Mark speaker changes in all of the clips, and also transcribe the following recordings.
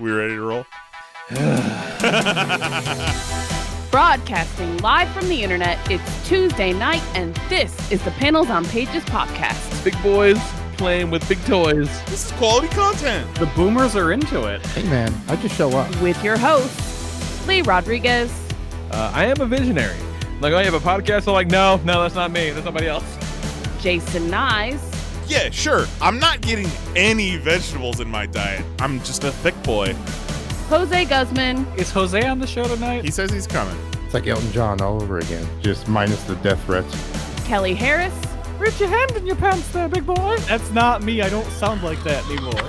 Speaker 1: We ready to roll?
Speaker 2: Broadcasting live from the internet, it's Tuesday night, and this is the Panels on Pages podcast.
Speaker 3: Big boys playing with big toys.
Speaker 1: This is quality content.
Speaker 3: The boomers are into it.
Speaker 4: Hey man, I just show up.
Speaker 2: With your hosts, Lee Rodriguez.
Speaker 3: I am a visionary. Like, oh, you have a podcast? I'm like, no, that's not me. That's somebody else.
Speaker 2: Jason Nyes.
Speaker 1: Yeah, sure. I'm not getting any vegetables in my diet. I'm just a thick boy.
Speaker 2: Jose Guzman.
Speaker 3: Is Jose on the show tonight?
Speaker 1: He says he's coming.
Speaker 4: It's like Elton John all over again, just minus the death threats.
Speaker 2: Kelly Harris.
Speaker 3: Reach your hand in your pants there, big boy. That's not me. I don't sound like that anymore.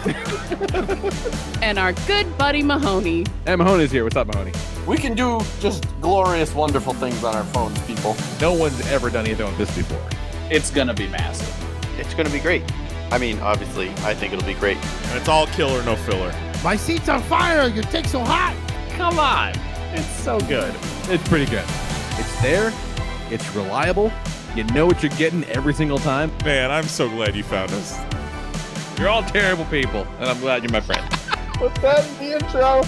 Speaker 2: And our good buddy Mahoney.
Speaker 3: And Mahoney's here. What's up, Mahoney?
Speaker 5: We can do just glorious, wonderful things on our phones, people.
Speaker 3: No one's ever done anything like this before.
Speaker 6: It's gonna be massive. It's gonna be great. I mean, obviously, I think it'll be great.
Speaker 1: And it's all killer, no filler.
Speaker 4: My seat's on fire! Your take's so hot!
Speaker 3: Come on. It's so good. It's pretty good. It's there. It's reliable. You know what you're getting every single time.
Speaker 1: Man, I'm so glad you found us.
Speaker 3: You're all terrible people, and I'm glad you're my friend.
Speaker 5: Put that in the intro.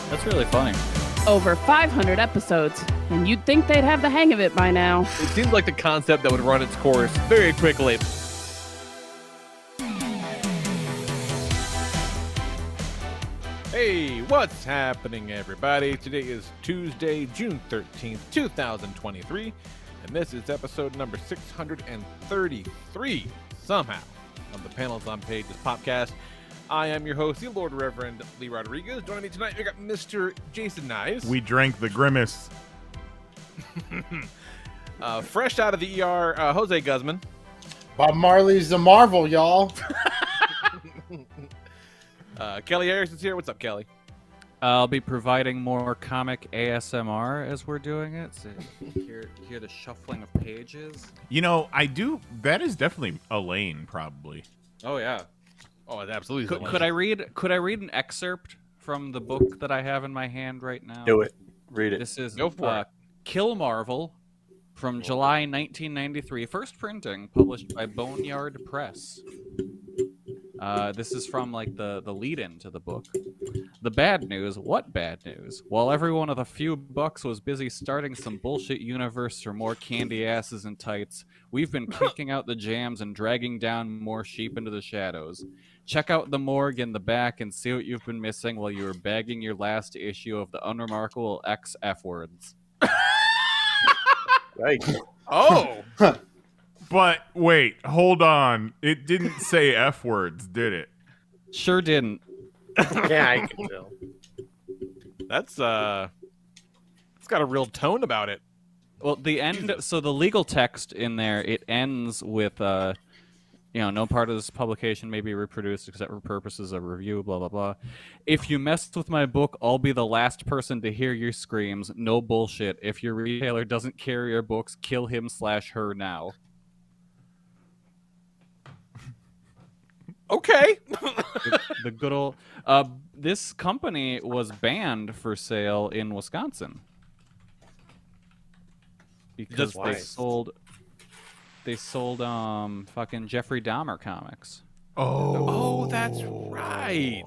Speaker 6: That's really funny.
Speaker 2: Over 500 episodes, and you'd think they'd have the hang of it by now.
Speaker 3: It seems like the concept that would run its course very quickly. Hey, what's happening, everybody? Today is Tuesday, June 13th, 2023, and this is episode number 633, somehow, of the Panels on Pages podcast. I am your host, the Lord Reverend Lee Rodriguez. Joining me tonight, we got Mr. Jason Nyes.
Speaker 1: We drank the grimace.
Speaker 3: Fresh out of the ER, Jose Guzman.
Speaker 4: Bob Marley's the Marvel, y'all.
Speaker 3: Kelly Harris is here. What's up, Kelly?
Speaker 7: I'll be providing more comic ASMR as we're doing it. So you hear the shuffling of pages.
Speaker 1: You know, that is definitely Elaine, probably.
Speaker 7: Oh yeah.
Speaker 3: Oh, it absolutely.
Speaker 7: Could I read an excerpt from the book that I have in my hand right now?
Speaker 6: Do it. Read it.
Speaker 7: This is
Speaker 3: Go for it.
Speaker 7: Kill Marvel from July 1993. First printing, published by Boneyard Press. This is from like the lead-in to the book. The bad news. What bad news? While everyone with a few bucks was busy starting some bullshit universe for more candy asses and tights, we've been kicking out the jams and dragging down more sheep into the shadows. Check out the morgue in the back and see what you've been missing while you were bagging your last issue of the unremarkable XF words.
Speaker 6: Right.
Speaker 1: Oh! But wait, hold on. It didn't say F words, did it?
Speaker 7: Sure didn't.
Speaker 6: Yeah, I can tell.
Speaker 3: That's it's got a real tone about it.
Speaker 7: Well, the end. So the legal text in there, it ends with, no part of this publication may be reproduced except for purposes of review. Blah blah blah. If you messed with my book, I'll be the last person to hear your screams. No bullshit. If your retailer doesn't carry your books, kill him/her now.
Speaker 3: Okay.
Speaker 7: The good old. This company was banned for sale in Wisconsin because
Speaker 6: Why?
Speaker 7: they sold fucking Jeffrey Dahmer comics.
Speaker 1: Oh,
Speaker 3: That's right.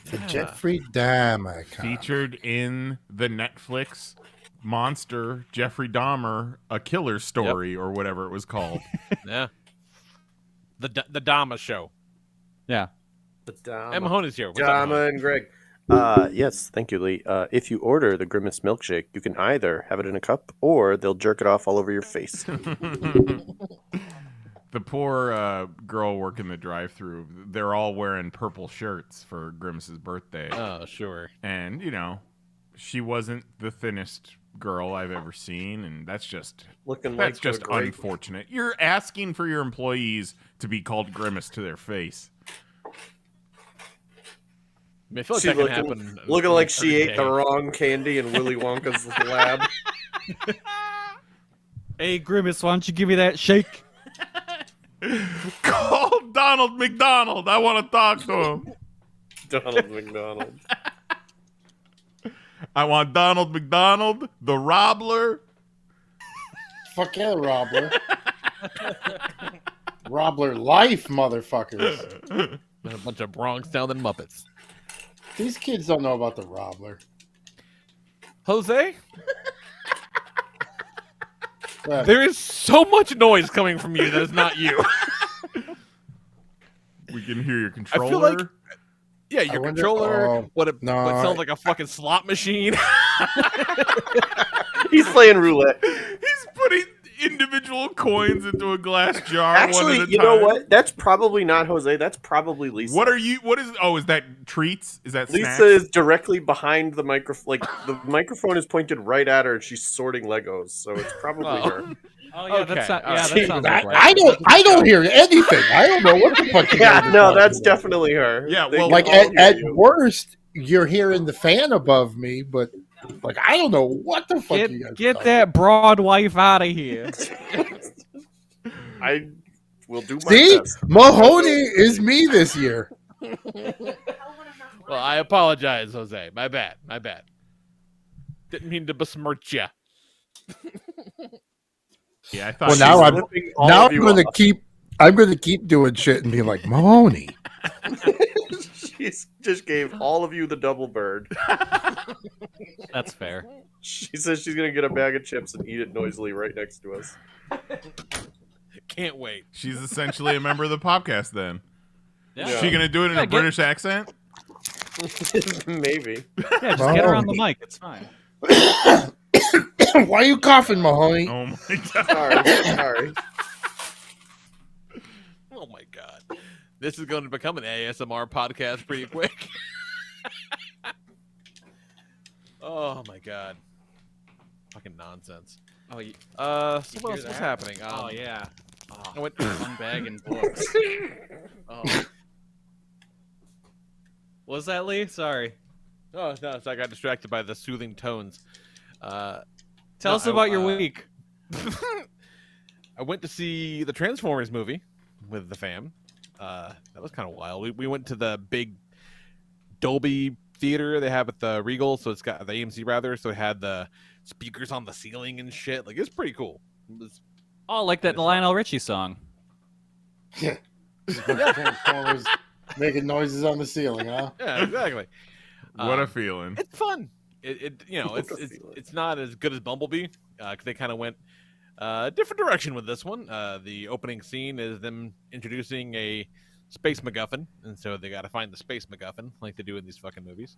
Speaker 4: The Jeffrey Dahmer.
Speaker 1: featured in the Netflix monster Jeffrey Dahmer, A Killer Story, or whatever it was called.
Speaker 3: Yeah. The Dama show.
Speaker 7: Yeah.
Speaker 3: And Mahoney's here. What's up,
Speaker 6: Dama
Speaker 3: Mahoney?
Speaker 6: and Greg. Yes, thank you, Lee. If you order the Grimace milkshake, you can either have it in a cup or they'll jerk it off all over your face.
Speaker 1: The poor girl working the drive-thru, they're all wearing purple shirts for Grimace's birthday.
Speaker 3: Oh, sure.
Speaker 1: And, she wasn't the thinnest girl I've ever seen, and that's just unfortunate. You're asking for your employees to be called Grimace to their face.
Speaker 3: I feel like
Speaker 6: She
Speaker 3: that can
Speaker 6: looking,
Speaker 3: happen.
Speaker 6: looking like she
Speaker 3: every
Speaker 6: ate
Speaker 3: day.
Speaker 6: the wrong candy in Willy Wonka's lab.
Speaker 7: Hey Grimace, why don't you give me that shake?
Speaker 1: Call Donald McDonald. I want to talk to him.
Speaker 6: Donald McDonald.
Speaker 1: I want Donald McDonald, the Robbler.
Speaker 4: Fuck yeah, Robbler. Robbler life, motherfuckers.
Speaker 3: A bunch of Bronx sounding Muppets.
Speaker 8: These kids don't know about the Robbler.
Speaker 3: Jose? There is so much noise coming from you that is not you.
Speaker 1: We can hear your controller.
Speaker 3: I feel like, yeah, your controller. What sounds like a fucking slot machine.
Speaker 6: He's playing roulette.
Speaker 1: He's putting individual coins into a glass jar.
Speaker 6: Actually,
Speaker 1: one at a
Speaker 6: you
Speaker 1: time.
Speaker 6: know what? That's probably not Jose. That's probably Lisa.
Speaker 1: What are you? What is? Oh, is that treats? Is that
Speaker 6: Lisa
Speaker 1: snacks?
Speaker 6: is directly behind the microphone. Like the microphone is pointed right at her, and she's sorting Legos. So it's probably her.
Speaker 7: Oh yeah,
Speaker 3: Okay.
Speaker 7: that sounds right.
Speaker 8: I don't hear anything. I don't know what the fuck you guys are
Speaker 6: No,
Speaker 8: talking
Speaker 6: that's
Speaker 8: about.
Speaker 6: definitely her.
Speaker 1: Yeah,
Speaker 6: They
Speaker 1: well,
Speaker 8: Like
Speaker 6: can all hear
Speaker 8: at
Speaker 6: you.
Speaker 8: worst, you're hearing the fan above me, but like I don't know what the fuck you guys are
Speaker 7: Get
Speaker 8: talking
Speaker 7: that broad wife out of here.
Speaker 6: I will do my
Speaker 8: See,
Speaker 6: best.
Speaker 8: Mahoney is me this year.
Speaker 3: Well, I apologize, Jose. My bad. Didn't mean to besmirch you.
Speaker 1: Yeah, I thought.
Speaker 8: Well, now I'm
Speaker 6: Flipping all
Speaker 8: now
Speaker 6: of
Speaker 8: I'm
Speaker 6: you
Speaker 8: going to
Speaker 6: off.
Speaker 8: keep doing shit and being like Mahoney.
Speaker 6: She just gave all of you the double bird.
Speaker 7: That's fair.
Speaker 6: She says she's gonna get a bag of chips and eat it noisily right next to us.
Speaker 3: Can't wait.
Speaker 1: She's essentially a member of the podcast. Then
Speaker 7: Yeah.
Speaker 1: is she gonna do it in a British accent?
Speaker 6: Maybe.
Speaker 7: Yeah, just get her on the mic. It's fine.
Speaker 8: Why are you coughing, Mahoney?
Speaker 1: Oh my god!
Speaker 6: Sorry.
Speaker 3: Oh my god. This is going to become an ASMR podcast pretty quick. Oh my god. Fucking nonsense.
Speaker 7: Oh,
Speaker 3: So what else was happening?
Speaker 7: oh yeah.
Speaker 3: I went
Speaker 7: One bag and books. Oh. What was that, Lee? Sorry.
Speaker 3: Oh no, so I got distracted by the soothing tones.
Speaker 7: Tell us about your week.
Speaker 3: I went to see the Transformers movie with the fam. That was kind of wild. We went to the big Dolby theater they have at the Regal, so it's got the AMC rather. So it had the speakers on the ceiling and shit. Like it's pretty cool. It was,
Speaker 7: Oh, like that Lionel Richie song.
Speaker 8: Transformers making noises on the ceiling, huh?
Speaker 3: yeah, exactly.
Speaker 1: What a feeling!
Speaker 3: It's fun. It's not as good as Bumblebee because they kind of went a different direction with this one. The opening scene is them introducing a space MacGuffin, and so they got to find the space MacGuffin like they do in these fucking movies.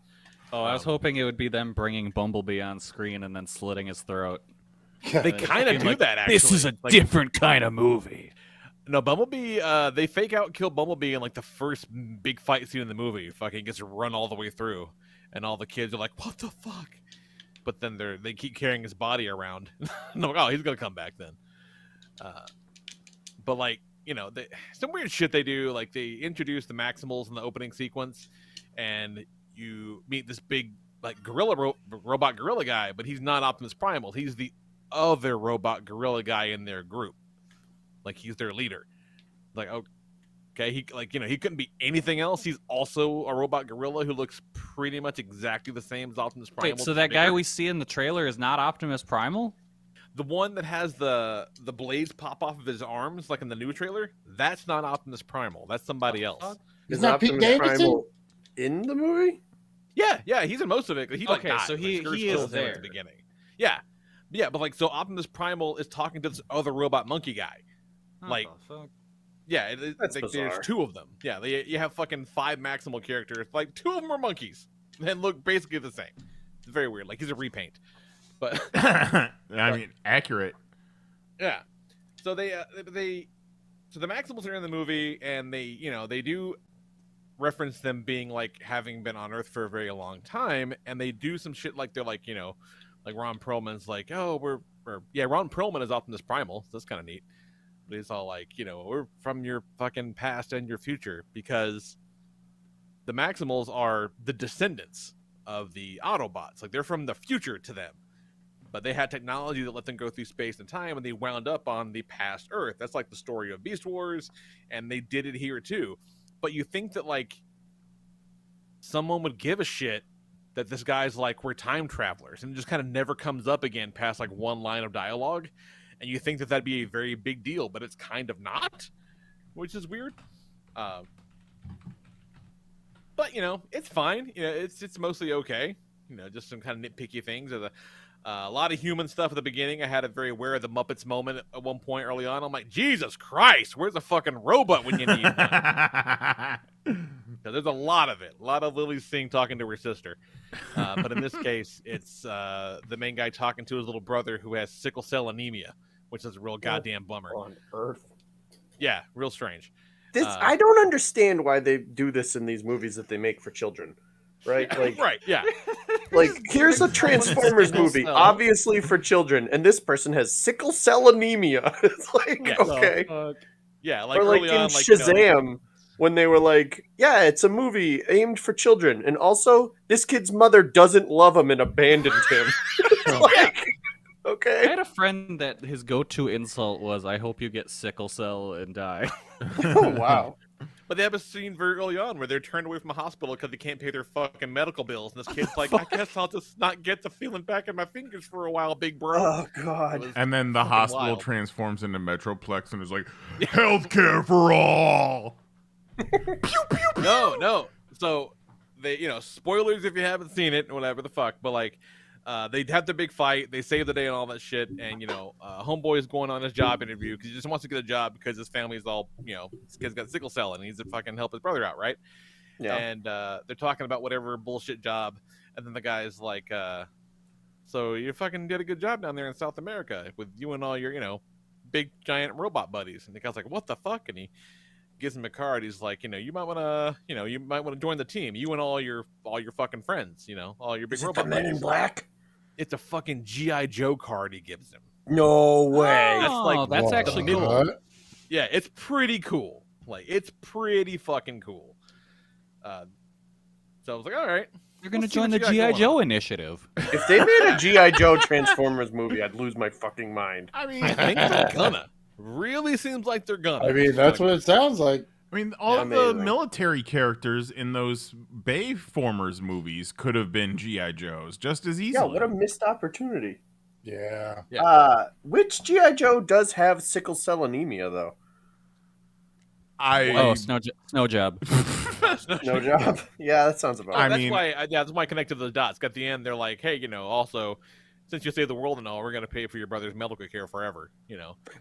Speaker 7: Oh, I was hoping it would be them bringing Bumblebee on screen and then slitting his throat.
Speaker 3: They kind of do that. Actually,
Speaker 7: This is a different kind of movie.
Speaker 3: No, Bumblebee. They fake out kill Bumblebee in like the first big fight scene in the movie. Fucking gets run all the way through, and all the kids are like, "What the fuck?" But then they keep carrying his body around. No, oh, he's gonna come back then. But like some weird shit they do. Like they introduce the Maximals in the opening sequence, and you meet this big like robot gorilla guy, but he's not Optimus Primal. He's the other robot gorilla guy in their group. Like he's their leader. Like okay, he couldn't be anything else. He's also a robot gorilla who looks pretty much exactly the same as Optimus Primal.
Speaker 7: Wait, so that guy we see in the trailer is not Optimus Primal?
Speaker 3: the one that has the blades pop off of his arms, like in the new trailer, that's not Optimus Primal. That's somebody else.
Speaker 8: Isn't that Pete
Speaker 6: Optimus
Speaker 8: Davidson?
Speaker 6: Primal in the movie?
Speaker 3: Yeah, he's in most of it. He like
Speaker 7: Okay,
Speaker 3: dies.
Speaker 7: so
Speaker 3: Like,
Speaker 7: he
Speaker 3: Scourge
Speaker 7: is
Speaker 3: kills him
Speaker 7: there.
Speaker 3: at the beginning. Yeah, but like so Optimus Primal is talking to this other robot monkey guy. Like, yeah,
Speaker 6: That's
Speaker 3: there's
Speaker 6: bizarre.
Speaker 3: two of them. Yeah, you have fucking 5 maximal characters. Like 2 of them are monkeys and look basically the same. It's very weird. Like he's a repaint, but
Speaker 1: I mean, accurate.
Speaker 3: yeah. So so the Maximals are in the movie, and they do reference them being like having been on Earth for a very long time, and they do some shit like they're like like Ron Perlman's like, oh, Ron Perlman is Optimus Primal. So that's kind of neat. But he's all like, we're from your fucking past and your future, because the Maximals are the descendants of the Autobots. Like they're from the future to them. But they had technology that let them go through space and time, and they wound up on the past Earth. That's like the story of Beast Wars, and they did it here too. But you think that like someone would give a shit that this guy's like, we're time travelers, and it just kind of never comes up again past like one line of dialogue, and you think that that'd be a very big deal, but it's kind of not, which is weird. but it's fine. It's mostly okay. Just some kind of nitpicky things. There's a lot of human stuff at the beginning. I had a very Where Are the Muppets moment at one point early on. I'm like, Jesus Christ, where's a fucking robot when you need one? So there's a lot of it. A lot of Lily Singh talking to her sister. But in this case, it's the main guy talking to his little brother who has sickle cell anemia, which is a real goddamn bummer.
Speaker 6: On Earth.
Speaker 3: Yeah, real strange.
Speaker 6: I don't understand why they do this in these movies that they make for children. Right? Like,
Speaker 3: right, yeah.
Speaker 6: Like, here's a Transformers movie, obviously for children, and this person has sickle cell anemia. It's like, okay.
Speaker 3: Like
Speaker 6: or like
Speaker 3: early
Speaker 6: in
Speaker 3: on,
Speaker 6: Shazam, when they were like, yeah, it's a movie aimed for children, and also, this kid's mother doesn't love him and abandoned him. Like, okay.
Speaker 7: I had a friend that his go-to insult was, I hope you get sickle cell and die.
Speaker 6: Oh, wow.
Speaker 3: But they have a scene very early on where they're turned away from a hospital because they can't pay their fucking medical bills. And this kid's like, I guess I'll just not get the feeling back in my fingers for a while, big bro.
Speaker 6: Oh, God.
Speaker 1: And then the hospital transforms into Metroplex and is like, healthcare for all. Pew, pew, pew.
Speaker 3: No. So, they, spoilers if you haven't seen it, whatever the fuck. But, like, they have the big fight. They save the day and all that shit. And, homeboy is going on his job interview because he just wants to get a job because his family's all, his kid's got sickle cell and he needs to fucking help his brother out, right?
Speaker 6: Yeah.
Speaker 3: And they're talking about whatever bullshit job. And then the guy's like, so you fucking did a good job down there in South America with you and all your, big giant robot buddies. And the guy's like, what the fuck? And he gives him a card. He's like, you might want to, join the team. You and all your fucking friends, all your big robot buddies.
Speaker 6: Men in Black?
Speaker 3: It's a fucking G.I. Joe card he gives him.
Speaker 6: No way.
Speaker 7: That's actually cool.
Speaker 3: Yeah, it's pretty cool. Like, it's pretty fucking cool. So I was like, all right.
Speaker 7: You're going to join the G.I. Joe initiative.
Speaker 6: If they made a G.I. Joe Transformers movie, I'd lose my fucking mind.
Speaker 3: I mean, I think they're gonna. Really seems like they're gonna.
Speaker 8: I mean, that's what it sounds like.
Speaker 1: I mean, all of the military characters in those Bayformers movies could have been G.I. Joes just as easily.
Speaker 6: Yeah, what a missed opportunity.
Speaker 8: Yeah.
Speaker 6: Which G.I. Joe does have sickle cell anemia, though?
Speaker 7: Snow Job.
Speaker 6: No job? Yeah, that sounds about
Speaker 3: right. That's why I connected the dots. At the end, they're like, hey, also, since you saved the world and all, we're going to pay for your brother's medical care forever,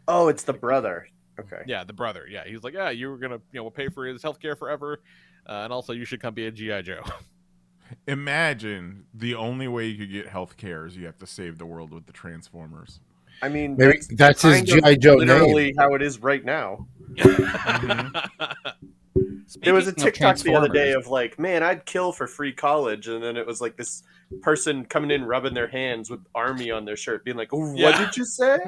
Speaker 6: Oh, it's the brother. Okay.
Speaker 3: Yeah, the brother. Yeah, he's like, yeah, you were gonna, we'll pay for his health care forever, and also you should come be a GI Joe.
Speaker 1: Imagine the only way you could get health care is you have to save the world with the Transformers.
Speaker 6: I mean,
Speaker 8: maybe that's his GI Joe
Speaker 6: literally
Speaker 8: name.
Speaker 6: How it is right now. There was a TikTok the other day of like, man, I'd kill for free college, and then it was like this person coming in rubbing their hands with Army on their shirt, being like, oh, what did you say?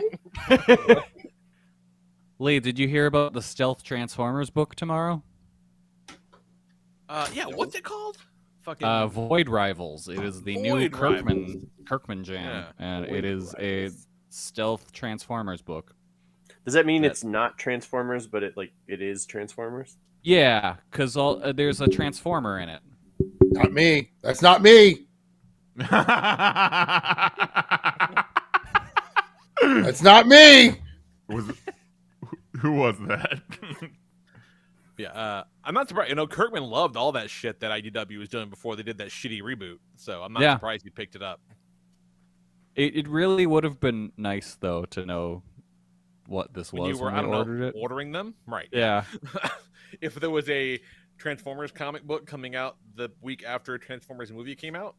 Speaker 7: Lee, did you hear about the Stealth Transformers book tomorrow?
Speaker 3: Yeah, what's it called?
Speaker 7: Fucking Void Rivals. It is the new Kirkman jam, and it is a stealth Transformers book.
Speaker 6: Does that mean it's not Transformers, but it is Transformers?
Speaker 7: Yeah, because there's a Transformer in it.
Speaker 8: Not me. That's not me. That's not me.
Speaker 1: Who was that?
Speaker 3: Yeah, I'm not surprised. Kirkman loved all that shit that IDW was doing before they did that shitty reboot. So I'm not surprised he picked it up.
Speaker 7: It really would have been nice, though, to know what this was
Speaker 3: you were,
Speaker 7: when we ordered it.
Speaker 3: Ordering them? Right.
Speaker 7: Yeah.
Speaker 3: If there was a Transformers comic book coming out the week after a Transformers movie came out,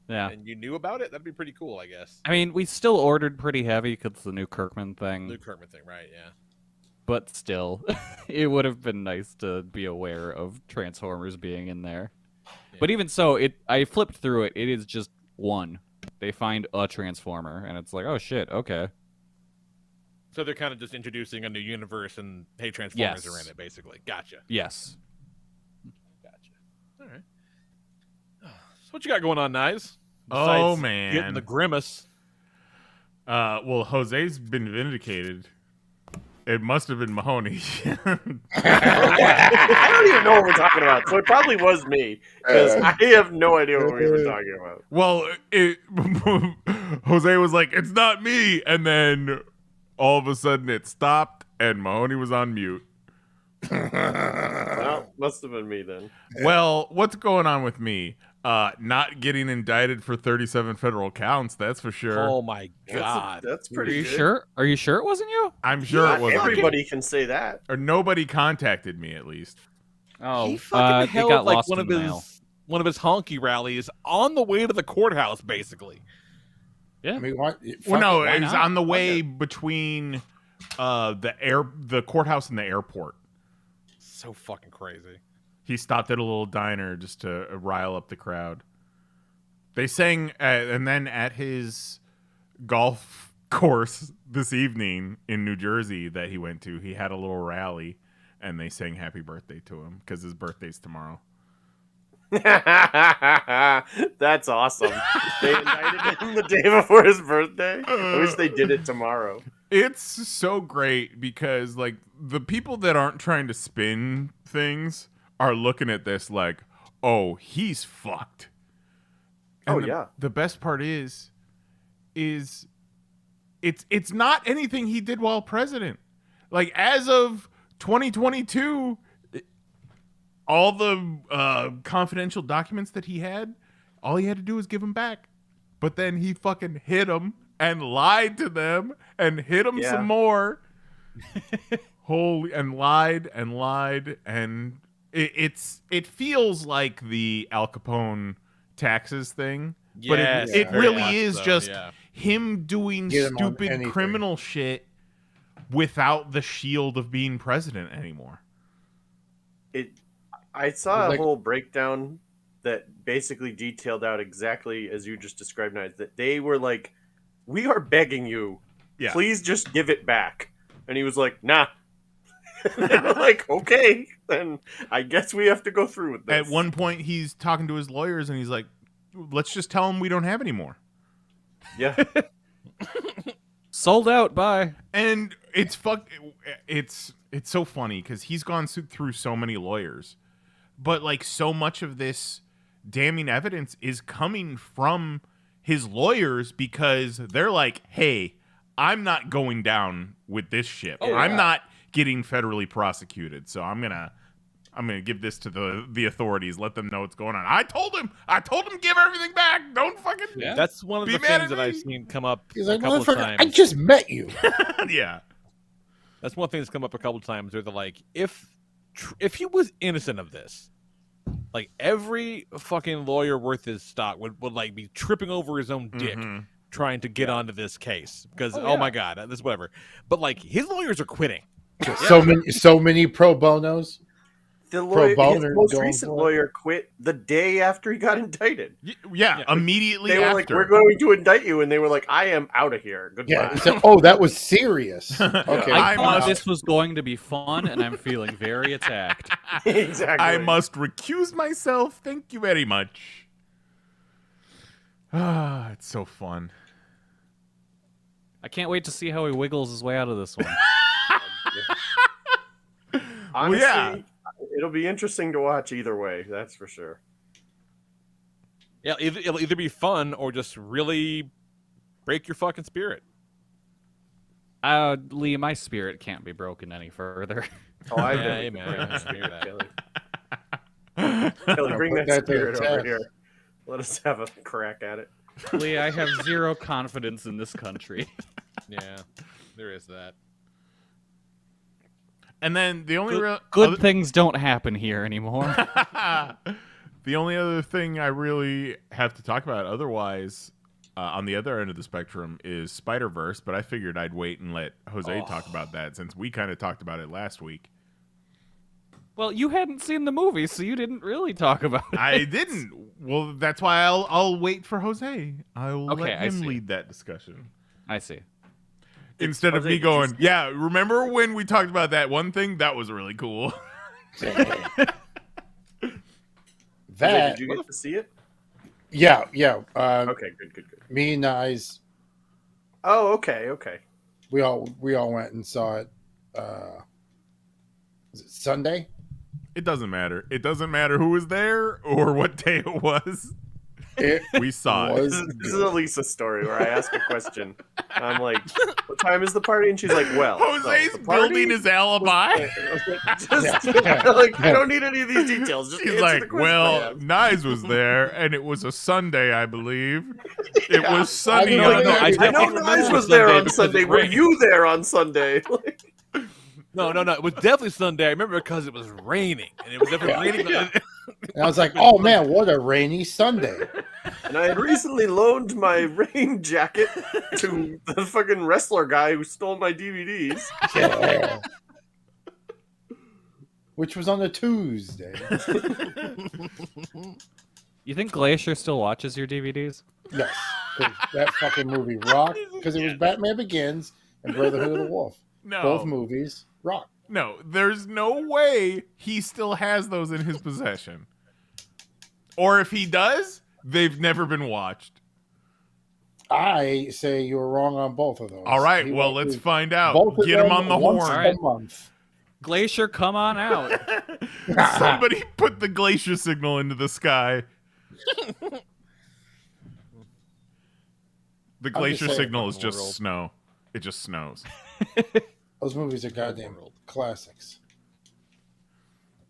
Speaker 3: and you knew about it, that'd be pretty cool, I guess.
Speaker 7: I mean, we still ordered pretty heavy because it's the new Kirkman thing.
Speaker 3: Right, yeah.
Speaker 7: But still, it would have been nice to be aware of Transformers being in there. Yeah. But even so, I flipped through it. It is just one. They find a Transformer, and it's like, oh shit, okay.
Speaker 3: So they're kind of just introducing a new universe, and hey, Transformers are in it, basically. Gotcha.
Speaker 7: Yes.
Speaker 3: Gotcha. All right. So what you got going on, Knives?
Speaker 1: Oh, man.
Speaker 3: Getting the grimace.
Speaker 1: Well, Jose's been vindicated. It must have been Mahoney.
Speaker 6: I don't even know what we're talking about, so it probably was me, because I have no idea what we were talking about.
Speaker 1: Well, Jose was like, it's not me, and then all of a sudden it stopped, and Mahoney was on mute.
Speaker 6: Well, Must have been me then.
Speaker 1: Well, what's going on with me? Not getting indicted for 37 federal counts, that's for sure.
Speaker 3: Oh my god.
Speaker 6: That's pretty
Speaker 7: Are you
Speaker 6: good.
Speaker 7: sure? Are you sure it wasn't you?
Speaker 1: I'm sure
Speaker 6: Not
Speaker 1: it wasn't.
Speaker 6: everybody can say that.
Speaker 1: Or nobody contacted me, at least.
Speaker 7: Oh,
Speaker 3: He fucking
Speaker 7: they
Speaker 3: held
Speaker 7: got
Speaker 3: like
Speaker 7: lost
Speaker 3: one
Speaker 7: in
Speaker 3: of
Speaker 7: the mail.
Speaker 3: his honky rallies on the way to the courthouse, basically.
Speaker 7: Yeah.
Speaker 8: I mean, what?
Speaker 1: Well, no,
Speaker 7: why
Speaker 1: it was
Speaker 7: not?
Speaker 1: on the way between the courthourthouse and the airport.
Speaker 3: So fucking crazy.
Speaker 1: He stopped at a little diner just to rile up the crowd. They sang, and then at his golf course this evening in New Jersey that he went to, he had a little rally, and they sang happy birthday to him because his birthday's tomorrow.
Speaker 6: That's awesome. They indicted him the day before his birthday. I wish they did it tomorrow.
Speaker 1: It's so great because, like, the people that aren't trying to spin things are looking at this like, oh, he's fucked. And
Speaker 6: yeah.
Speaker 1: The best part is it's not anything he did while president. Like, as of 2022, all the confidential documents that he had, all he had to do was give them back. But then he fucking hid them and lied to them and hid them some more. Holy, and lied and it feels like the Al Capone taxes thing. But
Speaker 3: Yes,
Speaker 1: it
Speaker 3: very
Speaker 1: really
Speaker 3: much
Speaker 1: is
Speaker 3: so,
Speaker 1: just
Speaker 3: yeah.
Speaker 1: him doing
Speaker 8: Get him on
Speaker 1: stupid
Speaker 8: anything.
Speaker 1: criminal shit without the shield of being president anymore.
Speaker 6: I saw a
Speaker 8: Like-
Speaker 6: whole breakdown that basically detailed out exactly as you just described, Knives, that they were like, we are begging you,
Speaker 1: Yeah.
Speaker 6: please just give it back. And he was like, nah. They were like, okay, then I guess we have to go through with this.
Speaker 1: At one point, he's talking to his lawyers and he's like, let's just tell him we don't have any more.
Speaker 6: Yeah.
Speaker 7: Sold out. Bye.
Speaker 1: And it's so funny because he's gone through so many lawyers, but like so much of this damning evidence is coming from his lawyers because they're like, hey, I'm not going down with this ship.
Speaker 3: Oh,
Speaker 1: I'm
Speaker 3: yeah.
Speaker 1: not getting federally prosecuted, so I'm gonna give this to the authorities. Let them know what's going on. I told him give everything back. Don't fucking
Speaker 7: Yeah.
Speaker 3: That's one of
Speaker 1: Be
Speaker 3: the
Speaker 1: mad
Speaker 3: things
Speaker 1: at
Speaker 3: that I've
Speaker 1: me.
Speaker 3: seen come up
Speaker 8: He's
Speaker 3: a
Speaker 8: like,
Speaker 3: couple of
Speaker 8: motherfucker,
Speaker 3: times.
Speaker 8: I just met you.
Speaker 1: yeah.
Speaker 3: That's one thing that's come up a couple of times where they're like, if he was innocent of this, like every fucking lawyer worth his stock would like be tripping over his own dick
Speaker 1: Mhm.
Speaker 3: trying to get onto this case because
Speaker 7: Oh,
Speaker 3: oh
Speaker 7: yeah.
Speaker 3: my god, this whatever. But like his lawyers are quitting.
Speaker 8: So many pro bonos.
Speaker 6: The lawyer, his
Speaker 8: boner
Speaker 6: most
Speaker 8: going
Speaker 6: recent
Speaker 8: for it.
Speaker 6: lawyer quit the day after he got indicted.
Speaker 1: Yeah, immediately
Speaker 6: They were
Speaker 1: after.
Speaker 6: like, we're going to indict you. And they were like, I am out of here. Goodbye.
Speaker 8: Yeah. He said, oh, that was serious. Okay.
Speaker 1: I
Speaker 7: I thought
Speaker 1: must-
Speaker 7: this was going to be fun, and I'm feeling very attacked.
Speaker 6: Exactly.
Speaker 1: I must recuse myself. Thank you very much. Ah, it's so fun.
Speaker 7: I can't wait to see how he wiggles his way out of this one.
Speaker 6: Honestly,
Speaker 1: yeah.
Speaker 6: it'll be interesting to watch either way. That's for sure.
Speaker 3: Yeah, it'll either be fun or just really break your fucking spirit.
Speaker 7: Lee, my spirit can't be broken any further.
Speaker 6: Oh, I've
Speaker 3: Yeah,
Speaker 6: been
Speaker 3: hey, man,
Speaker 6: breaking
Speaker 3: I
Speaker 6: my spirit,
Speaker 3: understand
Speaker 6: Kelly. Kelly, bring
Speaker 8: Put
Speaker 6: that
Speaker 8: that to the
Speaker 6: spirit over
Speaker 8: test.
Speaker 6: here. Let us have a crack at it.
Speaker 7: Lee, I have zero confidence in this country.
Speaker 3: Yeah, there is that.
Speaker 1: And then the only
Speaker 7: Good things don't happen here anymore.
Speaker 1: the only other thing I really have to talk about otherwise on the other end of the spectrum is Spider-Verse, but I figured I'd wait and let Jose talk about that since we kind of talked about it last week.
Speaker 7: Well, you hadn't seen the movie, so you didn't really talk about it.
Speaker 1: I didn't. Well, that's why I'll wait for Jose. I'll
Speaker 7: Okay,
Speaker 1: let
Speaker 7: I
Speaker 1: him
Speaker 7: see.
Speaker 1: lead that discussion.
Speaker 7: I see.
Speaker 1: Instead of
Speaker 6: Jose,
Speaker 1: me
Speaker 6: did you
Speaker 1: going,
Speaker 6: see-
Speaker 1: yeah, remember when we talked about that one thing? That was really cool.
Speaker 6: Jose,
Speaker 8: That.
Speaker 6: did you get to see it?
Speaker 8: Yeah.
Speaker 6: Okay, good.
Speaker 8: Me and Eyes,
Speaker 6: Oh, okay.
Speaker 8: we all went and saw it. Was it Sunday?
Speaker 1: It doesn't matter. It doesn't matter who was there or what day it was. We saw it.
Speaker 6: This is a Lisa story where I ask a question. I'm like, "What time is the party?" And she's like, "Well,
Speaker 1: Jose's
Speaker 6: the party
Speaker 1: building his alibi.
Speaker 6: Like, I don't need any of these details. Just
Speaker 1: She's
Speaker 6: answer
Speaker 1: like,
Speaker 6: the question I
Speaker 1: well,
Speaker 6: have."
Speaker 1: Nyes was there, and it was a Sunday, I believe. It
Speaker 6: Yeah.
Speaker 1: was sunny.
Speaker 8: I
Speaker 1: on
Speaker 8: know-
Speaker 1: that
Speaker 6: I know
Speaker 3: definitely
Speaker 6: Nyes
Speaker 3: remember
Speaker 6: was there
Speaker 3: Sunday
Speaker 6: on
Speaker 3: because
Speaker 6: Sunday.
Speaker 3: it
Speaker 6: Were
Speaker 3: rained.
Speaker 6: you there on Sunday?
Speaker 3: No, it was definitely Sunday. I remember because it was raining, and it was definitely raining.
Speaker 8: And I was like, oh man, what a rainy Sunday.
Speaker 6: And I had recently loaned my rain jacket to the fucking wrestler guy who stole my DVDs.
Speaker 8: Yeah. Which was on a Tuesday.
Speaker 7: You think Glacier still watches your DVDs?
Speaker 8: Yes. 'Cause that fucking movie rocked. Because it was Batman Begins and Brotherhood of the Wolf.
Speaker 1: No.
Speaker 8: Both movies rock.
Speaker 1: No, there's no way he still has those in his possession. Or if he does, they've never been watched.
Speaker 8: I say you were wrong on both of those.
Speaker 1: All right,
Speaker 8: He
Speaker 1: well,
Speaker 8: watches
Speaker 1: let's find out.
Speaker 8: both of
Speaker 1: Get him
Speaker 8: them
Speaker 1: on the
Speaker 8: once
Speaker 1: horn.
Speaker 7: All right.
Speaker 8: a month.
Speaker 7: Glacier, come on out.
Speaker 1: Somebody put the glacier signal into the sky. The glacier
Speaker 8: saying,
Speaker 1: signal is
Speaker 3: world.
Speaker 1: just snow. It just snows.
Speaker 8: Those movies are goddamn classics.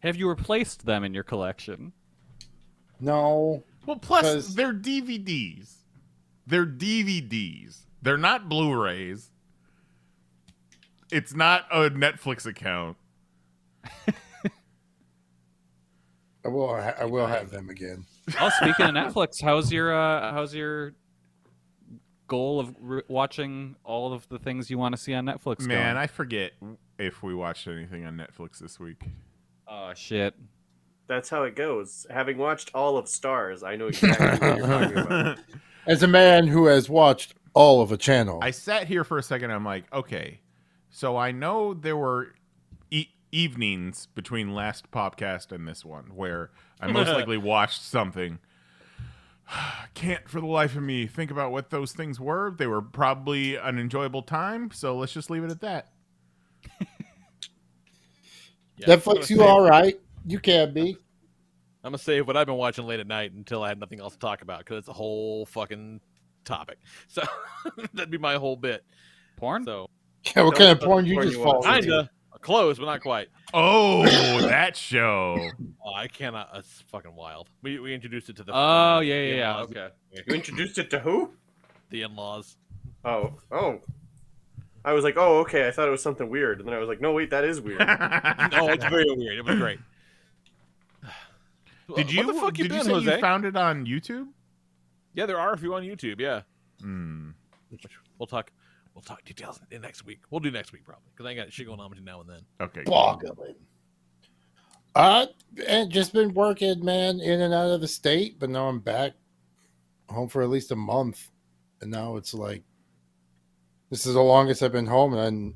Speaker 7: Have you replaced them in your collection?
Speaker 8: No.
Speaker 1: Well, plus,
Speaker 8: 'Cause-
Speaker 1: they're DVDs. They're DVDs. They're not Blu-rays. It's not a Netflix account.
Speaker 8: I will have them again.
Speaker 7: Oh, speaking of Netflix, how's your goal of watching all of the things you want to see on Netflix?
Speaker 1: Man,
Speaker 7: going?
Speaker 1: I forget if we watched anything on Netflix this week.
Speaker 7: Oh shit.
Speaker 6: That's how it goes. Having watched all of Stars, I know exactly what you're talking about.
Speaker 8: As a man who has watched all of a channel,
Speaker 1: I sat here for a second. I'm like, okay, so I know there were evenings between last podcast and this one where I most likely watched something. Can't for the life of me think about what those things were. They were probably an enjoyable time, so let's just leave it at that.
Speaker 8: Netflix, you all right? You can be.
Speaker 3: I'm gonna save what I've been watching late at night until I have nothing else to talk about because it's a whole fucking topic. So that'd be my whole bit.
Speaker 7: Porn?
Speaker 3: So
Speaker 8: Yeah, what kind of porn you
Speaker 6: porn
Speaker 8: just
Speaker 6: you
Speaker 8: fall
Speaker 6: watch.
Speaker 8: into?
Speaker 3: kinda close, but not quite.
Speaker 1: Oh, that show.
Speaker 3: Oh, I cannot. It's fucking wild. We introduced it to the.
Speaker 7: Oh
Speaker 3: the
Speaker 7: yeah.
Speaker 3: in-laws.
Speaker 7: Okay.
Speaker 6: You introduced it to who?
Speaker 3: The in-laws.
Speaker 6: Oh. I was like, oh, okay. I thought it was something weird, and then I was like, no, wait, that is weird.
Speaker 3: No, it's very weird. It was great.
Speaker 1: Did you
Speaker 3: What the fuck
Speaker 1: did you
Speaker 3: been,
Speaker 1: say
Speaker 3: Jose?
Speaker 1: you found it on YouTube?
Speaker 3: Yeah, there are a few on YouTube. Yeah,
Speaker 1: Hmm.
Speaker 3: which we'll talk details in next week. We'll do next week probably because I got shit going on between now and then.
Speaker 1: Okay.
Speaker 8: Boggling. And just been working, man, in and out of the state, but now I'm back home for at least a month, and now it's like this is the longest I've been home, and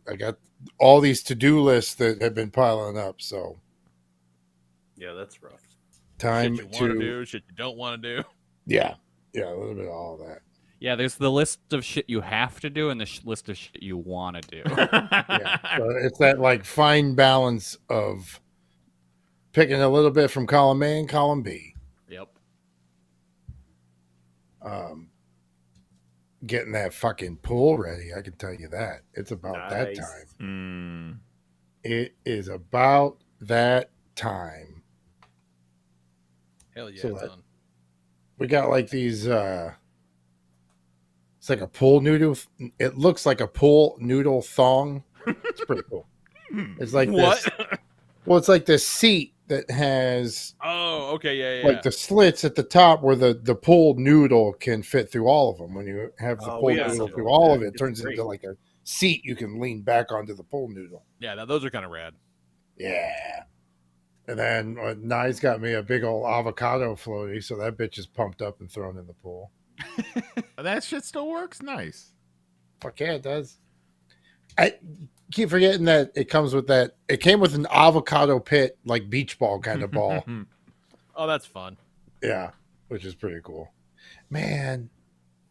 Speaker 8: I got all these to-do lists that have been piling up. So
Speaker 6: Yeah, that's rough.
Speaker 8: time
Speaker 3: Shit you want to do, shit you don't want to do.
Speaker 8: yeah, a little bit of all that.
Speaker 7: Yeah, there's the list of shit you have to do and the list of shit you want to do.
Speaker 8: Yeah, so it's that like fine balance of picking a little bit from column A and column B.
Speaker 7: Yep.
Speaker 8: Getting that fucking pool ready, I can tell you that. It's about that
Speaker 6: Nice.
Speaker 8: time.
Speaker 1: Hmm.
Speaker 8: It is about that time.
Speaker 3: Hell yeah,
Speaker 8: So
Speaker 3: it's
Speaker 8: that-
Speaker 3: on.
Speaker 8: We got like these it's like a pool noodle. It looks like a pool noodle thong. It's pretty cool. It's like
Speaker 3: What?
Speaker 8: this. Well, it's like this seat that has
Speaker 3: Oh, okay, yeah.
Speaker 8: like the slits at the top where the pool noodle can fit through all of them. When you have the
Speaker 6: Oh,
Speaker 8: pool
Speaker 6: we have
Speaker 8: noodle
Speaker 6: something
Speaker 8: through
Speaker 6: like
Speaker 8: all
Speaker 6: that.
Speaker 8: of it, it
Speaker 6: It's
Speaker 8: turns
Speaker 6: great.
Speaker 8: into like a seat you can lean back onto the pool noodle.
Speaker 3: Yeah, those are kind of rad.
Speaker 8: Yeah. And then Nye's got me a big old avocado floaty, so that bitch is pumped up and thrown in the pool.
Speaker 1: That shit still works. Nice.
Speaker 8: Fuck yeah, it does. I keep forgetting that it comes with that. It came with an avocado pit, like beach ball kind of ball.
Speaker 3: Oh, that's fun.
Speaker 8: Yeah, which is pretty cool. Man,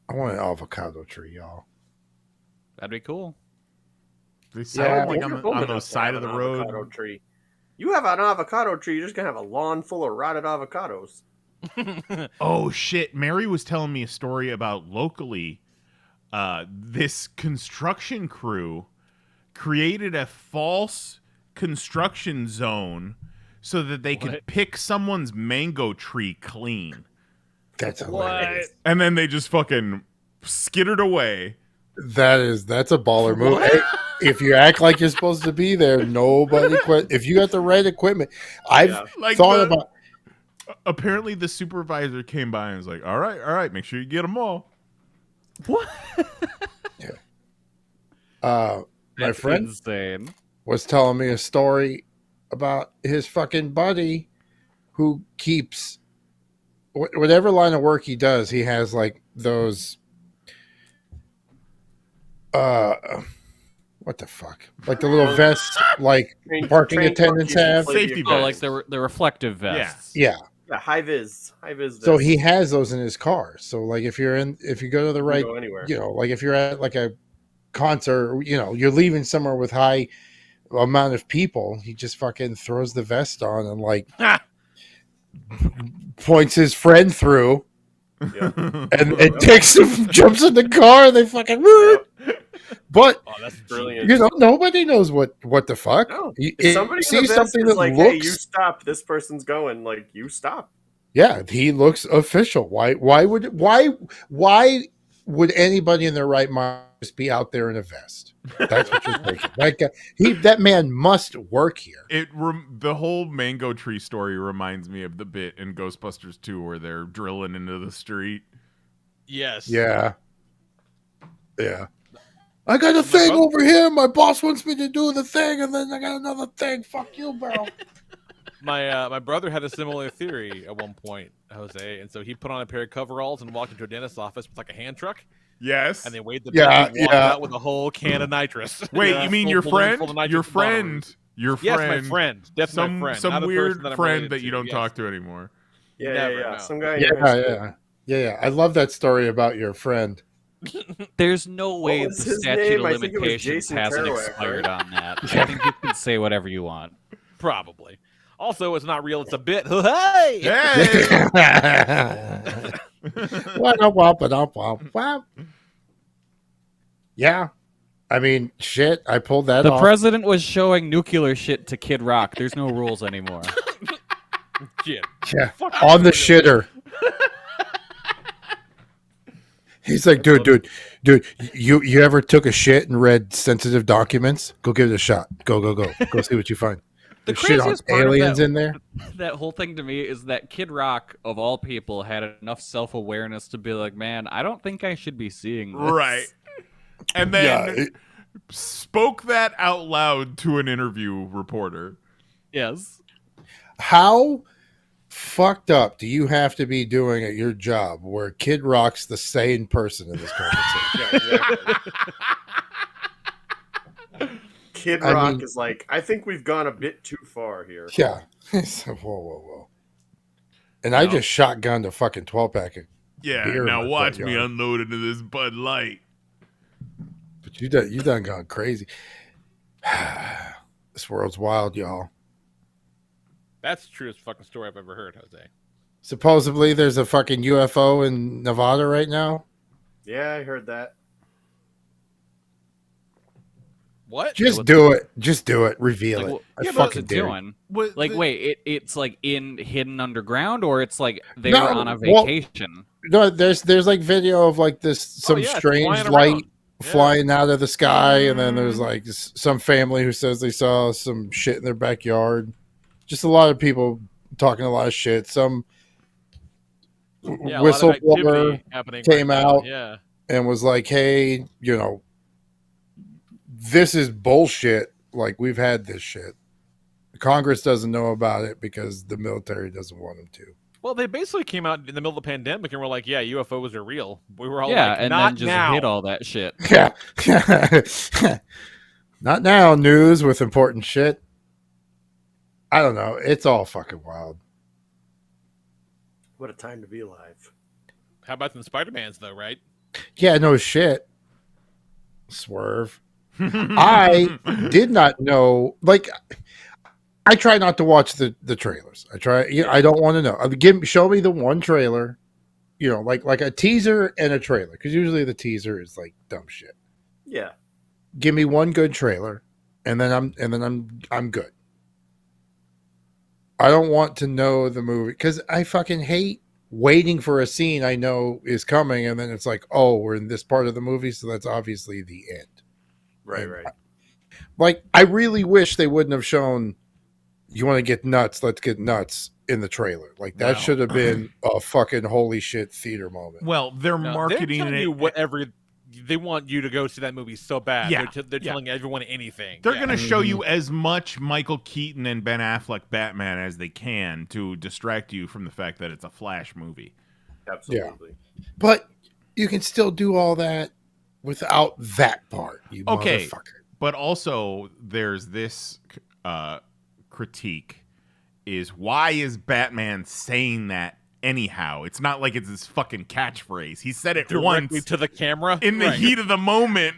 Speaker 8: I want an avocado tree, y'all.
Speaker 7: That'd be cool.
Speaker 1: They sell
Speaker 8: Yeah,
Speaker 1: them like
Speaker 6: You're
Speaker 1: on
Speaker 6: old
Speaker 1: the
Speaker 6: enough to
Speaker 1: side
Speaker 6: have
Speaker 1: of the
Speaker 6: an avocado
Speaker 1: road.
Speaker 6: tree. You have an avocado tree, you're just gonna have a lawn full of rotted avocados.
Speaker 1: Oh shit! Mary was telling me a story about locally. This construction crew created a false construction zone so that they could pick someone's mango tree clean.
Speaker 8: That's hilarious.
Speaker 1: And then they just fucking skittered away.
Speaker 8: That's a baller move. Hey, if you act like you're supposed to be there, nobody if you got the right equipment. I've thought about.
Speaker 1: Apparently, the supervisor came by and was like, "All right, make sure you get them all."
Speaker 7: What?
Speaker 8: My friend
Speaker 7: insane.
Speaker 8: was telling me a story about his fucking buddy who keeps whatever line of work he does. He has like those. What the fuck? Like the little vests, like parking attendants have.
Speaker 1: Safety vests.
Speaker 7: Oh, like the reflective vests.
Speaker 8: Yeah.
Speaker 6: Yeah, high vis.
Speaker 8: So he has those in his car. So like if you go to the right,
Speaker 6: go anywhere.
Speaker 8: Like if you're at like a concert, you're leaving somewhere with high amount of people, he just fucking throws the vest on and like points his friend through.
Speaker 6: Yeah.
Speaker 8: And takes him, jumps in the car, and they fucking. But
Speaker 6: that's brilliant.
Speaker 8: Nobody knows what the fuck.
Speaker 6: No.
Speaker 8: If
Speaker 6: somebody
Speaker 8: sees something that
Speaker 6: like,
Speaker 8: looks.
Speaker 6: Hey, you stop. This person's going. Like, you stop.
Speaker 8: Yeah, he looks official. Why would anybody in their right mind just be out there in a vest? That's what you're thinking. Like that man must work here.
Speaker 1: The whole mango tree story reminds me of the bit in Ghostbusters 2 where they're drilling into the street.
Speaker 3: Yes.
Speaker 8: Yeah. I got a thing over here. My boss wants me to do the thing, and then I got another thing. Fuck you, bro.
Speaker 3: My brother had a similar theory at one point, Jose, and so he put on a pair of coveralls and walked into a dentist's office with like a hand truck.
Speaker 1: Yes.
Speaker 3: And they weighed the bill and walked out with a whole can of nitrous.
Speaker 1: Wait, you mean your friend? Your friend?
Speaker 3: Yes, my friend. That's my friend.
Speaker 1: Some weird friend that you don't
Speaker 3: yes.
Speaker 1: talk to anymore.
Speaker 6: Yeah. Some guy.
Speaker 8: Yeah. I love that story about your friend.
Speaker 7: There's no way the statute of limitations hasn't
Speaker 6: Kerouac,
Speaker 7: expired on that. I think you can say whatever you want.
Speaker 3: Probably. Also, it's not real. It's a bit. Hey!
Speaker 8: Yeah. I mean, shit. I pulled that
Speaker 7: The
Speaker 8: off.
Speaker 7: president was showing nuclear shit to Kid Rock. There's no rules anymore.
Speaker 3: Shit.
Speaker 8: Yeah. On the shitter. He's like, dude, you ever took a shit and read sensitive documents? Go give it a shot. Go see what you find.
Speaker 7: The
Speaker 8: There's shit on
Speaker 7: craziest part
Speaker 8: aliens
Speaker 7: of
Speaker 8: in there.
Speaker 7: That whole thing to me is that Kid Rock, of all people, had enough self-awareness to be like, man, I don't think I should be seeing this.
Speaker 1: Right. And then spoke that out loud to an interview reporter.
Speaker 7: Yes.
Speaker 8: How fucked up do you have to be doing at your job where Kid Rock's the sane person in this conversation?
Speaker 6: Kid Rock is like, I think we've gone a bit too far here.
Speaker 8: Yeah. Whoa. And I just shotgunned a fucking 12-pack of beer.
Speaker 1: Now watch me unload into this Bud Light.
Speaker 8: But you done gone crazy. This world's wild, y'all.
Speaker 3: That's the truest fucking story I've ever heard, Jose.
Speaker 8: Supposedly there's a fucking UFO in Nevada right now.
Speaker 6: Yeah, I heard that.
Speaker 3: What?
Speaker 8: Just do it. Reveal it. I fucking do.
Speaker 7: Doing? Wait, it's like hidden underground, or it's like they were on a vacation?
Speaker 8: No, there's like video of like some strange light flying out of the sky, and then there's like some family who says they saw some shit in their backyard. Just a lot of people talking a lot of shit. Some whistleblower came out and was like, hey, this is bullshit. Like, we've had this shit. Congress doesn't know about it because the military doesn't want them to.
Speaker 3: Well, they basically came out in the middle of the pandemic and were like, yeah, UFOs are real. We were all
Speaker 7: and
Speaker 3: not
Speaker 7: then just
Speaker 3: now.
Speaker 7: hid all that shit.
Speaker 8: Yeah. Not now, news with important shit. I don't know. It's all fucking wild.
Speaker 6: What a time to be alive.
Speaker 3: How about the Spider-Mans, though, right?
Speaker 8: Yeah, no shit. Swerve. I did not know. Like, I try not to watch the trailers. I don't want to know. Show me the one trailer, like a teaser and a trailer, because usually the teaser is like dumb shit.
Speaker 6: Yeah.
Speaker 8: Give me one good trailer, and then I'm good. I don't want to know the movie because I fucking hate waiting for a scene I know is coming, and then it's like, oh, we're in this part of the movie, so that's obviously the end.
Speaker 6: Right.
Speaker 8: Like, I really wish they wouldn't have shown, you want to get nuts, let's get nuts in the trailer. Like, that should have been a fucking holy shit theater moment.
Speaker 1: Well, they're marketing
Speaker 3: telling
Speaker 1: it.
Speaker 3: You whatever they want you to go see that movie so bad.
Speaker 1: Yeah,
Speaker 3: they're telling everyone anything.
Speaker 1: They're going to show you as much Michael Keaton and Ben Affleck Batman as they can to distract you from the fact that it's a Flash movie.
Speaker 6: Absolutely.
Speaker 8: Yeah. But you can still do all that without that part, you motherfucker.
Speaker 1: But also, there's this critique, is why is Batman saying that anyhow? It's not like it's his fucking catchphrase. He said it
Speaker 3: directly
Speaker 1: once
Speaker 3: to the camera
Speaker 1: in the heat of the moment.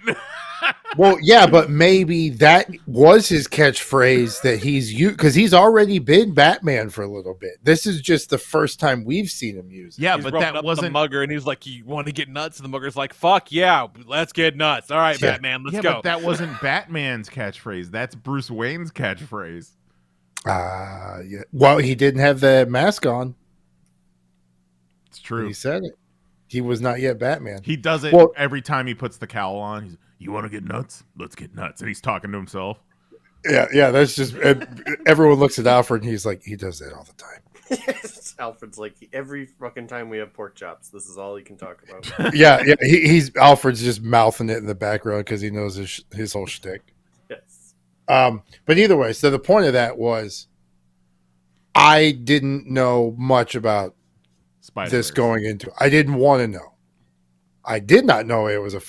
Speaker 8: Well, yeah, but maybe that was his catchphrase that he's used, because he's already been Batman for a little bit. This is just the first time we've seen him use it.
Speaker 1: Yeah,
Speaker 3: he's
Speaker 1: but
Speaker 3: that
Speaker 1: that wasn't
Speaker 3: the mugger, and he's like, "You want to get nuts?" And the mugger's like, "Fuck yeah, let's get nuts." All right, Batman, let's go.
Speaker 1: But that wasn't Batman's catchphrase. That's Bruce Wayne's catchphrase.
Speaker 8: Yeah. Well, he didn't have the mask on.
Speaker 1: It's true.
Speaker 8: He said it. He was not yet Batman.
Speaker 1: He does it every time he puts the cowl on. He's, you want to get nuts? Let's get nuts. And he's talking to himself.
Speaker 8: Yeah. That's just everyone looks at Alfred and he's like, he does that all the time.
Speaker 6: Alfred's like, every fucking time we have pork chops, this is all he can talk about.
Speaker 8: Yeah. He's Alfred's just mouthing it in the background because he knows his whole shtick.
Speaker 6: Yes.
Speaker 8: But either way, so the point of that was, I didn't know much about this going into. I didn't want to know. I did not know it was a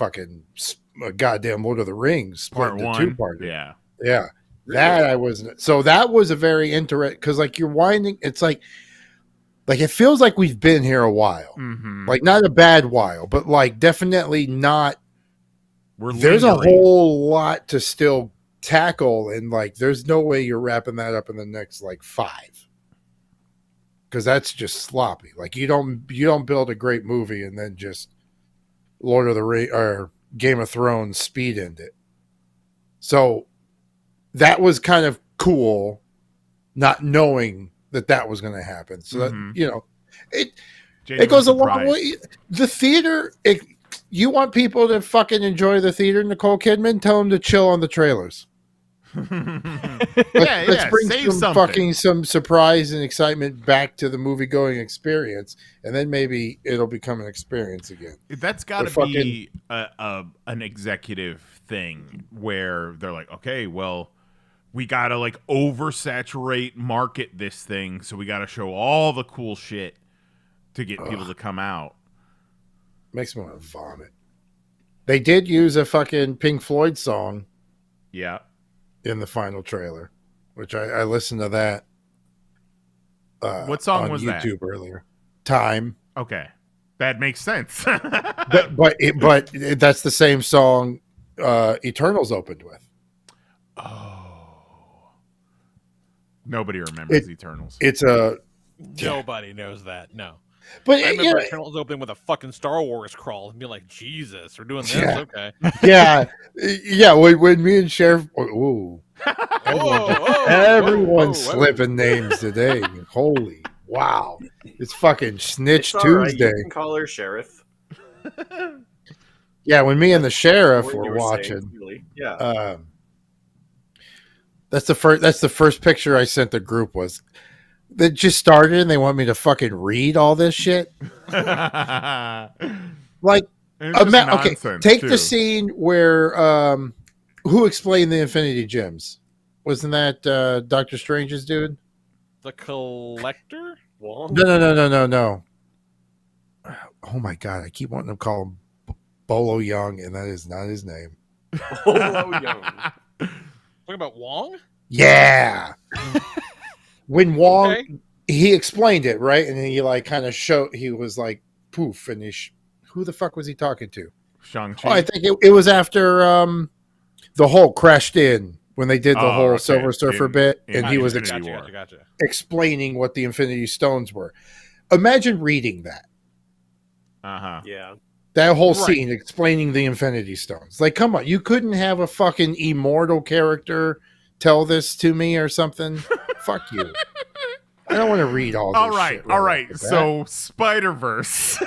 Speaker 8: goddamn Lord of the Rings
Speaker 1: part one.
Speaker 8: Two-part.
Speaker 1: Yeah.
Speaker 8: Really? That I wasn't. So that was a very interesting, because like you're winding. It's like it feels like we've been here a while.
Speaker 1: Mm-hmm.
Speaker 8: Like not a bad while, but like definitely not. There's
Speaker 1: lingering.
Speaker 8: a whole lot to still tackle, and like there's no way you're wrapping that up in the next like 5. Because that's just sloppy. Like you don't build a great movie and then just Lord of the Rings or Game of Thrones speed end it. So that was kind of cool, not knowing that was going to happen. So that it goes a long way. The theater. You want people to fucking enjoy the theater, Nicole Kidman? Tell them to chill on the trailers. Let's bring some surprise and excitement back to the movie going experience, and then maybe it'll become an experience again.
Speaker 1: That's got to be an executive thing where they're like, okay, well, we got to like oversaturate market this thing, so we got to show all the cool shit to get people to come out.
Speaker 8: Makes me want to vomit. They did use a fucking Pink Floyd song.
Speaker 1: Yeah.
Speaker 8: In the final trailer, which I listened to that.
Speaker 1: What song
Speaker 8: on
Speaker 1: was
Speaker 8: YouTube
Speaker 1: that?
Speaker 8: Earlier? Time.
Speaker 1: Okay, that makes sense.
Speaker 8: but that's the same song Eternals opened with.
Speaker 1: Oh, nobody remembers Eternals.
Speaker 8: It's
Speaker 3: nobody knows that. No.
Speaker 8: But
Speaker 3: I remember Eternals opening with a fucking Star Wars crawl and being like, Jesus, we're doing this?
Speaker 8: Yeah.
Speaker 3: Okay.
Speaker 8: Yeah. When me and Sheriff, everyone's slipping names today. Holy wow! It's fucking Snitch
Speaker 6: it's
Speaker 8: Tuesday.
Speaker 6: Right. You can call her Sheriff.
Speaker 8: Yeah, when me and the Sheriff were watching,
Speaker 6: really. Yeah.
Speaker 8: That's the first picture I sent the group was. That just started and they want me to fucking read all this shit. Like, okay, take the scene where who explained the Infinity Gems? Wasn't that Doctor Strange's dude?
Speaker 3: The Collector?
Speaker 8: No. Oh my god, I keep wanting to call him Bolo Young, and that is not his name.
Speaker 6: Bolo Young.
Speaker 3: Talking about Wong?
Speaker 8: Yeah. When Wong, he explained it, right? And then he like kind of showed, he was like, poof. And who the fuck was he talking to?
Speaker 1: Shang-Chi.
Speaker 8: Oh, I think it was after the Hulk crashed in when they did the whole
Speaker 1: okay.
Speaker 8: Silver Surfer bit, and he was
Speaker 3: Gotcha.
Speaker 8: explaining what the Infinity Stones were. Imagine reading that.
Speaker 6: Yeah.
Speaker 8: That whole scene explaining the Infinity Stones. Like, come on, you couldn't have a fucking immortal character tell this to me or something? Fuck you. I don't want to read all this shit.
Speaker 1: All right. So, Spider-Verse.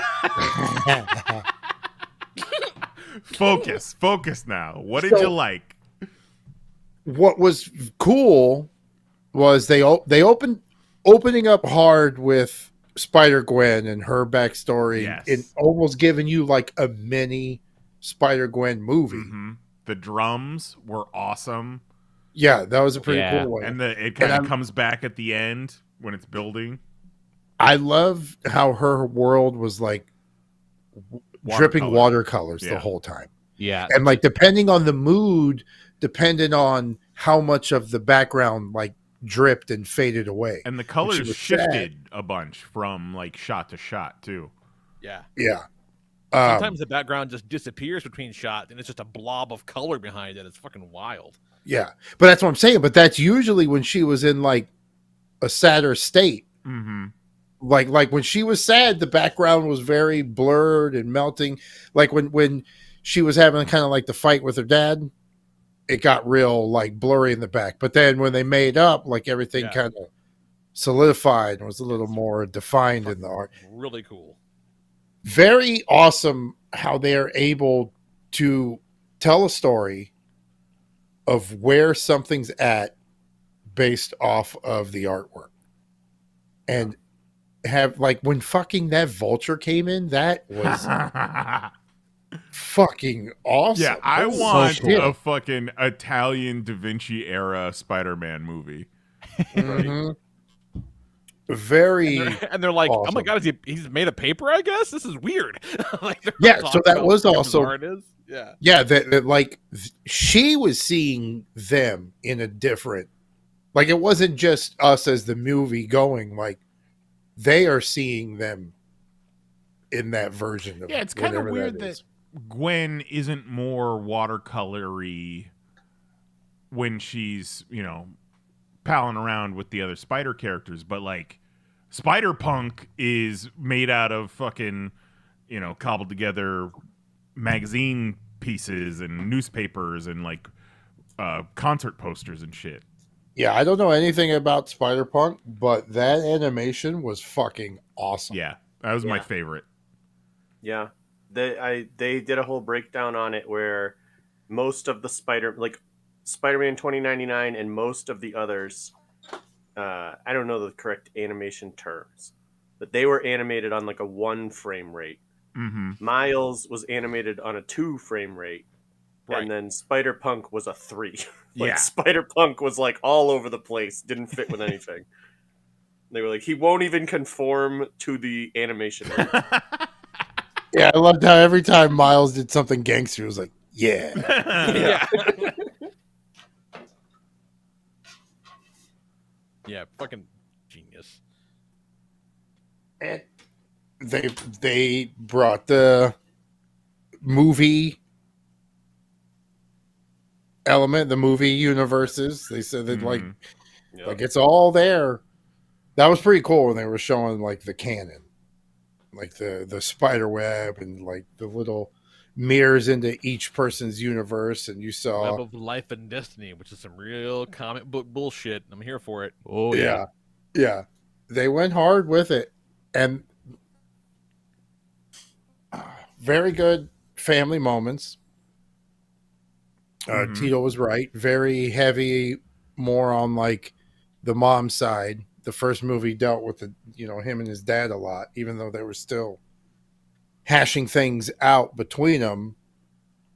Speaker 1: Focus now. What did you like?
Speaker 8: What was cool was opening up hard with Spider-Gwen and her backstory, and almost giving you like a mini Spider-Gwen movie.
Speaker 1: Mm-hmm. The drums were awesome.
Speaker 8: Yeah, that was a pretty cool one.
Speaker 1: And it kind of comes back at the end when it's building.
Speaker 8: I love how her world was like dripping watercolors the whole time.
Speaker 7: Yeah.
Speaker 8: And like depending on the mood, depending on how much of the background like dripped and faded away.
Speaker 1: And the colors shifted a bunch from like shot to shot too.
Speaker 3: Yeah.
Speaker 8: Yeah.
Speaker 3: Sometimes the background just disappears between shots and it's just a blob of color behind it. It's fucking wild.
Speaker 8: Yeah. But that's what I'm saying. But that's usually when she was in like a sadder state.
Speaker 1: Mm-hmm.
Speaker 8: Like when she was sad, the background was very blurred and melting. Like when she was having kind of like the fight with her dad, it got real like blurry in the back. But then when they made up, like everything kind of solidified and was a little more defined in the art.
Speaker 3: Really cool.
Speaker 8: Very awesome how they are able to tell a story of where something's at based off of the artwork. And have like when fucking that vulture came in, that was fucking awesome.
Speaker 1: Yeah, I want a fucking Italian Da Vinci era Spider-Man movie.
Speaker 8: Mm-hmm. Very,
Speaker 3: and they're like,
Speaker 8: awesome.
Speaker 3: oh my god, he's made of paper? I guess this is weird. Like,
Speaker 8: so that was also
Speaker 3: that
Speaker 8: like she was seeing them in a different, like it wasn't just us as the movie going, like they are seeing them in that version of
Speaker 1: it's kind of weird that Gwen isn't more watercolory when she's, palling around with the other Spider characters, but like Spider-Punk is made out of fucking, cobbled together magazine pieces and newspapers and like concert posters and shit.
Speaker 8: Yeah, I don't know anything about Spider-Punk, but that animation was fucking awesome.
Speaker 1: Yeah, that was my favorite.
Speaker 6: Yeah, they did a whole breakdown on it where most of the Spider-Man 2099 and most of the others, I don't know the correct animation terms, but they were animated on like a 1 frame rate.
Speaker 1: Mm-hmm.
Speaker 6: Miles was animated on a 2 frame rate. Right. And then Spider-Punk was a 3. Spider-Punk was like all over the place, didn't fit with anything. They were like, he won't even conform to the animation rate.
Speaker 8: Yeah, I loved how every time Miles did something gangster, it was like, yeah.
Speaker 3: Yeah, fucking genius.
Speaker 8: And they brought the movie element, the movie universes. They said that like it's all there. That was pretty cool when they were showing like the canon, like the spider web and like the little mirrors into each person's universe, and you saw
Speaker 3: Web of Life and Destiny, which is some real comic book bullshit. I'm here for it.
Speaker 7: Oh
Speaker 8: yeah. They went hard with it, and very good family moments. Tito was right. Very heavy, more on like the mom side. The first movie dealt with him and his dad a lot, even though they were still hashing things out between them.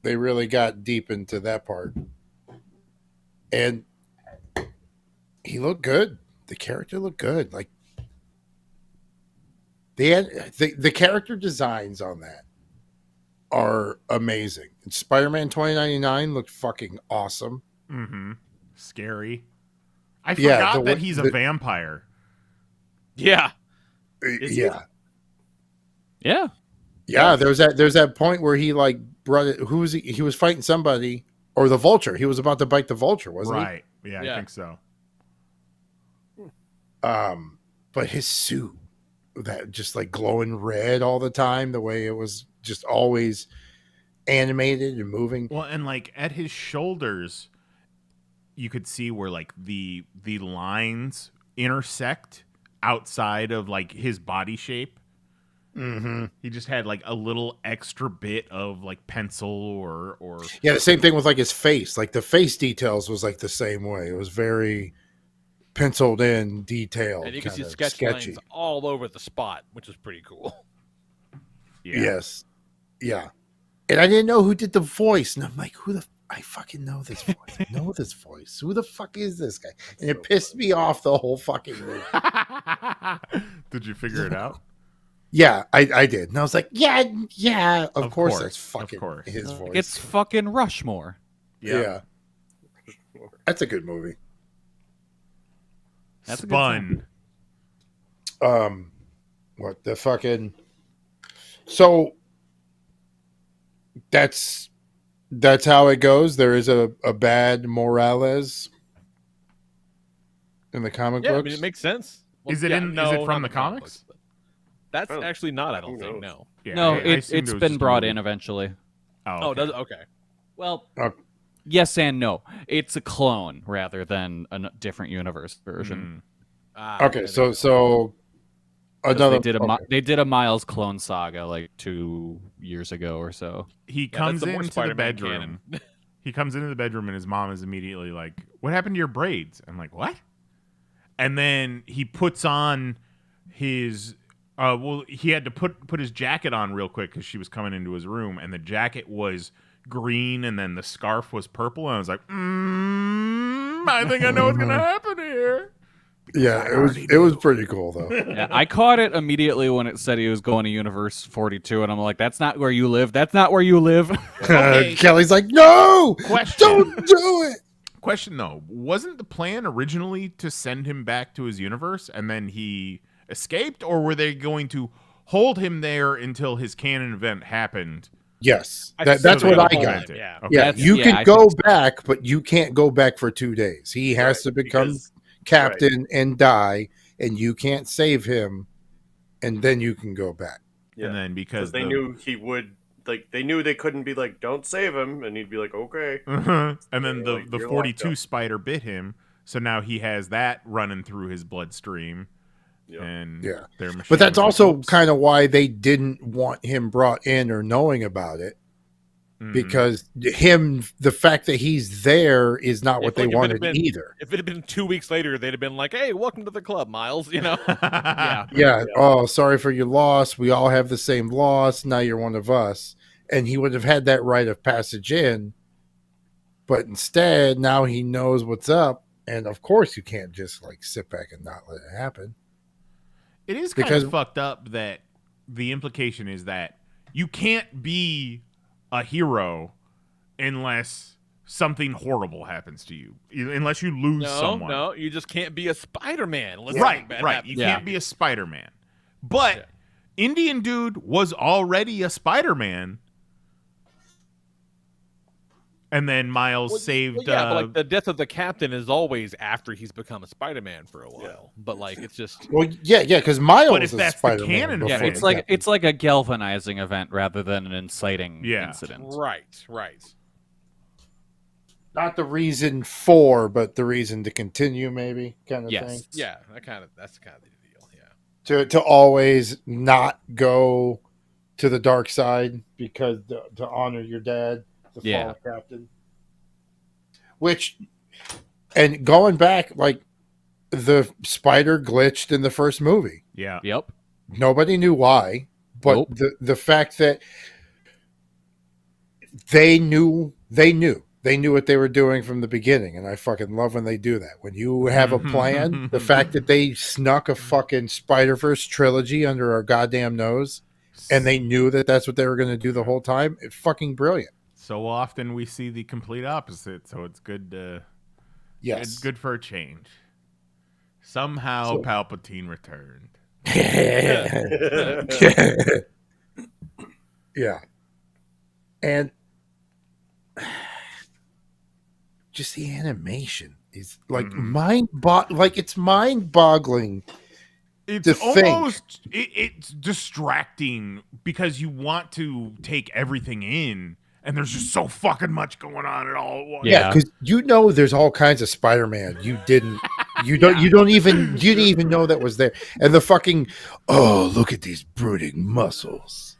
Speaker 8: They really got deep into that part, and he looked good. The character looked good. Like the character designs on that are amazing. And Spider-Man 2099 looked fucking awesome.
Speaker 1: Mm-hmm. Scary. I forgot that he's a vampire.
Speaker 3: Yeah.
Speaker 8: Yeah. There's that point where he like brought it. Who was he? He was fighting somebody, or the Vulture. He was about to bite the Vulture, wasn't
Speaker 1: Right. Yeah,
Speaker 3: Yeah.
Speaker 1: I think so.
Speaker 8: he? But his suit, that just like glowing red all the time, the way it was just always animated and moving.
Speaker 1: Well, and like at his shoulders, you could see where like the lines intersect outside of like his body shape.
Speaker 8: Mm-hmm.
Speaker 1: He just had like a little extra bit of like pencil or
Speaker 8: Yeah, the same thing with like his face. Like the face details was like the same way. It was very penciled in, detailed,
Speaker 3: And you can see
Speaker 8: kinda
Speaker 3: sketch
Speaker 8: sketchy.
Speaker 3: lines all over the spot, which is pretty cool.
Speaker 1: yeah.
Speaker 8: Yes, yeah. And I didn't know who did the voice, and I'm like, I fucking know this voice. I know this voice. Who the fuck is this guy? And it pissed me off the whole fucking movie.
Speaker 1: Did you figure it out?
Speaker 8: Yeah, I did, and I was like, yeah. Of course, that's
Speaker 1: of
Speaker 8: fucking
Speaker 1: course.
Speaker 8: his voice.
Speaker 7: It's fucking Rushmore.
Speaker 8: Yeah. That's a good movie.
Speaker 7: That's a good
Speaker 1: Spun.
Speaker 8: What the fucking? So that's how it goes. There is a bad Morales in the comic
Speaker 3: Yeah, I
Speaker 8: books.
Speaker 3: mean, it makes sense.
Speaker 1: Is it from
Speaker 3: not
Speaker 1: the comics?
Speaker 3: books, but that's
Speaker 6: Oh,
Speaker 3: actually not. I
Speaker 6: who
Speaker 3: don't think.
Speaker 6: knows?
Speaker 3: No.
Speaker 1: Yeah,
Speaker 7: No,
Speaker 1: I
Speaker 7: it's
Speaker 1: assumed it was
Speaker 7: been
Speaker 1: just a
Speaker 7: brought
Speaker 1: movie.
Speaker 7: in eventually.
Speaker 3: Oh,
Speaker 1: okay.
Speaker 3: does it? Okay.
Speaker 7: Well,
Speaker 8: Okay.
Speaker 7: yes and no. It's a clone rather than a different universe version.
Speaker 3: Ah,
Speaker 8: Okay,
Speaker 3: there
Speaker 8: so
Speaker 3: you go.
Speaker 8: so
Speaker 7: 'Cause
Speaker 8: another
Speaker 7: they did a Miles clone saga like 2 years ago or so.
Speaker 1: He
Speaker 3: Yeah, that's
Speaker 1: comes
Speaker 3: the more
Speaker 1: into the
Speaker 3: Spider-Man
Speaker 1: bedroom.
Speaker 3: canon.
Speaker 1: He comes into the bedroom and his mom is immediately like, "What happened to your braids?" I'm like, "What?" And then he puts on his he had to put his jacket on real quick because she was coming into his room, and the jacket was green and then the scarf was purple, and I was like, I think I know what's gonna happen here.
Speaker 8: yeah, it was pretty cool though.
Speaker 7: Yeah, I caught it immediately when it said he was going to Universe 42, and I'm like, "That's not where you live. That's not where you live."
Speaker 1: Okay.
Speaker 8: Kelly's like, no,
Speaker 1: Question.
Speaker 8: don't do it.
Speaker 1: Question though, wasn't the plan originally to send him back to his universe and then he escaped, or were they going to hold him there until his canon event happened?
Speaker 8: Yes,
Speaker 3: I
Speaker 8: that's
Speaker 3: think
Speaker 8: what
Speaker 3: they
Speaker 8: I
Speaker 3: hold
Speaker 8: got.
Speaker 3: it, yeah.
Speaker 1: Okay.
Speaker 8: Yeah,
Speaker 7: That's-
Speaker 8: you
Speaker 7: yeah,
Speaker 8: can
Speaker 7: I
Speaker 8: go
Speaker 7: think so.
Speaker 8: back, but you can't go back for 2 days. He has to become
Speaker 6: because-
Speaker 8: captain and die, and you can't save him, and then you can go back.
Speaker 6: Yeah.
Speaker 1: And then because
Speaker 6: they knew he would, like, they knew they couldn't be like, don't save him, and he'd be like, okay.
Speaker 1: and then
Speaker 6: Yeah, like,
Speaker 1: the
Speaker 6: you're
Speaker 1: 42
Speaker 6: locked up.
Speaker 1: spider bit him, so now he has that running through his bloodstream.
Speaker 6: Yeah.
Speaker 1: And
Speaker 8: Yeah.
Speaker 1: their machine
Speaker 8: But that's
Speaker 1: was like,
Speaker 8: also
Speaker 1: "Oops."
Speaker 8: kind of why they didn't want him brought in or knowing about it,
Speaker 1: Mhm.
Speaker 8: because the fact that he's there is not what
Speaker 3: If,
Speaker 8: they
Speaker 3: like, if it had
Speaker 8: wanted
Speaker 3: been-
Speaker 8: either.
Speaker 3: If it had been 2 weeks later, they'd have been like, "Hey, welcome to the club, Miles." You know.
Speaker 7: Yeah.
Speaker 8: Yeah. Oh, sorry for your loss. We all have the same loss. Now you're one of us. And he would have had that rite of passage in. But instead, now he knows what's up. And of course, you can't just like sit back and not let it happen.
Speaker 1: It is kind
Speaker 8: Because-
Speaker 1: of fucked up that the implication is that you can't be a hero unless something horrible happens to you, unless you lose
Speaker 3: No,
Speaker 1: someone.
Speaker 3: no, you just can't be a Spider-Man. unless
Speaker 1: Right,
Speaker 3: something bad
Speaker 1: right.
Speaker 3: happens.
Speaker 1: You
Speaker 7: Yeah.
Speaker 1: can't be a Spider-Man. But Indian dude was already a Spider-Man. And then Miles saved.
Speaker 3: Well, yeah, but like the death of the captain is always after he's become a Spider-Man for a while. But like, it's just
Speaker 8: Well, yeah, because Miles
Speaker 1: But if
Speaker 8: is
Speaker 1: that's the
Speaker 8: Spider-Man.
Speaker 1: canon
Speaker 8: before
Speaker 7: Yeah,
Speaker 1: Okay.
Speaker 7: it's
Speaker 8: the
Speaker 7: like
Speaker 8: Captain.
Speaker 7: it's like a galvanizing event rather than an inciting
Speaker 1: Yeah.
Speaker 7: incident.
Speaker 3: right.
Speaker 8: not the reason for, but the reason to continue, maybe kind of
Speaker 7: Yes.
Speaker 8: thing.
Speaker 3: Yeah, that's kind of the deal. Yeah.
Speaker 8: To always not go to the dark side because to honor your dad, the
Speaker 7: Yeah.
Speaker 8: fallen captain. Which, and going back, like the spider glitched in the first movie.
Speaker 1: Yeah.
Speaker 7: Yep.
Speaker 8: Nobody knew why, but
Speaker 7: Nope.
Speaker 8: the fact that they knew what they were doing from the beginning, and I fucking love when they do that. When you have a plan, the fact that they snuck a fucking Spider-Verse trilogy under our goddamn nose, and they knew that that's what they were going to do the whole time, it's fucking brilliant.
Speaker 1: So often we see the complete opposite, so it's good to
Speaker 8: Yes.
Speaker 1: good for a change. Somehow
Speaker 8: So-
Speaker 1: Palpatine returned.
Speaker 8: Yeah. And just the animation is like
Speaker 1: Mhm.
Speaker 8: it's mind-boggling.
Speaker 1: It's
Speaker 8: To think.
Speaker 1: almost it's distracting because you want to take everything in, and there's just so fucking much going on at all at once.
Speaker 8: Yeah,
Speaker 7: Yeah.
Speaker 8: because there's all kinds of Spider-Man. You didn't
Speaker 1: Yeah.
Speaker 8: even know that was there. And the fucking look at these brooding muscles.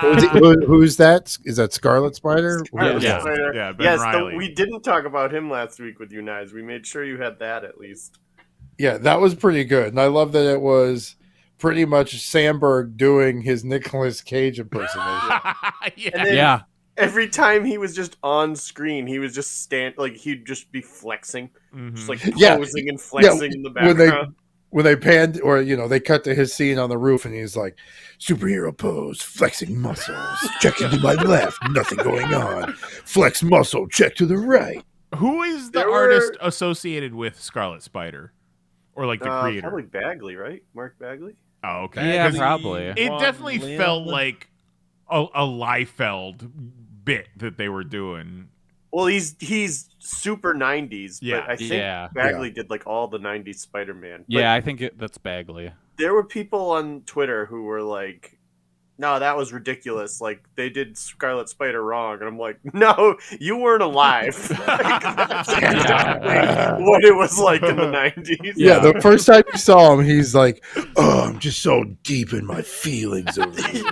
Speaker 8: Who's that? Is that Scarlet Spider?
Speaker 6: Scarlet
Speaker 7: Yeah.
Speaker 6: Spider.
Speaker 1: Yeah, Ben
Speaker 6: yes,
Speaker 1: Reilly.
Speaker 6: we didn't talk about him last week with you, Knives. We made sure you had that at least.
Speaker 8: Yeah, that was pretty good. And I love that it was pretty much Sandberg doing his Nicolas Cage impersonation.
Speaker 6: And then
Speaker 7: Yeah.
Speaker 6: every time he was just on screen, he was just he'd just be flexing, just like
Speaker 8: Yeah.
Speaker 6: posing and flexing in the
Speaker 8: when
Speaker 6: background.
Speaker 8: they panned or they cut to his scene on the roof and he's like, superhero pose, flexing muscles, checking to my left, nothing going on. Flex muscle, check to the right.
Speaker 1: Who is the
Speaker 6: There were-
Speaker 1: artist associated with Scarlet Spider? Or like the creator?
Speaker 6: Probably Bagley, right? Mark Bagley.
Speaker 1: Oh, okay.
Speaker 7: Yeah,
Speaker 1: 'Cause
Speaker 7: probably.
Speaker 1: It
Speaker 3: Ron
Speaker 1: definitely
Speaker 3: Lim.
Speaker 1: felt like a Liefeld bit that they were doing.
Speaker 6: Well, he's super 90s,
Speaker 1: Yeah.
Speaker 6: but I think
Speaker 7: Yeah.
Speaker 6: Bagley did like all the 90s Spider-Man. But
Speaker 7: Yeah, I think that's Bagley.
Speaker 6: there were people on Twitter who were like, no, that was ridiculous. Like, they did Scarlet Spider wrong. And I'm like, no, you weren't alive. Like, that's exactly what it was like in the 90s.
Speaker 8: Yeah, the first time you saw him, he's like, oh, I'm just so deep in my feelings over here.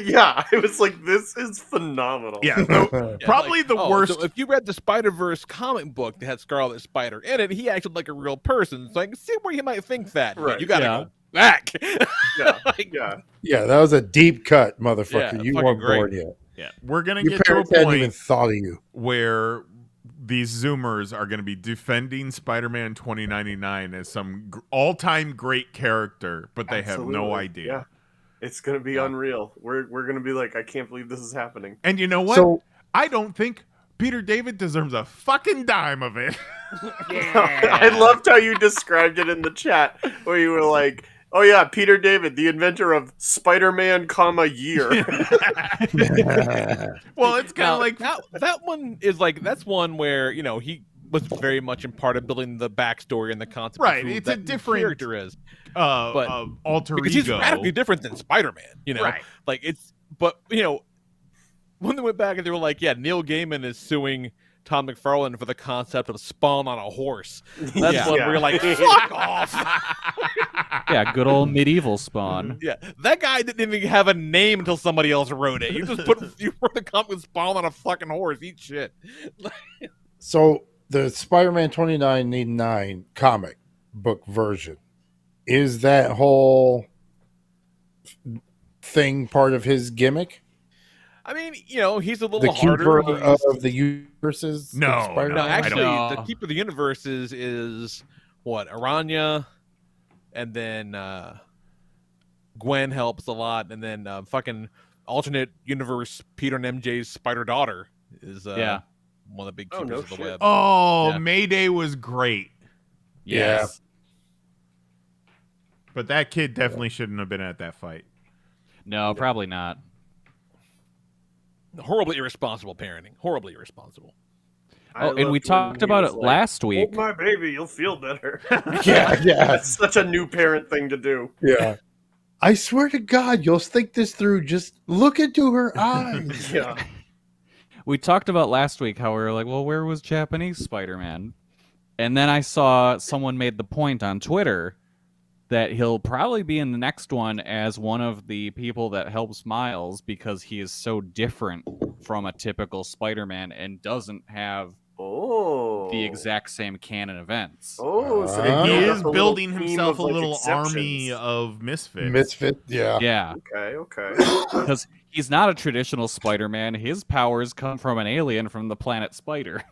Speaker 6: Yeah, it was like, this is phenomenal.
Speaker 1: Yeah, no, probably the worst.
Speaker 3: So if you read the Spider-Verse comic book that had Scarlet Spider in it, he acted like a real person. So I can see where you might think that. But
Speaker 6: Right.
Speaker 3: you gotta
Speaker 7: Yeah.
Speaker 3: go back.
Speaker 6: Yeah,
Speaker 3: Like,
Speaker 6: yeah.
Speaker 8: Yeah, that was a deep cut, motherfucker.
Speaker 3: Yeah,
Speaker 8: you
Speaker 3: fucking
Speaker 8: weren't
Speaker 3: great.
Speaker 8: born yet.
Speaker 1: Yeah, we're gonna
Speaker 8: Your
Speaker 1: get to a
Speaker 8: parents hadn't even
Speaker 1: point
Speaker 8: thought of you.
Speaker 1: where these Zoomers are going to be defending Spider-Man 2099 as some all-time great character, but they have no
Speaker 6: Absolutely.
Speaker 1: idea.
Speaker 6: Yeah. It's gonna be unreal. We're gonna be like, I can't believe this is happening.
Speaker 1: And you know what?
Speaker 8: So
Speaker 1: I don't think Peter David deserves a fucking dime of it.
Speaker 6: I loved how you described it in the chat, where you were like, "Oh yeah, Peter David, the inventor of Spider-Man, year."
Speaker 1: Well, it's kind
Speaker 3: now,
Speaker 1: of like
Speaker 3: that one is like that's one where he was very much in part of building the backstory and the concept.
Speaker 1: Right,
Speaker 3: of who
Speaker 1: it's a
Speaker 3: that
Speaker 1: different,
Speaker 3: character is
Speaker 1: but alter
Speaker 3: because
Speaker 1: ego.
Speaker 3: he's radically different than Spider-Man.
Speaker 1: Right.
Speaker 3: Like it's when they went back and they were like, yeah, Neil Gaiman is suing Tom McFarlane for the concept of Spawn on a horse. That's
Speaker 7: Yeah.
Speaker 3: when
Speaker 6: Yeah.
Speaker 3: we're like, fuck off.
Speaker 7: Yeah, good old medieval Spawn.
Speaker 3: Yeah, that guy didn't even have a name until somebody else wrote it. You wrote the comic with Spawn on a fucking horse. Eat shit.
Speaker 8: So the Spider-Man 2099 comic book version, is that whole thing part of his gimmick?
Speaker 3: I mean, he's a little
Speaker 8: The
Speaker 3: harder.
Speaker 8: keeper
Speaker 3: He's-
Speaker 8: of the universes?
Speaker 1: No,
Speaker 8: of Spider-Man?
Speaker 3: No,
Speaker 1: I
Speaker 3: actually,
Speaker 7: don't-
Speaker 3: the Keeper of the Universes is what? Aranya, and then Gwen helps a lot, and then fucking alternate universe Peter and MJ's spider daughter is
Speaker 7: Yeah.
Speaker 3: one of the big
Speaker 6: Oh,
Speaker 3: keepers
Speaker 6: no
Speaker 3: of the
Speaker 6: shit.
Speaker 3: web.
Speaker 1: Oh,
Speaker 3: Yeah.
Speaker 1: Mayday was great,
Speaker 7: Yes.
Speaker 1: but that kid definitely shouldn't have been at that fight.
Speaker 7: No, probably not.
Speaker 3: Horribly irresponsible parenting. Horribly irresponsible.
Speaker 6: I
Speaker 7: Oh, and we
Speaker 6: loved when
Speaker 7: talked
Speaker 6: he
Speaker 7: about
Speaker 6: was
Speaker 7: it
Speaker 6: like,
Speaker 7: last week.
Speaker 6: Hold my baby, you'll feel better.
Speaker 8: Yeah.
Speaker 6: That's such a new parent thing to do.
Speaker 8: Yeah. I swear to God, you'll think this through. Just look into her eyes.
Speaker 6: Yeah.
Speaker 7: We talked about last week how we were like, well, where was Japanese Spider-Man? And then I saw someone made the point on Twitter that he'll probably be in the next one as one of the people that helps Miles because he is so different from a typical Spider-Man and doesn't have
Speaker 6: Oh.
Speaker 7: the exact same canon events.
Speaker 6: Oh, so
Speaker 8: And
Speaker 6: they
Speaker 1: He
Speaker 6: built
Speaker 1: is
Speaker 6: up a little
Speaker 1: building
Speaker 6: team
Speaker 1: himself
Speaker 6: of,
Speaker 1: a little
Speaker 6: exceptions.
Speaker 1: army of misfits.
Speaker 8: Misfit. Yeah.
Speaker 7: Yeah,
Speaker 6: Okay.
Speaker 7: because he's not a traditional Spider-Man. His powers come from an alien from the planet Spider.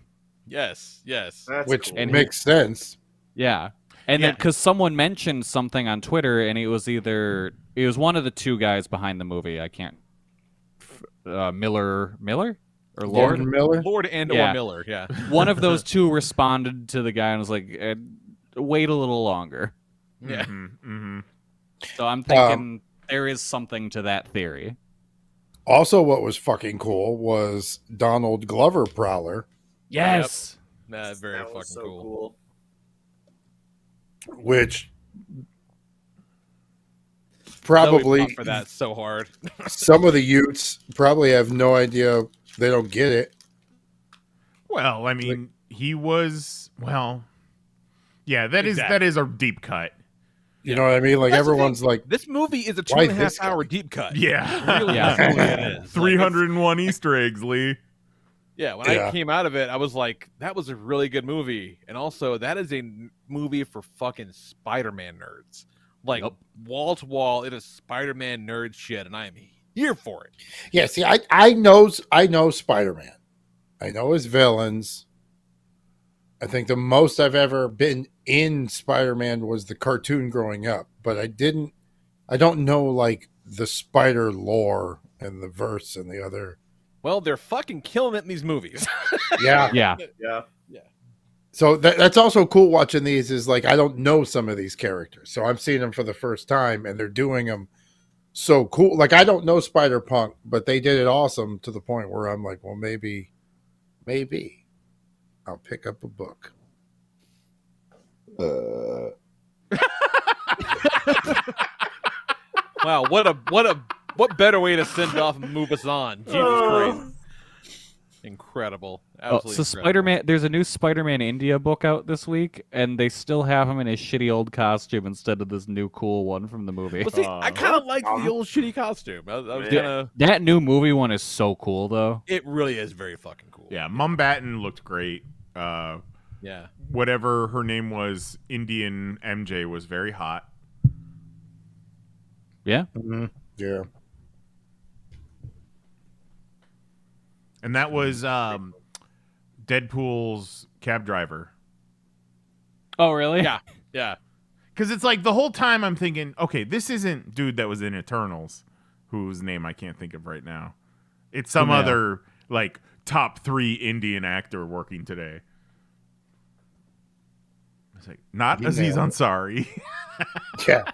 Speaker 3: Yes.
Speaker 6: That's
Speaker 8: Which
Speaker 6: cool.
Speaker 7: And
Speaker 8: makes sense.
Speaker 7: Yeah. And
Speaker 1: Yeah.
Speaker 7: then because someone mentioned something on Twitter, and it was one of the two guys behind the movie. I can't. Miller or Lord.
Speaker 8: Gordon Miller.
Speaker 3: Lord and
Speaker 7: Yeah.
Speaker 3: or Miller. Yeah.
Speaker 7: One of those two responded to the guy and was like, "Wait a little longer."
Speaker 3: Yeah.
Speaker 1: Mm-hmm.
Speaker 7: So I'm thinking there is something to that theory.
Speaker 8: Also, what was fucking cool was Donald Glover Prowler.
Speaker 7: Yes.
Speaker 3: That's very
Speaker 6: That
Speaker 3: fucking
Speaker 6: was so
Speaker 3: cool.
Speaker 8: Which
Speaker 3: Zoe
Speaker 8: probably
Speaker 3: fought for that so hard.
Speaker 8: some of the youths probably have no idea. They don't get it.
Speaker 1: Well, I mean, he was that is a deep cut.
Speaker 8: You know what I mean? Like
Speaker 3: That's the
Speaker 8: everyone's like,
Speaker 3: This movie is a
Speaker 8: Why
Speaker 3: 2.5
Speaker 8: this guy?
Speaker 3: hour deep cut.
Speaker 1: Yeah.
Speaker 3: Really,
Speaker 7: Yeah.
Speaker 3: truly it is. Like,
Speaker 1: 301 Easter eggs, Lee.
Speaker 3: yeah, when I came out of it, I was like, that was a really good movie. And also, that is a movie for fucking Spider-Man nerds. Like, wall to wall, it is Spider-Man nerd shit, and I am here for it.
Speaker 8: yeah. See, I know Spider-Man. I know his villains. I think the most I've ever been in Spider-Man was the cartoon growing up, but I don't know like the spider lore and the verse and the other.
Speaker 3: Well, they're fucking killing it in these movies.
Speaker 8: Yeah.
Speaker 7: Yeah.
Speaker 6: Yeah.
Speaker 8: So that's also cool watching these is like, I don't know some of these characters. So I'm seeing them for the first time and they're doing them so cool. Like I don't know Spider-Punk, but they did it awesome to the point where I'm like, well, maybe I'll pick up a book.
Speaker 3: Wow, what better way to send off and move us on? Jesus Christ. Incredible. Absolutely
Speaker 7: So
Speaker 3: incredible.
Speaker 7: Spider-Man, there's a new Spider-Man India book out this week, and they still have him in his shitty old costume instead of this new cool one from the movie.
Speaker 3: Well, see, I kind of like the old shitty costume. I was gonna.
Speaker 7: That new movie one is so cool, though.
Speaker 3: It really is very fucking cool.
Speaker 1: Yeah, Mumbattan looked great.
Speaker 3: Yeah.
Speaker 1: Whatever her name was, Indian MJ was very hot.
Speaker 7: Yeah.
Speaker 8: Mm-hmm. Yeah.
Speaker 1: And that was Deadpool's cab driver.
Speaker 7: Oh, really?
Speaker 3: Yeah. Yeah.
Speaker 1: Because it's like the whole time I'm thinking, okay, this isn't dude that was in Eternals, whose name I can't think of right now. It's some
Speaker 7: Kumail.
Speaker 1: other like top 3 Indian actor working today. It's like not Aziz Ansari.
Speaker 8: Yeah.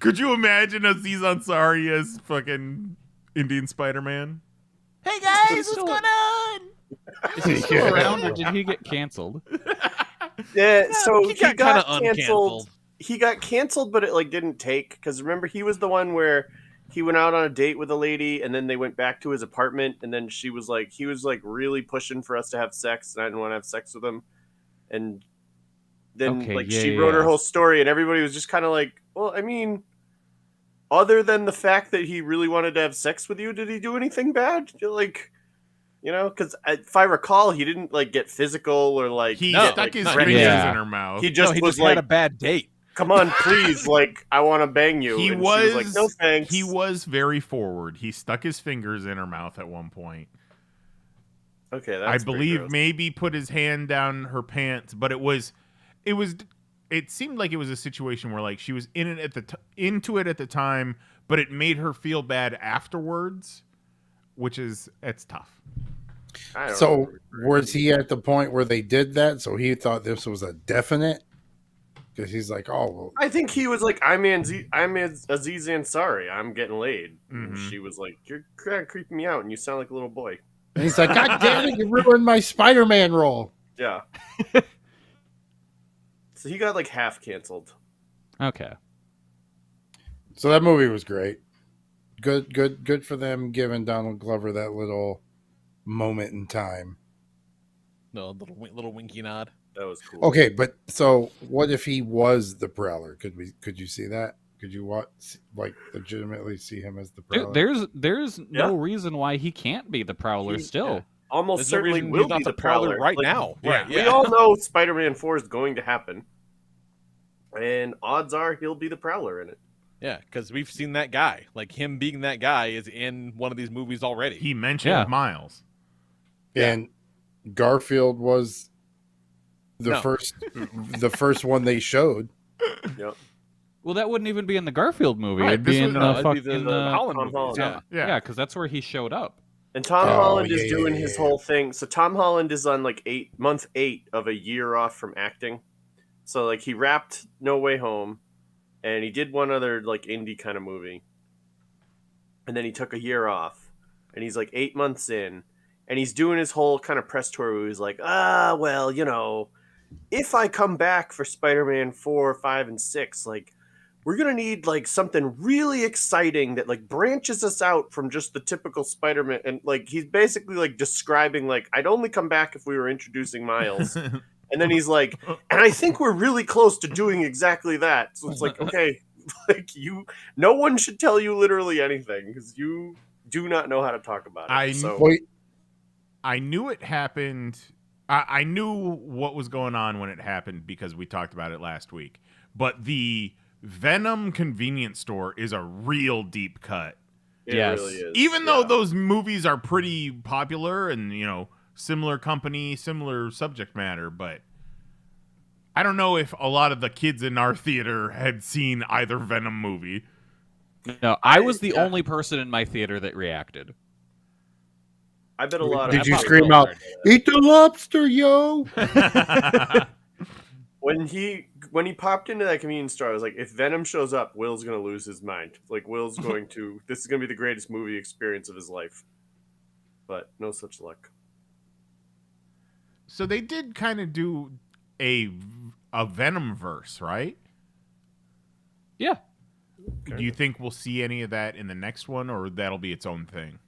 Speaker 1: Could you imagine Aziz Ansari as fucking Indian Spider-Man? Hey guys, what's going on?
Speaker 7: Is he still around, or did he get canceled?
Speaker 6: Yeah, so
Speaker 3: he got kinda uncanceled.
Speaker 6: He got canceled, but it like didn't take because remember he was the one where he went out on a date with a lady and then they went back to his apartment and then he was like really pushing for us to have sex and I didn't want to have sex with him and then she wrote her whole story and everybody was just kind of like, well, I mean, other than the fact that he really wanted to have sex with you, did he do anything bad? Like, you know, because if I recall, he didn't like get physical or like
Speaker 1: he
Speaker 6: get,
Speaker 1: stuck
Speaker 6: like,
Speaker 1: his
Speaker 6: threatening.
Speaker 1: fingers in her mouth.
Speaker 6: He just
Speaker 3: he
Speaker 6: was
Speaker 3: just
Speaker 6: like,
Speaker 3: had a bad date.
Speaker 6: come on, please, like I want to bang you.
Speaker 1: He
Speaker 6: and
Speaker 1: was,
Speaker 6: she was like, no thanks.
Speaker 1: He was very forward. He stuck his fingers in her mouth at one point.
Speaker 6: Okay,
Speaker 1: I
Speaker 6: that's
Speaker 1: believe maybe put his hand down her pants, but it seemed like it was a situation where like she was in it into it at the time, but it made her feel bad afterwards, which is it's tough.
Speaker 8: So was he at the point where they did that? So he thought this was a definite? Because he's like, oh, well.
Speaker 6: I think he was like, I'm Aziz Ansari. I'm getting laid.
Speaker 1: Mm-hmm.
Speaker 6: And she was like, you're kind of creeping me out, and you sound like a little boy.
Speaker 8: And he's like, God damn it, you ruined my Spider-Man role.
Speaker 6: Yeah. So he got like half canceled.
Speaker 7: Okay.
Speaker 8: So that movie was great. Good for them giving Donald Glover that little moment in time.
Speaker 3: No, little winky nod.
Speaker 6: That was cool.
Speaker 8: Okay, but so what if he was the Prowler? Could you see that? Could you legitimately see him as the Prowler?
Speaker 7: There's no reason why he can't be the Prowler still.
Speaker 6: Yeah. Almost
Speaker 3: There's
Speaker 6: certainly
Speaker 3: no reason
Speaker 6: will
Speaker 3: he's not
Speaker 6: be
Speaker 3: the
Speaker 6: the Prowler
Speaker 3: right now. Right.
Speaker 6: We all know Spider-Man 4 is going to happen. And odds are he'll be the Prowler in it.
Speaker 3: Yeah, because we've seen that guy. Like him being that guy is in one of these movies already.
Speaker 1: He mentioned Miles.
Speaker 8: And Garfield was the first one they showed.
Speaker 6: Yep.
Speaker 7: Well, that wouldn't even be in the Garfield movie.
Speaker 1: Right,
Speaker 7: It'd be in the
Speaker 3: it'd be
Speaker 7: fucking
Speaker 3: the Holland
Speaker 6: Tom
Speaker 3: movies.
Speaker 6: Holland.
Speaker 3: Yeah.
Speaker 7: because that's where he showed up.
Speaker 6: And Tom Holland is
Speaker 8: yeah,
Speaker 6: doing
Speaker 8: yeah,
Speaker 6: his
Speaker 8: yeah.
Speaker 6: whole thing. So Tom Holland is on like month 8 of a year off from acting. So like he wrapped No Way Home, and he did one other like indie kind of movie, and then he took a year off, and he's like 8 months in, and he's doing his whole kind of press tour where he's like, well, if I come back for Spider-Man 4, 5, and 6, like, we're gonna need like something really exciting that like branches us out from just the typical Spider-Man. And like he's basically like describing like I'd only come back if we were introducing Miles. And then he's like, and I think we're really close to doing exactly that. So it's like, okay, like no one should tell you literally anything because you do not know how to talk about it.
Speaker 1: I knew it happened. I knew what was going on when it happened because we talked about it last week. But the Venom convenience store is a real deep cut.
Speaker 6: It really is.
Speaker 1: Even though those movies are pretty popular and, similar company, similar subject matter, but I don't know if a lot of the kids in our theater had seen either Venom movie.
Speaker 7: No, I was the only person in my theater that reacted.
Speaker 6: I bet a lot of
Speaker 8: Did you scream out, "Eat the lobster, yo"?
Speaker 6: When he popped into that convenience store, I was like, if Venom shows up, Will's going to lose his mind. Like, Will's going to... This is going to be the greatest movie experience of his life. But no such luck.
Speaker 1: So they did kind of do a Venom verse, right?
Speaker 7: Yeah.
Speaker 1: Okay. Do you think we'll see any of that in the next one, or that'll be its own thing?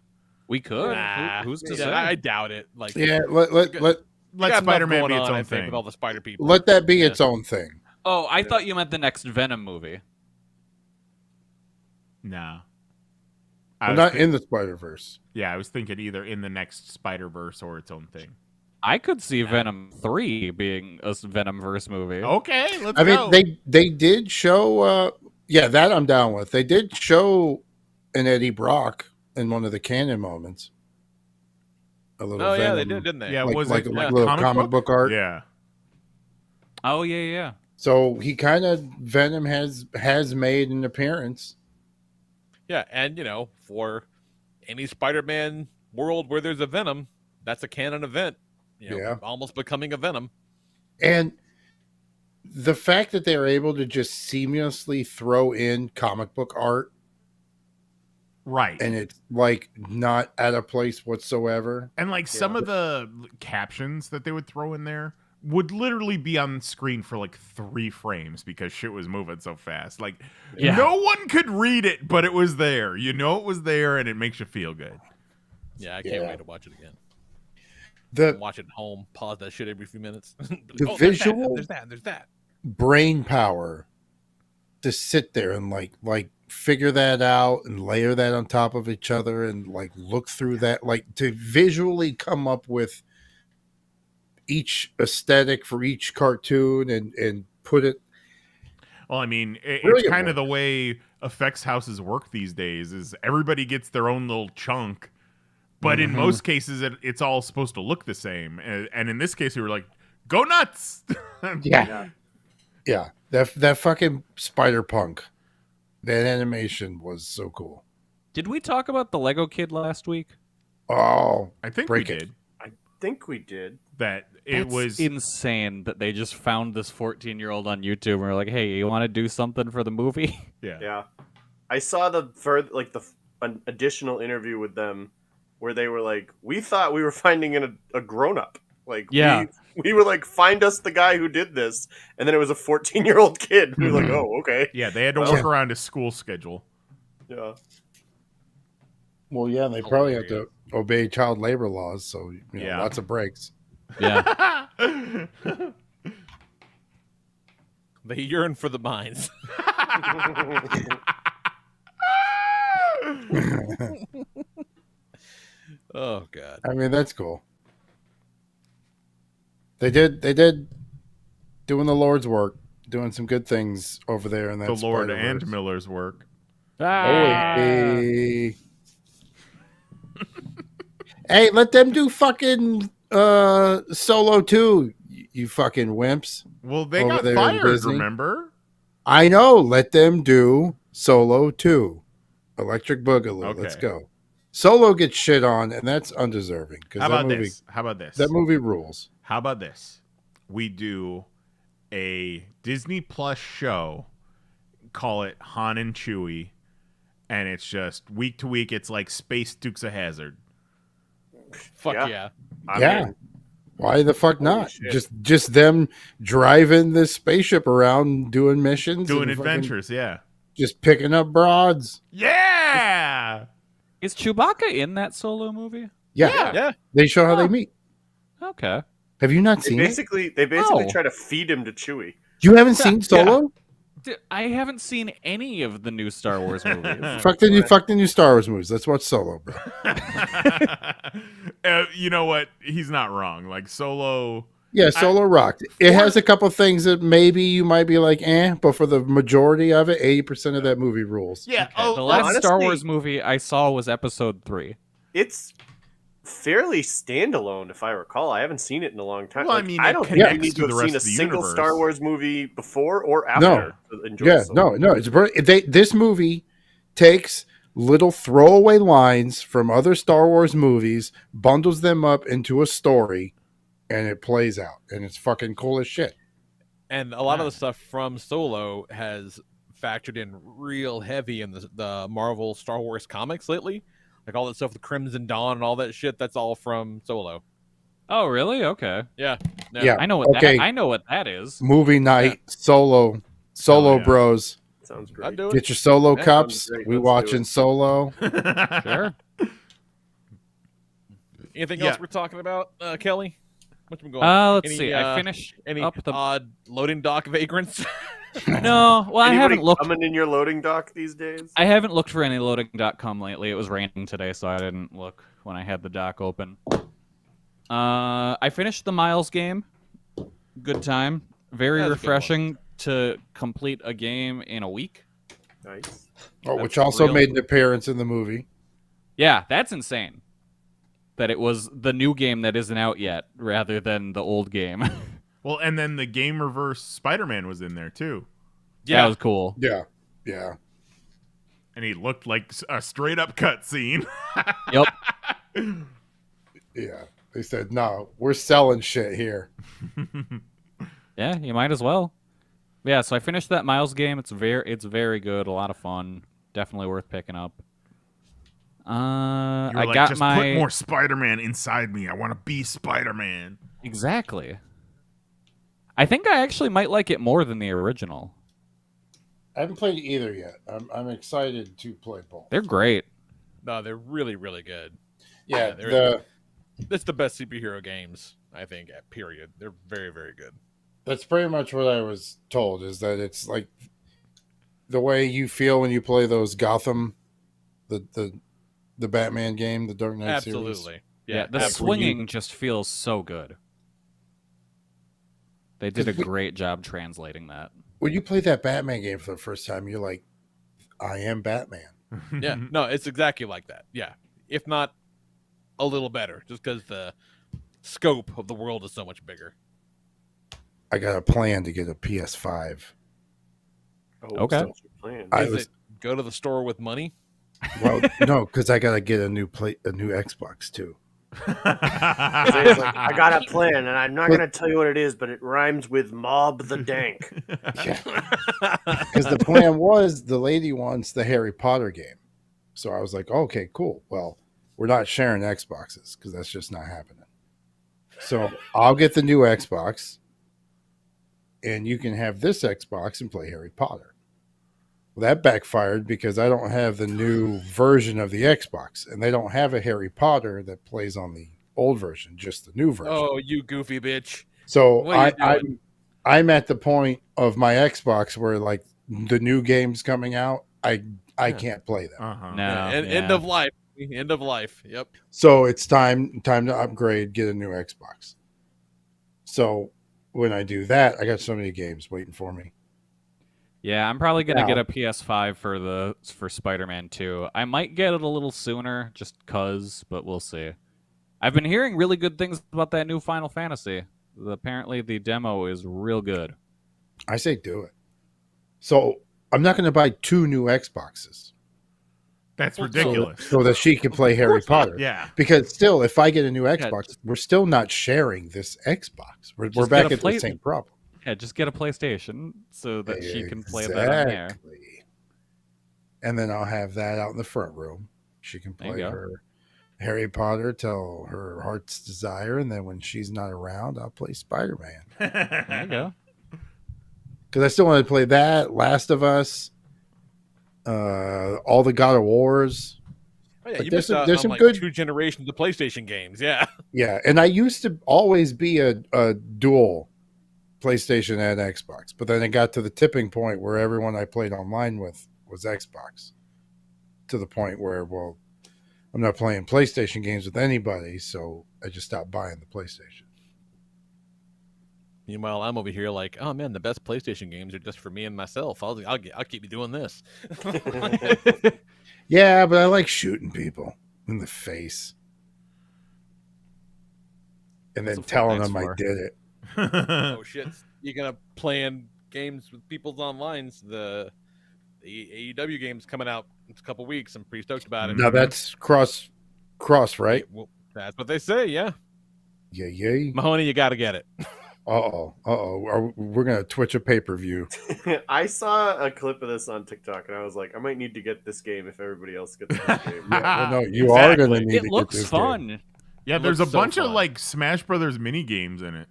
Speaker 7: We could.
Speaker 3: Nah,
Speaker 7: Who's to say?
Speaker 3: I doubt it. Like,
Speaker 8: Yeah, let
Speaker 1: Spider-Man be its own thing.
Speaker 3: With all the Spider people.
Speaker 8: let that be its own thing.
Speaker 7: Oh, I thought you meant the next Venom movie.
Speaker 1: Nah.
Speaker 8: Not in the Spider-Verse.
Speaker 1: Yeah, I was thinking either in the next Spider-Verse or its own thing.
Speaker 7: I could see Venom 3 being a Venom-verse movie.
Speaker 1: Okay, let's
Speaker 8: go. They did show... that I'm down with. They did show an Eddie Brock in one of the canon moments. A little Venom,
Speaker 3: yeah, they did, didn't they?
Speaker 1: Yeah,
Speaker 8: like,
Speaker 1: was
Speaker 8: like
Speaker 1: it
Speaker 8: a little comic book art.
Speaker 1: Yeah.
Speaker 7: Oh, yeah.
Speaker 8: So he kind of... Venom has made an appearance.
Speaker 3: Yeah, and, for any Spider-Man world where there's a Venom, that's a canon event. Almost becoming a Venom.
Speaker 8: And the fact that they're able to just seamlessly throw in comic book art,
Speaker 1: right,
Speaker 8: and it's like not out of place whatsoever,
Speaker 1: and like some of the captions that they would throw in there would literally be on screen for like 3 frames because shit was moving so fast. Like no one could read it, but it was there. It was there, and it makes you feel good.
Speaker 3: Yeah, I can't wait to watch it again. Watch it at home, pause that shit every few minutes.
Speaker 8: The visual,
Speaker 3: there's that.
Speaker 8: Brain power to sit there and like figure that out and layer that on top of each other and like look through that, like to visually come up with each aesthetic for each cartoon and put it.
Speaker 1: Well, I mean, it's kind of the way effects houses work these days. Is everybody gets their own little chunk. But in most cases, it's all supposed to look the same. And in this case, we were like, go nuts.
Speaker 8: Yeah. That fucking Spider-Punk, that animation was so cool.
Speaker 7: Did we talk about the Lego Kid last week?
Speaker 8: Oh,
Speaker 1: I think we did.
Speaker 6: I think we did.
Speaker 7: It was insane that they just found this 14-year-old on YouTube and were like, hey, you want to do something for the movie?
Speaker 6: Yeah. I saw an additional interview with them where they were like, we thought we were finding a grown-up. Like, we were like, find us the guy who did this. And then it was a 14-year-old kid. We were like, oh, okay.
Speaker 1: Yeah, they had to work around his school schedule.
Speaker 6: Yeah.
Speaker 8: They probably have to obey child labor laws, so lots of breaks.
Speaker 7: Yeah.
Speaker 3: They yearn for the mines. Oh God!
Speaker 8: I mean, that's cool. They did doing the Lord's work, doing some good things over there in that.
Speaker 1: The Lord and Miller's work.
Speaker 8: Hey, let them do fucking Solo too, you fucking wimps.
Speaker 1: Well, they got fired, remember?
Speaker 8: I know. Let them do Solo 2. Electric Boogaloo. Okay. Let's go. Solo gets shit on, and that's undeserving.
Speaker 1: How about this?
Speaker 8: That movie rules.
Speaker 1: How about this? We do a Disney Plus show, call it Han and Chewie, and it's just week to week. It's like Space Dukes of Hazzard.
Speaker 3: Fuck
Speaker 6: Yeah.
Speaker 3: yeah.
Speaker 6: I'm
Speaker 8: Yeah.
Speaker 6: in.
Speaker 8: Why the fuck
Speaker 6: Holy
Speaker 8: not?
Speaker 6: shit.
Speaker 8: Just them driving this spaceship around, doing missions,
Speaker 1: Doing
Speaker 8: and fucking
Speaker 1: adventures, yeah.
Speaker 8: just picking up broads.
Speaker 1: Yeah.
Speaker 7: Is Chewbacca in that Solo movie?
Speaker 8: Yeah,
Speaker 3: Yeah.
Speaker 8: they show how they
Speaker 7: Oh.
Speaker 8: meet.
Speaker 7: Okay.
Speaker 8: Have you not
Speaker 6: They
Speaker 8: seen it?
Speaker 6: basically
Speaker 7: Oh.
Speaker 6: try to feed him to Chewie.
Speaker 8: You haven't seen Solo?
Speaker 7: Dude, I haven't seen any of the new Star Wars movies.
Speaker 8: Fuck the new Star Wars movies. Let's watch Solo, bro.
Speaker 1: You know what? He's not wrong. Like Solo.
Speaker 8: Yeah, Solo rocked. It has a couple things that maybe you might be like, but for the majority of it, 80% of that movie rules.
Speaker 1: Yeah.
Speaker 7: The last
Speaker 6: honestly-
Speaker 7: Star Wars movie I saw was Episode 3.
Speaker 6: It's fairly standalone, if I recall. I haven't seen it in a long time.
Speaker 1: Well, I
Speaker 6: Like,
Speaker 1: mean,
Speaker 6: I
Speaker 1: it
Speaker 6: don't think you
Speaker 1: connects
Speaker 6: need
Speaker 1: to
Speaker 6: to
Speaker 1: the
Speaker 6: have
Speaker 1: rest
Speaker 6: seen a
Speaker 1: of the
Speaker 6: single
Speaker 1: universe.
Speaker 6: Star Wars movie before or after to enjoy Solo.
Speaker 8: No. This movie takes little throwaway lines from other Star Wars movies, bundles them up into a story, and it plays out. And it's fucking cool as shit.
Speaker 3: And a lot of the stuff from Solo has factored in real heavy in the Marvel Star Wars comics lately. Like all that stuff with Crimson Dawn and all that shit, that's all from Solo.
Speaker 7: Oh, really? Okay.
Speaker 3: Yeah.
Speaker 8: Yeah.
Speaker 7: I know what
Speaker 8: Okay.
Speaker 7: I know what that is.
Speaker 8: Movie night, Solo
Speaker 1: Oh, yeah.
Speaker 8: bros.
Speaker 6: Sounds
Speaker 3: I'd
Speaker 6: great.
Speaker 3: do it.
Speaker 8: Get your Solo
Speaker 3: Yeah,
Speaker 8: cups.
Speaker 6: sounds great.
Speaker 8: We
Speaker 6: Let's do
Speaker 8: watching
Speaker 6: it.
Speaker 8: Solo.
Speaker 7: Sure.
Speaker 3: Anything
Speaker 1: Yeah.
Speaker 3: else we're talking about, Kelly? What's been going on?
Speaker 7: Let's
Speaker 3: Any,
Speaker 7: see. I finished
Speaker 3: Any
Speaker 7: up the.
Speaker 3: odd loading dock vagrants?
Speaker 7: No, well, I
Speaker 6: Anybody
Speaker 7: haven't looked.
Speaker 6: coming in your loading dock these days?
Speaker 7: I haven't looked for any loading.com lately. It was raining today, so I didn't look when I had the dock open. I finished the Miles game. Good time. Very
Speaker 3: That's a good
Speaker 7: refreshing to complete a game in a week.
Speaker 6: Nice.
Speaker 8: Oh, which
Speaker 7: That's
Speaker 8: also
Speaker 7: real.
Speaker 8: made an appearance in the movie.
Speaker 7: Yeah, that's insane. That it was the new game that isn't out yet, rather than the old game.
Speaker 1: Well, and then the Game Reverse Spider-Man was in there too,
Speaker 7: That was cool.
Speaker 8: Yeah.
Speaker 1: and he looked like a straight-up cutscene.
Speaker 7: Yep.
Speaker 8: Yeah. They said, no, we're selling shit here.
Speaker 7: Yeah, you might as well. Yeah, so I finished that Miles game. It's very good. A lot of fun. Definitely worth picking up.
Speaker 1: You were
Speaker 7: I
Speaker 1: like,
Speaker 7: got
Speaker 1: just
Speaker 7: my
Speaker 1: put more Spider-Man inside me. I want to be Spider-Man.
Speaker 7: exactly. I think I actually might like it more than the original.
Speaker 8: I haven't played either yet. I'm excited to play both.
Speaker 7: They're great.
Speaker 3: No, they're really, really good.
Speaker 8: Yeah,
Speaker 3: they're- It's the best superhero games, I think, period. They're very, very good.
Speaker 8: that's pretty much what I was told, is that it's like the way you feel when you play those Gotham, the Batman game, the Dark Knight series.
Speaker 3: Absolutely.
Speaker 7: Yeah, the
Speaker 3: absolutely.
Speaker 7: swinging just feels so good. They did a great job translating that.
Speaker 8: When you play that Batman game for the first time, you're like, I am Batman.
Speaker 3: Yeah, no, it's exactly like that. Yeah, if not a little better, just because the scope of the world is so much bigger.
Speaker 8: I got a plan to get a PS5.
Speaker 6: Oh,
Speaker 7: Okay.
Speaker 6: so what's your plan?
Speaker 8: I
Speaker 3: Is
Speaker 8: was
Speaker 3: it go to the store with money?
Speaker 8: well, no, because I got to get a new Xbox too.
Speaker 6: It's like, I got a plan, and I'm not going to tell you what it is, but it rhymes with Mob the Dank.
Speaker 8: Yeah, because the plan was the lady wants the Harry Potter game, so I was like, okay, cool. Well, we're not sharing Xboxes because that's just not happening. So I'll get the new Xbox, and you can have this Xbox and play Harry Potter. Well, that backfired because I don't have the new version of the Xbox, and they don't have a Harry Potter that plays on the old version, just the new version.
Speaker 3: Oh, you goofy bitch!
Speaker 8: So
Speaker 3: What are you doing?
Speaker 8: I'm at the point of my Xbox where like the new games coming out, I can't play them.
Speaker 1: Uh-huh.
Speaker 7: No,
Speaker 3: Yeah, end
Speaker 7: yeah.
Speaker 3: of life. End of life. Yep.
Speaker 8: So it's time to upgrade, get a new Xbox. So when I do that, I got so many games waiting for me.
Speaker 7: Yeah, I'm probably gonna
Speaker 8: Now-
Speaker 7: get a PS5 for Spider-Man 2. I might get it a little sooner, just cause, but we'll see. I've been hearing really good things about that new Final Fantasy. Apparently, the demo is real good.
Speaker 8: I say do it. So I'm not going to buy 2 new Xboxes
Speaker 1: That's ridiculous.
Speaker 8: so that she can play Harry Potter.
Speaker 1: Yeah.
Speaker 8: Because still, if I get a new Xbox, we're still not sharing this Xbox. We're
Speaker 7: Just
Speaker 8: back
Speaker 7: get a
Speaker 8: at the
Speaker 7: play-
Speaker 8: same problem.
Speaker 7: Yeah, just get a PlayStation so that she can play that on there.
Speaker 8: Exactly. And then I'll have that out in the front room. She can
Speaker 7: There you
Speaker 8: play
Speaker 7: go.
Speaker 8: her Harry Potter till her heart's desire, and then when she's not around, I'll play Spider-Man.
Speaker 7: There you go.
Speaker 8: Because I still want to play that, Last of Us, all the God of Wars.
Speaker 3: Oh, yeah,
Speaker 8: Like,
Speaker 3: you
Speaker 8: there's
Speaker 3: missed out
Speaker 8: some
Speaker 3: on like
Speaker 8: good-
Speaker 3: 2 generations of PlayStation games. Yeah.
Speaker 8: Yeah, and I used to always be a dual PlayStation and Xbox, but then it got to the tipping point where everyone I played online with was Xbox. To the point where, well, I'm not playing PlayStation games with anybody, so I just stopped buying the PlayStation.
Speaker 3: Meanwhile, I'm over here like, oh man, the best PlayStation games are just for me and myself. I'll keep you doing this.
Speaker 8: Yeah, but I like shooting people in the face and then
Speaker 7: That's what
Speaker 8: telling
Speaker 7: Fortnite's
Speaker 8: them I
Speaker 7: for.
Speaker 8: did it.
Speaker 3: Oh shit! Speaking of playing games with people's online, the AEW game's coming out in a couple weeks. I'm pretty stoked about it.
Speaker 8: Now that's cross, right?
Speaker 3: Well, that's what they say. Yeah,
Speaker 8: Yeah.
Speaker 3: Mahoney, you got to get it.
Speaker 8: We're gonna Twitch a pay-per-view.
Speaker 6: I saw a clip of this on TikTok, and I was like, I might need to get this game if everybody else gets this game.
Speaker 8: Yeah, well, no, you are gonna need
Speaker 7: It
Speaker 8: to
Speaker 7: looks
Speaker 8: get this
Speaker 7: fun.
Speaker 8: game.
Speaker 1: Yeah,
Speaker 3: It
Speaker 1: there's a
Speaker 3: looks so
Speaker 1: bunch of
Speaker 3: fun.
Speaker 1: like Smash Brothers mini games in it.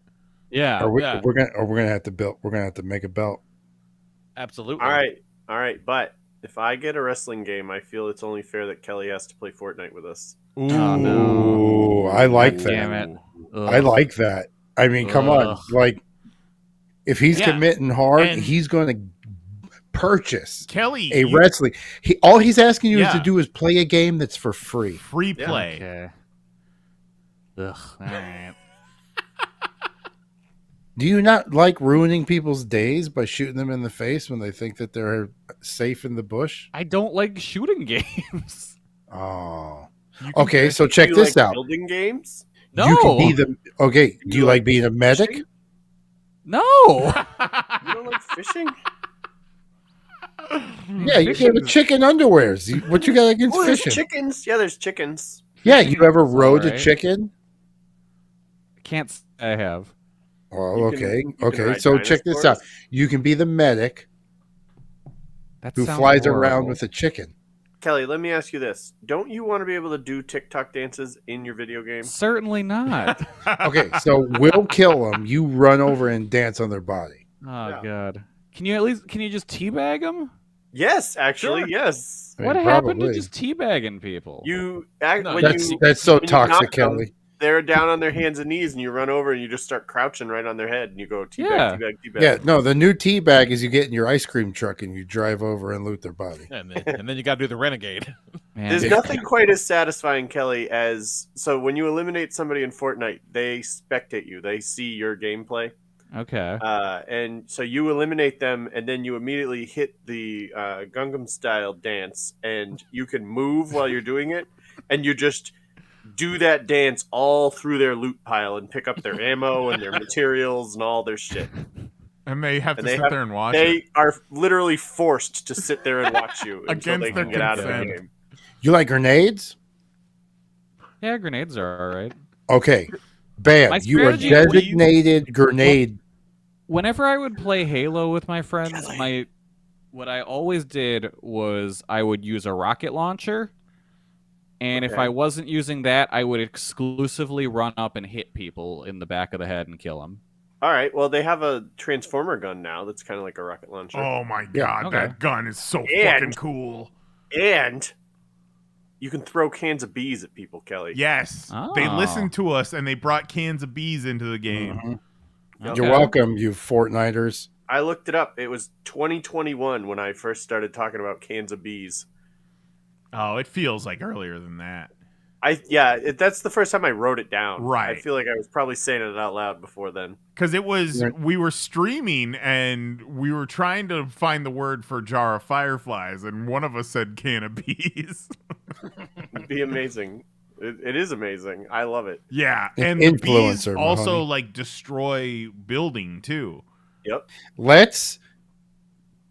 Speaker 7: Yeah,
Speaker 8: We're
Speaker 7: yeah.
Speaker 8: gonna have to make a belt.
Speaker 3: Absolutely.
Speaker 6: All right. But if I get a wrestling game, I feel it's only fair that Kelly has to play Fortnite with us.
Speaker 1: Ooh,
Speaker 7: Oh, no.
Speaker 8: Ooh, I like that.
Speaker 7: Damn it.
Speaker 8: I like that. I mean, come on,
Speaker 7: Ugh.
Speaker 8: like if he's
Speaker 1: Yeah,
Speaker 8: committing hard,
Speaker 1: and-
Speaker 8: he's going to purchase
Speaker 1: Kelly,
Speaker 8: a wrestling. All he's asking you is to
Speaker 1: Yeah.
Speaker 8: do is play a game that's for free.
Speaker 1: free
Speaker 6: Yeah.
Speaker 1: play.
Speaker 7: Okay. Ugh. All right.
Speaker 8: Do you not like ruining people's days by shooting them in the face when they think that they're safe in the bush?
Speaker 7: I don't like shooting games.
Speaker 8: Oh,
Speaker 1: You can-
Speaker 8: okay. So check
Speaker 6: Do you
Speaker 8: this
Speaker 6: like
Speaker 8: out.
Speaker 6: Building games?
Speaker 7: No.
Speaker 8: You can be the okay. Do you like being a medic?
Speaker 6: fishing?
Speaker 7: No.
Speaker 6: You don't like fishing?
Speaker 8: Yeah, you get a chicken underwears. What you got against
Speaker 6: Oh, there's
Speaker 8: fishing?
Speaker 6: chickens. Yeah, there's chickens.
Speaker 8: Yeah, you ever rode a
Speaker 7: alright.
Speaker 8: chicken?
Speaker 7: Can't say I have.
Speaker 8: Oh,
Speaker 6: You can-
Speaker 8: okay,
Speaker 6: you can
Speaker 8: okay.
Speaker 6: ride
Speaker 8: So check this out.
Speaker 6: dinosaurs.
Speaker 8: You can be the medic
Speaker 7: That
Speaker 8: who
Speaker 7: sounds
Speaker 8: flies around
Speaker 7: horrible.
Speaker 8: with a chicken.
Speaker 6: Kelly, let me ask you this. Don't you want to be able to do TikTok dances in your video game?
Speaker 7: Certainly not.
Speaker 8: Okay, so we'll kill them. You run over and dance on their body.
Speaker 7: Oh
Speaker 6: Yeah.
Speaker 7: God. Can you just teabag them?
Speaker 6: Yes, actually,
Speaker 3: Sure.
Speaker 6: yes.
Speaker 8: I mean,
Speaker 7: What happened to
Speaker 8: probably.
Speaker 7: just teabagging people?
Speaker 6: You
Speaker 3: No,
Speaker 6: when
Speaker 8: That's so
Speaker 6: when you
Speaker 8: toxic,
Speaker 6: knock them,
Speaker 8: Kelly.
Speaker 6: they're down on their hands and knees, and you run over and you just start crouching right on their head, and you go teabag,
Speaker 7: Yeah.
Speaker 6: teabag.
Speaker 8: Yeah, no, the new tea bag is you get in your ice cream truck and you drive over and loot their body.
Speaker 3: And then you got to do the renegade.
Speaker 7: Man,
Speaker 6: There's
Speaker 8: Yeah.
Speaker 6: nothing quite as satisfying, Kelly, as so when you eliminate somebody in Fortnite, they spectate you. They see your gameplay.
Speaker 7: Okay.
Speaker 6: And so you eliminate them, and then you immediately hit the Gangnam style dance, and you can move while you're doing it, and you just do that dance all through their loot pile and pick up their ammo and their materials and all their shit.
Speaker 1: and they have
Speaker 6: And
Speaker 1: to
Speaker 6: they
Speaker 1: sit
Speaker 6: have-
Speaker 1: there and watch it.
Speaker 6: They are literally forced to sit there and watch you until they
Speaker 1: Against
Speaker 6: can
Speaker 1: their
Speaker 6: get out of the
Speaker 1: consent.
Speaker 6: game.
Speaker 8: You like grenades?
Speaker 7: Yeah, grenades are all right.
Speaker 8: Okay. Bam.
Speaker 7: My
Speaker 8: You are
Speaker 7: strategy-
Speaker 8: designated grenade.
Speaker 7: Whenever I would play Halo with my friends, what I always did was I would use a rocket launcher, and if
Speaker 6: Okay.
Speaker 7: I wasn't using that, I would exclusively run up and hit people in the back of the head and kill them.
Speaker 6: All right. Well, they have a transformer gun now that's kind of like a rocket launcher.
Speaker 1: Oh my
Speaker 8: Yeah,
Speaker 1: god,
Speaker 7: okay.
Speaker 1: that gun is so
Speaker 6: And-
Speaker 1: fucking cool.
Speaker 6: And you can throw cans of bees at people, Kelly.
Speaker 1: Yes, they
Speaker 7: Oh.
Speaker 1: listened to us and they brought cans of bees into the game.
Speaker 8: Mhm.
Speaker 7: Okay.
Speaker 8: You're welcome, you Fortniters.
Speaker 6: I looked it up. It was 2021 when I first started talking about cans of bees.
Speaker 1: Oh, it feels like earlier than that.
Speaker 6: That's the first time I wrote it down.
Speaker 1: Right.
Speaker 6: I feel like I was probably saying it out loud before then.
Speaker 1: Because it was,
Speaker 8: Right.
Speaker 1: we were streaming and we were trying to find the word for jar of fireflies, and one of us said can of bees.
Speaker 6: It'd be amazing. It is amazing. I love it.
Speaker 1: Yeah,
Speaker 8: An
Speaker 1: and the bees
Speaker 8: influencer,
Speaker 1: also
Speaker 8: Mahoney.
Speaker 1: like destroy building too.
Speaker 6: Yep.
Speaker 8: Let's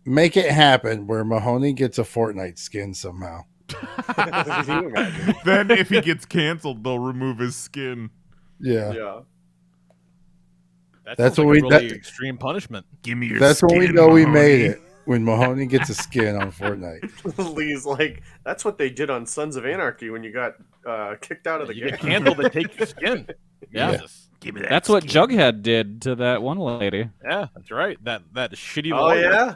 Speaker 8: make it happen where Mahoney gets a Fortnite skin somehow.
Speaker 6: Can you imagine?
Speaker 1: Then if he gets canceled, they'll remove his skin.
Speaker 8: Yeah.
Speaker 6: Yeah.
Speaker 8: That's
Speaker 3: sounds
Speaker 8: what
Speaker 3: like a really
Speaker 8: that-
Speaker 3: extreme punishment.
Speaker 1: Give me your
Speaker 8: That's when we
Speaker 1: skin,
Speaker 8: know we
Speaker 1: Mahoney.
Speaker 8: made it. when Mahoney gets a skin on Fortnite.
Speaker 6: Lee's like, that's what they did on Sons of Anarchy when you got kicked out of the
Speaker 3: You
Speaker 6: game.
Speaker 3: get canceled, they take your skin.
Speaker 7: Yeah.
Speaker 3: Jesus.
Speaker 1: Give me that.
Speaker 7: That's what
Speaker 1: skin.
Speaker 7: Jughead did to that one lady.
Speaker 3: Yeah, that's right. That shitty
Speaker 6: Oh
Speaker 3: lawyer.
Speaker 6: yeah,
Speaker 1: I'm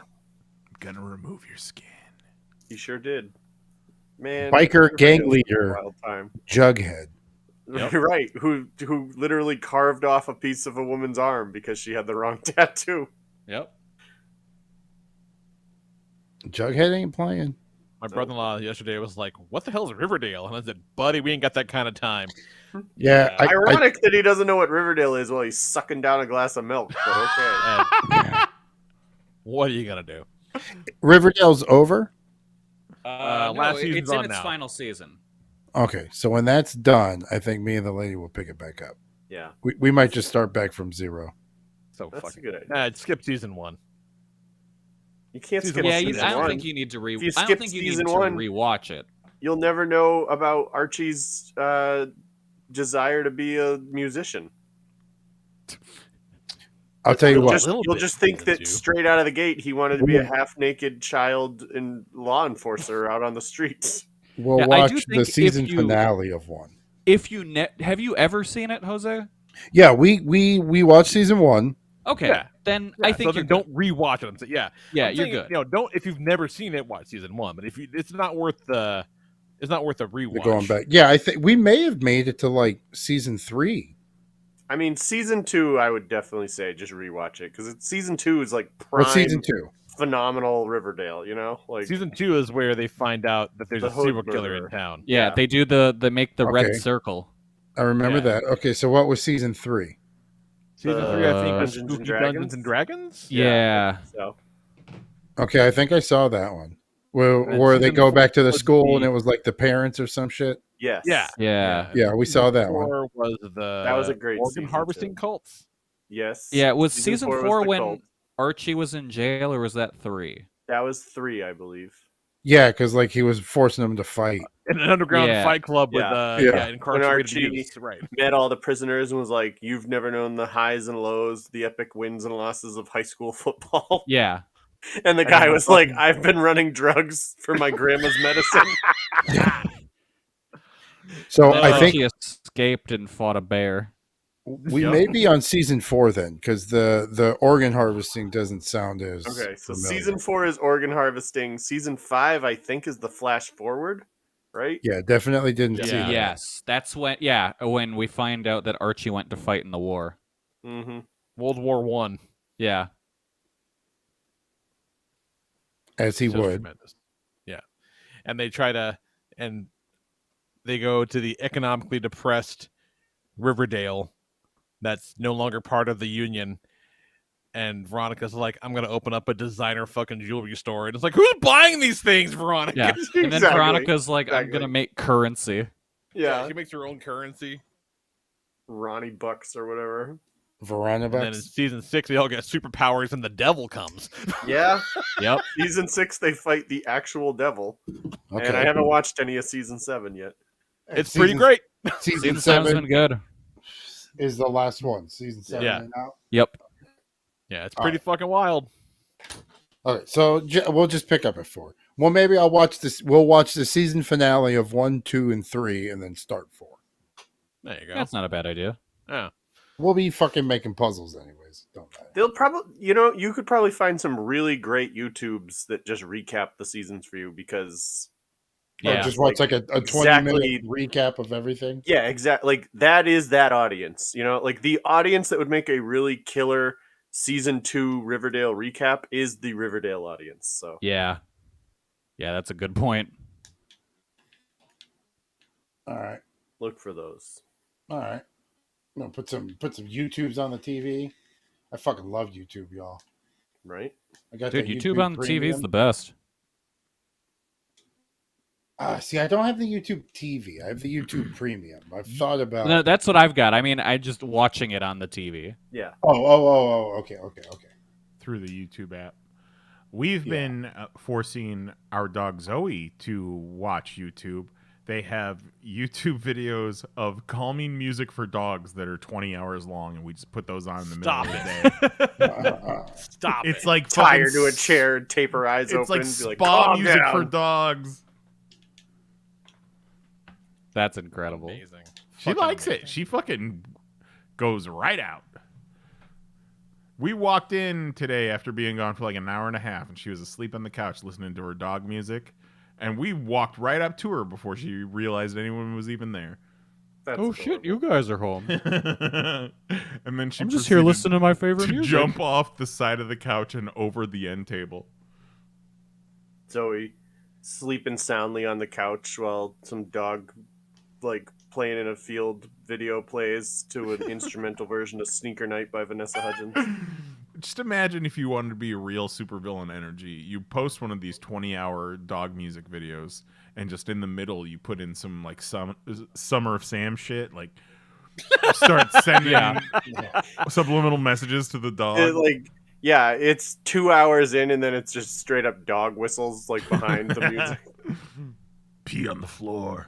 Speaker 1: gonna remove your skin.
Speaker 6: he sure did. Man,
Speaker 8: Biker gang
Speaker 6: Riverdale's a
Speaker 8: leader.
Speaker 6: wild time.
Speaker 8: Jughead.
Speaker 3: Yep.
Speaker 6: Right, who literally carved off a piece of a woman's arm because she had the wrong tattoo.
Speaker 7: Yep.
Speaker 8: Jughead ain't playing.
Speaker 3: My brother-in-law yesterday was like, "What the hell is Riverdale?" And I said, "Buddy, we ain't got that kind of time."
Speaker 8: Yeah,
Speaker 6: Ironic that he doesn't know what Riverdale is while he's sucking down a glass of milk. But okay.
Speaker 3: What are you gonna do?
Speaker 8: Riverdale's over.
Speaker 3: Last season's
Speaker 7: it's in
Speaker 3: on
Speaker 7: its
Speaker 3: now.
Speaker 7: final season.
Speaker 8: Okay, so when that's done, I think me and the lady will pick it back up.
Speaker 6: Yeah,
Speaker 8: We might just start back from zero.
Speaker 3: So
Speaker 6: that's a
Speaker 3: fucking
Speaker 6: good idea.
Speaker 3: skip season 1.
Speaker 6: You can't
Speaker 3: Season
Speaker 6: skip
Speaker 3: one,
Speaker 7: Yeah,
Speaker 6: season
Speaker 7: I don't
Speaker 6: one.
Speaker 7: think you need to
Speaker 6: If you
Speaker 7: I
Speaker 6: skip
Speaker 7: don't think you need
Speaker 6: season
Speaker 7: to
Speaker 6: one-
Speaker 7: rewatch it.
Speaker 6: You'll never know about Archie's desire to be a musician.
Speaker 8: I'll tell you
Speaker 6: You'll
Speaker 8: what.
Speaker 6: just,
Speaker 3: Little
Speaker 6: you'll
Speaker 3: bit
Speaker 6: just think
Speaker 3: season
Speaker 6: that
Speaker 3: 2.
Speaker 6: straight out of the gate he wanted to be a half-naked child and law enforcer out on the streets.
Speaker 8: We'll
Speaker 7: Yeah, I
Speaker 8: watch
Speaker 7: do
Speaker 8: the
Speaker 7: think if
Speaker 8: season
Speaker 7: you-
Speaker 8: finale of one.
Speaker 7: If you have you ever seen it, Jose?
Speaker 8: Yeah, we watched season one.
Speaker 7: Okay,
Speaker 3: Yeah.
Speaker 7: then
Speaker 3: Yeah,
Speaker 7: I think
Speaker 3: so
Speaker 7: you're
Speaker 3: then don't rewatch it. I'm saying, yeah,
Speaker 7: Yeah,
Speaker 3: I'm
Speaker 7: you're
Speaker 3: saying,
Speaker 7: good.
Speaker 3: You know, don't if you've never seen it, watch season 1. But if you, it's not worth a rewatch.
Speaker 8: Going back. Yeah, I think we may have made it to like season 3.
Speaker 6: I mean, season 2, I would definitely say just rewatch it because season 2 is like prime,
Speaker 8: What's season 2?
Speaker 6: phenomenal Riverdale. You know, like
Speaker 3: Season 2 is where they find out that there's
Speaker 6: The
Speaker 3: a serial
Speaker 6: hood
Speaker 3: killer in
Speaker 6: murderer.
Speaker 3: town.
Speaker 7: Yeah,
Speaker 6: Yeah.
Speaker 7: they do they make the red
Speaker 8: Okay.
Speaker 7: circle.
Speaker 8: I remember
Speaker 3: Yeah.
Speaker 8: that. Okay, so what was season 3?
Speaker 3: Season 3, I think, was
Speaker 6: Dungeons and
Speaker 3: Spooky
Speaker 6: Dragons?
Speaker 3: Dungeons and Dragons.
Speaker 7: Yeah.
Speaker 6: so.
Speaker 8: Okay, I think I saw that one. Where
Speaker 3: And then
Speaker 8: where they
Speaker 3: season
Speaker 8: go back to the
Speaker 3: was
Speaker 8: school and
Speaker 3: the-
Speaker 8: it was like the parents or some shit.
Speaker 6: Yes.
Speaker 3: Yeah.
Speaker 7: Yeah.
Speaker 8: Yeah, we saw that one.
Speaker 3: 4 was
Speaker 6: That was a great
Speaker 3: organ
Speaker 6: season,
Speaker 3: harvesting
Speaker 6: too.
Speaker 3: cults.
Speaker 6: Yes.
Speaker 7: Yeah, was season
Speaker 6: was
Speaker 7: 4
Speaker 6: the
Speaker 7: when
Speaker 6: cult.
Speaker 7: Archie was in jail, or was that 3?
Speaker 6: That was 3, I believe.
Speaker 8: Yeah, because like he was forcing them to fight.
Speaker 3: In an underground
Speaker 7: Yeah.
Speaker 3: fight club with
Speaker 6: Yeah.
Speaker 8: Yeah.
Speaker 3: incarcerated
Speaker 6: Archie-
Speaker 3: youths. Right.
Speaker 6: Met all the prisoners and was like, "You've never known the highs and lows, the epic wins and losses of high school football."
Speaker 7: Yeah.
Speaker 6: And the
Speaker 3: And
Speaker 6: guy
Speaker 3: then
Speaker 6: was like,
Speaker 3: fucking-
Speaker 6: "I've been running drugs for my grandma's medicine."
Speaker 8: So
Speaker 3: Then
Speaker 8: I think
Speaker 7: Archie escaped and fought a bear.
Speaker 8: we
Speaker 3: Yep.
Speaker 8: may be on season 4 then, because the organ harvesting doesn't sound as
Speaker 6: Okay, so
Speaker 8: familiar.
Speaker 6: season 4 is organ harvesting. Season 5, I think, is the flash forward, right?
Speaker 8: Yeah, definitely didn't see that.
Speaker 7: Yes, that's when we find out that Archie went to fight in the war.
Speaker 6: Mm-hmm.
Speaker 3: World War One.
Speaker 7: Yeah.
Speaker 8: As he
Speaker 3: Just
Speaker 8: would.
Speaker 3: tremendous. Yeah. And they try to, and they go to the economically depressed Riverdale that's no longer part of the union. And Veronica's like, I'm going to open up a designer fucking jewelry store. And it's like, who's buying these things, Veronica?
Speaker 7: Yeah. And then
Speaker 6: Exactly.
Speaker 7: Veronica's like, I'm
Speaker 6: Exactly.
Speaker 7: going to make currency.
Speaker 6: Yeah,
Speaker 3: She makes her own currency.
Speaker 6: Ronnie Bucks or whatever.
Speaker 8: Verona
Speaker 3: And then in
Speaker 8: Bucks.
Speaker 3: season 6, they all get superpowers and the devil comes.
Speaker 6: Yeah,
Speaker 7: Yep.
Speaker 6: season 6 they fight the actual devil,
Speaker 8: Okay.
Speaker 6: and I haven't watched any of season 7 yet.
Speaker 3: It's pretty
Speaker 8: Season-
Speaker 3: great.
Speaker 8: Season
Speaker 7: Season 7's
Speaker 8: 7
Speaker 7: been good.
Speaker 8: is the last one. Season 7
Speaker 3: Yeah.
Speaker 8: right now.
Speaker 7: Yep.
Speaker 3: Yeah, it's
Speaker 8: All
Speaker 3: pretty fucking wild.
Speaker 8: Okay, so we'll just pick up at 4. Well, maybe I'll watch this. We'll watch the season finale of 1, 2, and 3, and then start 4.
Speaker 3: There you go.
Speaker 7: That's not a bad idea.
Speaker 3: Yeah.
Speaker 8: We'll be fucking making puzzles anyways. Don't matter.
Speaker 6: They'll probably, you could probably find some really great YouTubes that just recap the seasons for you because,
Speaker 8: Or
Speaker 7: Yeah.
Speaker 8: just watch like a 20-minute
Speaker 6: exactly-
Speaker 8: recap of everything.
Speaker 6: yeah, exactly. Like that is that audience, like the audience that would make a really killer season 2 Riverdale recap is the Riverdale audience. So
Speaker 7: Yeah. Yeah, that's a good point.
Speaker 8: All right.
Speaker 6: look for those.
Speaker 8: All right. I'm gonna put some YouTubes on the TV. I fucking love YouTube, y'all.
Speaker 6: Right?
Speaker 8: I got
Speaker 7: Dude,
Speaker 8: that
Speaker 7: YouTube on the TV is
Speaker 8: Premium.
Speaker 7: the best.
Speaker 8: See, I don't have the YouTube TV. I have the YouTube Premium. I've thought about.
Speaker 7: No, that's what I've got. I mean, I just watching it on the TV.
Speaker 6: Yeah.
Speaker 8: Oh. Okay.
Speaker 1: Through the YouTube app. We've been forcing our dog Zoe to watch YouTube. they have YouTube videos of calming music for dogs that are 20 hours long, and we just put those on in the middle of the day.
Speaker 3: Stop
Speaker 1: It's
Speaker 3: it.
Speaker 1: like
Speaker 6: Tie her
Speaker 1: fucking
Speaker 6: to a chair, tape her eyes
Speaker 1: It's
Speaker 6: open,
Speaker 1: like
Speaker 6: be like,
Speaker 1: spa
Speaker 6: calm
Speaker 1: music
Speaker 6: down.
Speaker 1: for dogs.
Speaker 7: That's incredible.
Speaker 3: Amazing.
Speaker 1: She likes it. She fucking goes right out. We walked in today after being gone for like an hour and a half, and she was asleep on the couch listening to her dog music. And we walked right up to her before she realized anyone was even there.
Speaker 6: That's
Speaker 7: Oh shit, you guys are home.
Speaker 1: And then she
Speaker 7: I'm just here
Speaker 1: proceeded
Speaker 7: listening to my favorite
Speaker 1: to
Speaker 7: music.
Speaker 1: jump off the side of the couch and over the end table.
Speaker 6: Zoe sleeping soundly on the couch while some dog, like, playing in a field video plays to an instrumental version of Sneaker Night by Vanessa Hudgens.
Speaker 1: Just imagine if you wanted to be a real supervillain energy. You post one of these 20-hour dog music videos, and just in the middle, you put in some like Summer of Sam shit. Like, start sending subliminal messages to the dog.
Speaker 6: It's 2 hours in, and then it's just straight up dog whistles like behind the music.
Speaker 1: Pee on the floor.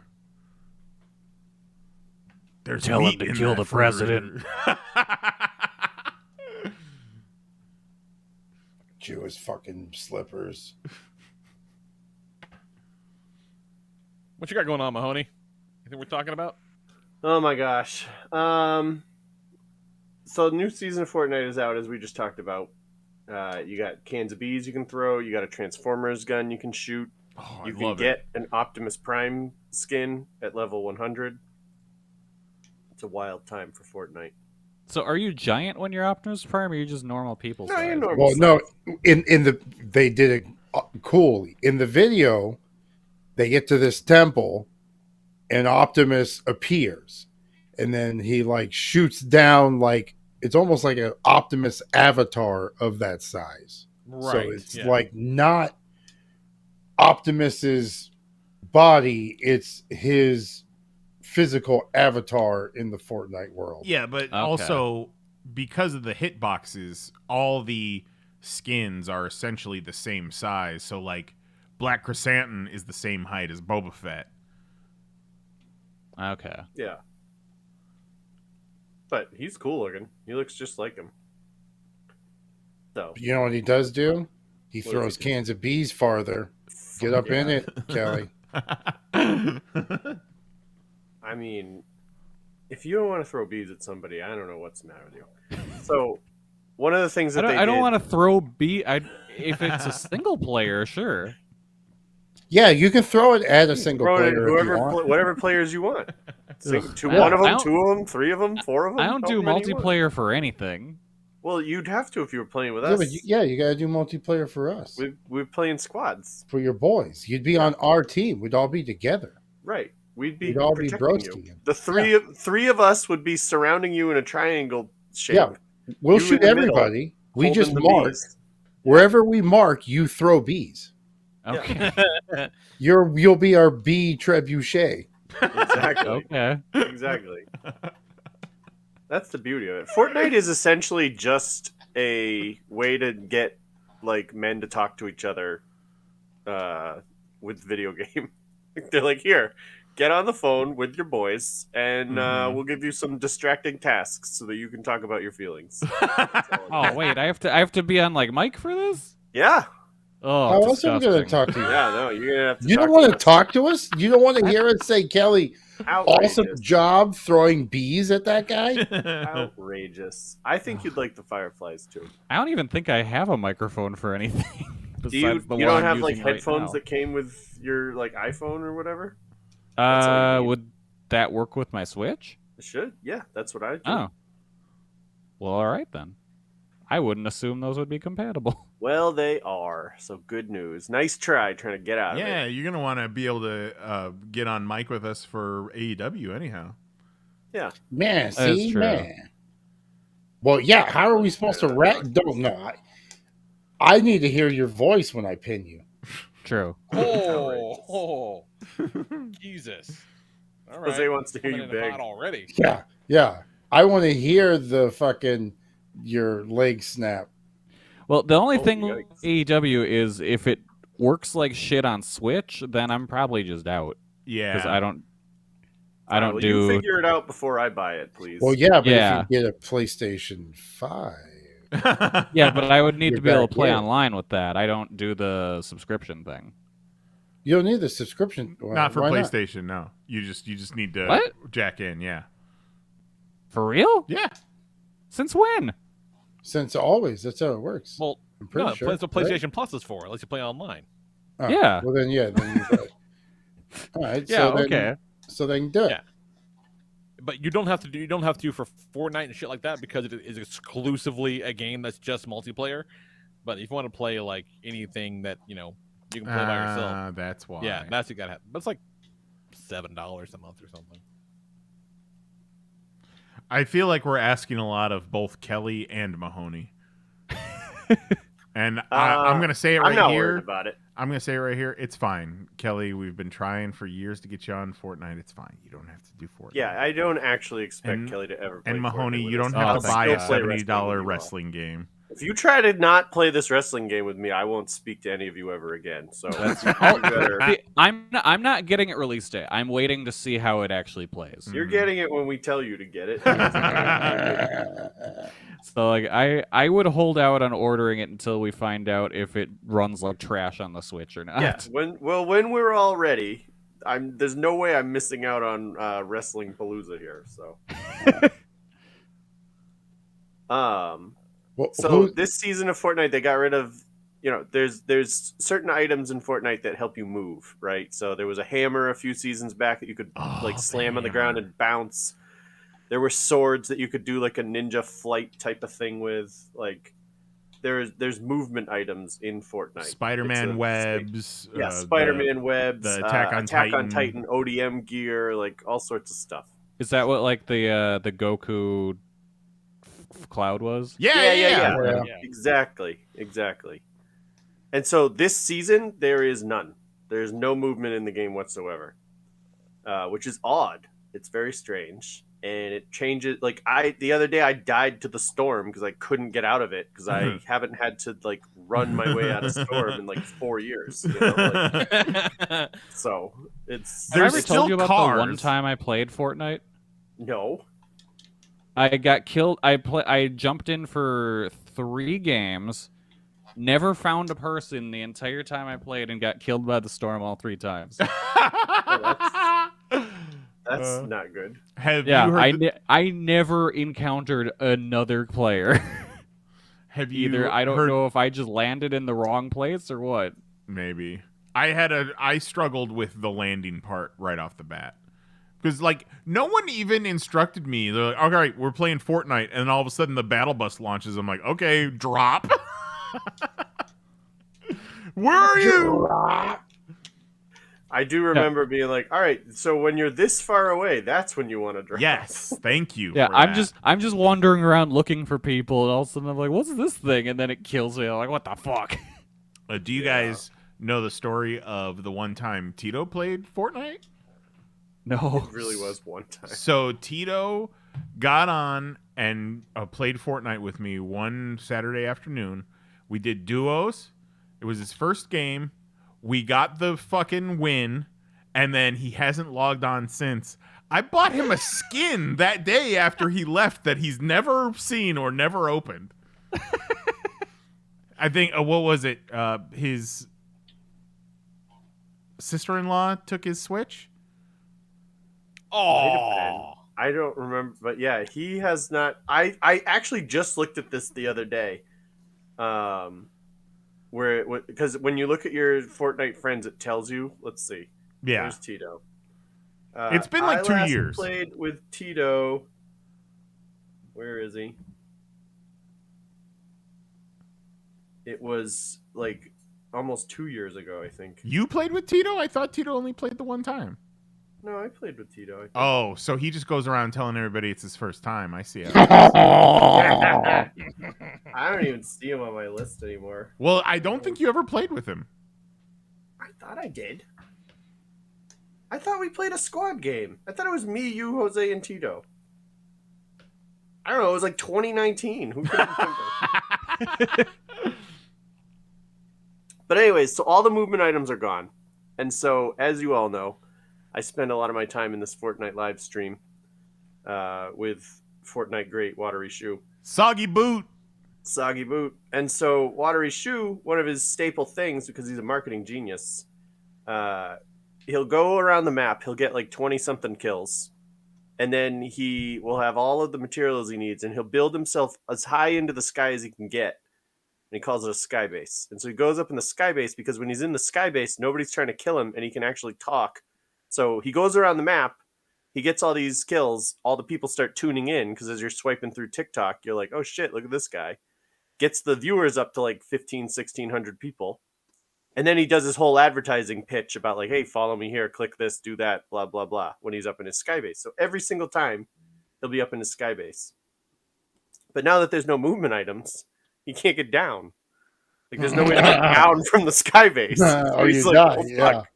Speaker 1: There's
Speaker 7: Tell him
Speaker 1: meat
Speaker 7: to
Speaker 1: in
Speaker 7: kill
Speaker 1: that
Speaker 7: the president.
Speaker 8: Jewish fucking slippers.
Speaker 3: What you got going on, Mahoney? Anything we're talking about?
Speaker 6: Oh my gosh. So the new season of Fortnite is out, as we just talked about. You got cans of bees you can throw. You got a Transformers gun you can shoot.
Speaker 1: Oh,
Speaker 6: you can get an Optimus Prime skin at level 100. It's a wild time for Fortnite.
Speaker 7: So are you giant when you're Optimus Prime, or are you just normal people?
Speaker 6: No,
Speaker 7: size?
Speaker 6: you're normal.
Speaker 8: Well, no, they did it cool. In the video, they get to this temple, and Optimus appears, and then he like shoots down, like it's almost like an Optimus avatar of that size.
Speaker 3: Right.
Speaker 8: So it's like not Optimus's body; it's his physical avatar in the Fortnite world.
Speaker 1: Yeah, but also because of the hitboxes, all the skins are essentially the same size. So like Black Chrysanthemum is the same height as Boba Fett.
Speaker 7: Okay.
Speaker 6: Yeah. But he's cool looking. He looks just like him. So
Speaker 8: You know what he does do? He
Speaker 6: What
Speaker 8: throws
Speaker 6: does he do?
Speaker 8: cans of bees farther. Get up in it, Kelly.
Speaker 6: I mean, if you don't want to throw bees at somebody, I don't know what's the matter with you. So, one of the things that
Speaker 7: I don't want to throw if it's a single player, sure.
Speaker 8: Yeah, you can throw it at a single
Speaker 6: throw it at
Speaker 8: player if you want.
Speaker 6: whatever players you want.
Speaker 7: Ugh.
Speaker 6: One of
Speaker 7: I
Speaker 6: them,
Speaker 7: don't-
Speaker 6: two of them, three of them, four of them.
Speaker 7: I don't do
Speaker 6: however many you want.
Speaker 7: multiplayer for anything.
Speaker 6: Well, you'd have to if you were playing with
Speaker 8: Yeah,
Speaker 6: us.
Speaker 8: but you got to do multiplayer for us,
Speaker 6: We're playing squads,
Speaker 8: for your boys. You'd be on our team. We'd all be together.
Speaker 6: right? We'd be
Speaker 8: We'd all be
Speaker 6: protecting
Speaker 8: broasting
Speaker 6: you.
Speaker 8: you.
Speaker 6: The three of us would be surrounding you in a triangle shape.
Speaker 8: Yeah, we'll
Speaker 6: You
Speaker 8: shoot
Speaker 6: in the middle,
Speaker 8: everybody. We
Speaker 6: holding
Speaker 8: just
Speaker 6: the
Speaker 8: mark.
Speaker 6: bees.
Speaker 8: Wherever we mark, you throw bees.
Speaker 7: Okay.
Speaker 8: You'll be our bee trebuchet.
Speaker 6: Exactly.
Speaker 7: Okay.
Speaker 6: Exactly. That's the beauty of it. Fortnite is essentially just a way to get like men to talk to each other with video game. They're like, here, get on the phone with your boys, and we'll give you some distracting tasks so that you can talk about your feelings.
Speaker 7: Oh wait, I have to be on like mic for this?
Speaker 6: Yeah.
Speaker 7: Oh,
Speaker 8: How else are we going to
Speaker 7: disgusting.
Speaker 8: talk to you?
Speaker 6: Yeah, no, you're gonna have to.
Speaker 8: You don't want to talk to us? You don't want to hear us say, Kelly, awesome
Speaker 6: Outrageous.
Speaker 8: job throwing bees at that guy?
Speaker 6: Outrageous. I think you'd like the Fireflies too.
Speaker 7: I don't even think I have a microphone for anything.
Speaker 6: Do you?
Speaker 7: besides the
Speaker 6: You
Speaker 7: one
Speaker 6: don't
Speaker 7: I'm
Speaker 6: have like
Speaker 7: using right
Speaker 6: headphones
Speaker 7: now.
Speaker 6: that came with your like iPhone or whatever? That's all you need.
Speaker 7: Would that work with my Switch?
Speaker 6: It should. Yeah, that's what I do.
Speaker 7: Oh. Well, all right then. I wouldn't assume those would be compatible.
Speaker 6: Well, they are. So good news. Nice try trying to get out of
Speaker 1: Yeah,
Speaker 6: it.
Speaker 1: you're going to want to be able to get on mic with us for AEW anyhow.
Speaker 6: Yeah.
Speaker 8: Man,
Speaker 7: That's
Speaker 8: see,
Speaker 7: true.
Speaker 8: man. Well, yeah, how are we supposed to Don't know. I need to hear your voice when I pin you.
Speaker 7: True.
Speaker 3: Oh, Jesus! All right.
Speaker 6: Jose wants to hear
Speaker 3: Coming
Speaker 6: you
Speaker 3: in
Speaker 6: beg.
Speaker 3: hot already.
Speaker 8: Yeah. I want to hear the fucking your leg snap.
Speaker 7: Well, the only
Speaker 6: Oh,
Speaker 7: thing
Speaker 6: yikes.
Speaker 7: AEW is if it works like shit on Switch, then I'm probably just out.
Speaker 1: Yeah.
Speaker 7: Because I don't do.
Speaker 6: You figure it out before I buy it, please.
Speaker 8: Well, yeah, but
Speaker 7: Yeah.
Speaker 8: if you get a PlayStation 5,
Speaker 7: Yeah, but I would need
Speaker 8: You're
Speaker 7: to be able to
Speaker 8: back
Speaker 7: play
Speaker 8: in.
Speaker 7: online with that. I don't do the subscription thing.
Speaker 8: you don't need the subscription. Well,
Speaker 1: Not for
Speaker 8: why
Speaker 1: PlayStation, no. You just need to
Speaker 7: What?
Speaker 1: jack in, yeah.
Speaker 7: For real?
Speaker 1: Yeah.
Speaker 7: Since when?
Speaker 8: Since always, that's how it works.
Speaker 3: Well,
Speaker 8: I'm pretty
Speaker 3: no,
Speaker 8: sure.
Speaker 3: that's what PlayStation Plus is for. It lets you play online.
Speaker 8: Right?
Speaker 7: Yeah.
Speaker 8: Well, then, yeah. Then you're right. All right.
Speaker 7: Yeah.
Speaker 8: So then,
Speaker 7: Okay.
Speaker 8: So they can do it.
Speaker 3: Yeah. But you don't have to do. You don't have to for Fortnite and shit like that because it is exclusively a game that's just multiplayer. But if you want to play like anything that you can play by yourself.
Speaker 1: That's why.
Speaker 3: Yeah, that's what you gotta have. But it's like $7 a month or something.
Speaker 1: I feel like we're asking a lot of both Kelly and Mahoney. And I'm going to say it right
Speaker 6: I'm not
Speaker 1: here.
Speaker 6: worried about it.
Speaker 1: I'm going to say it right here. It's fine. Kelly, we've been trying for years to get you on Fortnite. It's fine. You don't have to do Fortnite.
Speaker 6: Yeah, I don't actually expect
Speaker 1: And-
Speaker 6: Kelly to ever play
Speaker 1: And Mahoney,
Speaker 6: Fortnite with
Speaker 1: you don't
Speaker 6: us.
Speaker 1: have
Speaker 6: I'll
Speaker 1: to buy a
Speaker 6: still play
Speaker 1: $70
Speaker 6: with you all.
Speaker 1: wrestling game.
Speaker 6: If you try to not play this wrestling game with me, I won't speak to any of you ever again. So
Speaker 7: I'm not getting it release day. I'm waiting to see how it actually plays.
Speaker 6: You're getting it when we tell you to get it.
Speaker 7: So like I would hold out on ordering it until we find out if it runs like trash on the Switch or not.
Speaker 6: Yeah, when we're all ready, there's no way I'm missing out on Wrestling Palooza here. So, this season of Fortnite, they got rid of. There's certain items in Fortnite that help you move, right? So there was a hammer a few seasons back that you could slam on the ground and bounce. There were swords that you could do like a ninja flight type of thing with. Like there's movement items in Fortnite.
Speaker 1: Spider-Man webs.
Speaker 6: Spider-Man webs.
Speaker 1: The Attack on
Speaker 6: Titan ODM gear, like all sorts of stuff.
Speaker 7: Is that what like the Goku cloud was?
Speaker 6: Yeah. Exactly. And so this season there is none. There's no movement in the game whatsoever, which is odd. It's very strange. And it changes. Like the other day, I died to the storm because I couldn't get out of it because I haven't had to like run my way out of storm in like 4 years. So it's.
Speaker 7: Have I ever
Speaker 1: still
Speaker 7: told you about
Speaker 1: cars.
Speaker 7: the one time I played Fortnite?
Speaker 6: No.
Speaker 7: I got killed. I jumped in for 3 games, never found a person the entire time I played, and got killed by the storm all 3 times.
Speaker 6: That's not good.
Speaker 1: Have you heard
Speaker 7: I never encountered another player.
Speaker 1: Have you
Speaker 7: I don't
Speaker 1: heard...
Speaker 7: know if I just landed in the wrong place or what.
Speaker 1: Maybe. I struggled with the landing part right off the bat. Because, like, no one even instructed me. They're like, all right, we're playing Fortnite. And then all of a sudden the battle bus launches. I'm like, okay, drop. Where are you?
Speaker 6: I do remember being like, all right, so when you're this far away, that's when you want to drop.
Speaker 1: Yes, thank you.
Speaker 7: Yeah,
Speaker 1: for
Speaker 7: I'm
Speaker 1: that.
Speaker 7: just wandering around looking for people, and all of a sudden I'm like, what's this thing? And then it kills me. I'm like, what the fuck?
Speaker 1: Do you guys know the story of the one time Tito played Fortnite?
Speaker 7: No.
Speaker 6: It really was one time.
Speaker 1: So Tito got on and played Fortnite with me one Saturday afternoon. We did duos. It was his first game. We got the fucking win, and then he hasn't logged on since. I bought him a skin that day after he left that he's never seen or never opened. I think, what was it? His sister-in-law took his Switch?
Speaker 3: Oh,
Speaker 6: I don't remember, but yeah, he has not. I actually just looked at this the other day. Because when you look at your Fortnite friends, it tells you. Let's see.
Speaker 1: Yeah.
Speaker 6: There's Tito.
Speaker 1: It's been like 2 years.
Speaker 6: I played with Tito. Where is he? It was like almost 2 years ago, I think.
Speaker 1: You played with Tito? I thought Tito only played the one time.
Speaker 6: No, I played with Tito. I think.
Speaker 1: Oh, so he just goes around telling everybody it's his first time. I see it.
Speaker 6: I don't even see him on my list anymore.
Speaker 1: Well, I don't think you ever played with him.
Speaker 6: I thought I did. I thought we played a squad game. I thought it was me, you, Jose, and Tito. I don't know. It was like 2019. Who can remember? But anyways, so all the movement items are gone. And so, as you all know, I spend a lot of my time in this Fortnite live stream with Fortnite great Watery Shoe.
Speaker 1: Soggy boot.
Speaker 6: Soggy boot. And so Watery Shoe, one of his staple things, because he's a marketing genius, he'll go around the map. He'll get like 20-something kills. And then he will have all of the materials he needs, and he'll build himself as high into the sky as he can get. And he calls it a sky base. And so he goes up in the sky base because when he's in the sky base, nobody's trying to kill him, and he can actually talk. So he goes around the map. He gets all these kills. All the people start tuning in because as you're swiping through TikTok, you're like, oh shit, look at this guy. Gets the viewers up to like 1,500-1,600 people. And then he does his whole advertising pitch about like, hey, follow me here, click this, do that, blah, blah, blah, when he's up in his sky base. So every single time he'll be up in his sky base. But now that there's no movement items, he can't get down. Like there's no way to get down from the sky base. So he's like,
Speaker 8: die,
Speaker 6: oh, fuck.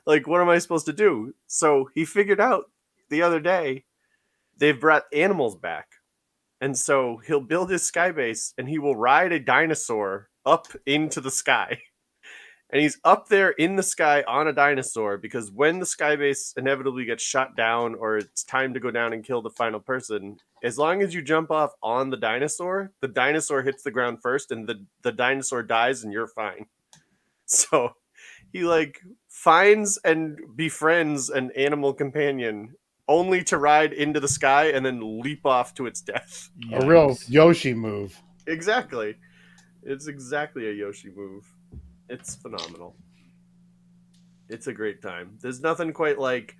Speaker 6: Like, what am I supposed to do? So he figured out the other day they've brought animals back. And so he'll build his sky base and he will ride a dinosaur up into the sky. And he's up there in the sky on a dinosaur because when the sky base inevitably gets shot down or it's time to go down and kill the final person, as long as you jump off on the dinosaur hits the ground first and the dinosaur dies and you're fine. So he like finds and befriends an animal companion only to ride into the sky and then leap off to its death.
Speaker 8: A real Yoshi move.
Speaker 6: Exactly. It's exactly a Yoshi move. It's phenomenal. It's a great time. There's nothing quite like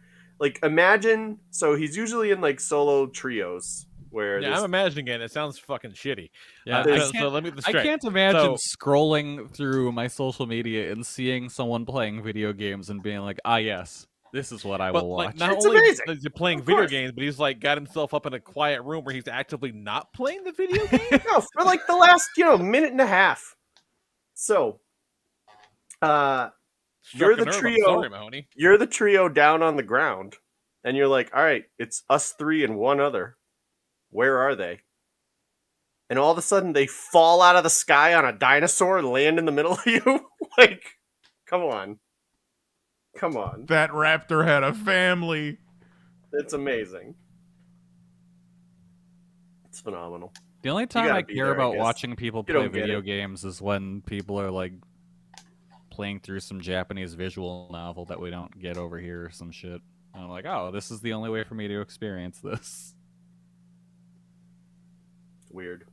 Speaker 6: imagine, so he's usually in like solo trios where
Speaker 3: I'm imagining it. It sounds fucking shitty.
Speaker 7: Yeah,
Speaker 3: So let me get this straight.
Speaker 7: I can't imagine scrolling through my social media and seeing someone playing video games and being like, ah, yes, this is what I will watch.
Speaker 3: Like, not
Speaker 6: It's
Speaker 3: only
Speaker 6: amazing.
Speaker 3: is he playing video games, but he's like got himself up in a quiet room where he's actively not playing the video game.
Speaker 6: No, for like the last, minute and a half. So you're the trio.
Speaker 3: Sorry, Mahoney.
Speaker 6: You're the trio down on the ground, and you're like, all right, it's us three and one other. Where are they? And all of a sudden, they fall out of the sky on a dinosaur and land in the middle of you. Like, come on.
Speaker 1: That raptor had a family.
Speaker 6: It's amazing. It's phenomenal.
Speaker 7: The only time I care about watching people play
Speaker 6: don't get
Speaker 7: video
Speaker 6: it.
Speaker 7: games is when people are like playing through some Japanese visual novel that we don't get over here or some shit. And I'm like, oh, this is the only way for me to experience this.
Speaker 6: Weird.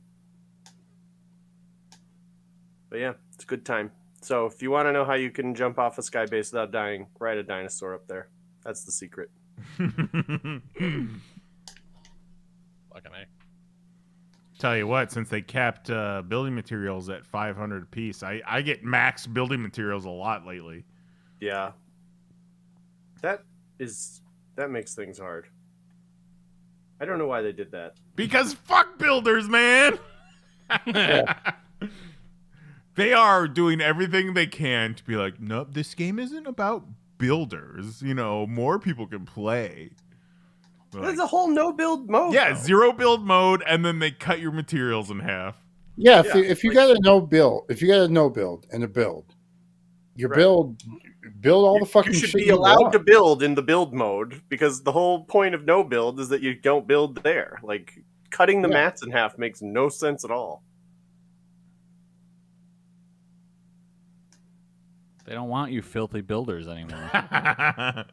Speaker 6: But yeah, it's a good time. So if you want to know how you can jump off a sky base without dying, ride a dinosaur up there. That's the secret.
Speaker 3: Fucking A.
Speaker 1: Tell you what, since they capped building materials at 500 a piece, I get max building materials a lot lately.
Speaker 6: Yeah. That makes things hard. I don't know why they did that.
Speaker 1: Because fuck builders, man! They are doing everything they can to be like, nope, this game isn't about builders. More people can play.
Speaker 6: There's a whole no build mode.
Speaker 1: Yeah,
Speaker 6: though.
Speaker 1: 0 build mode, and then they cut your materials in half.
Speaker 8: Yeah, if you got a no build, and a build, your build all the fucking
Speaker 6: you
Speaker 8: shit
Speaker 6: should be
Speaker 8: you
Speaker 6: allowed
Speaker 8: want.
Speaker 6: to build in the build mode because the whole point of no build is that you don't build there. Like cutting the mats in half makes no sense at all.
Speaker 7: They don't want you filthy builders anymore.
Speaker 6: I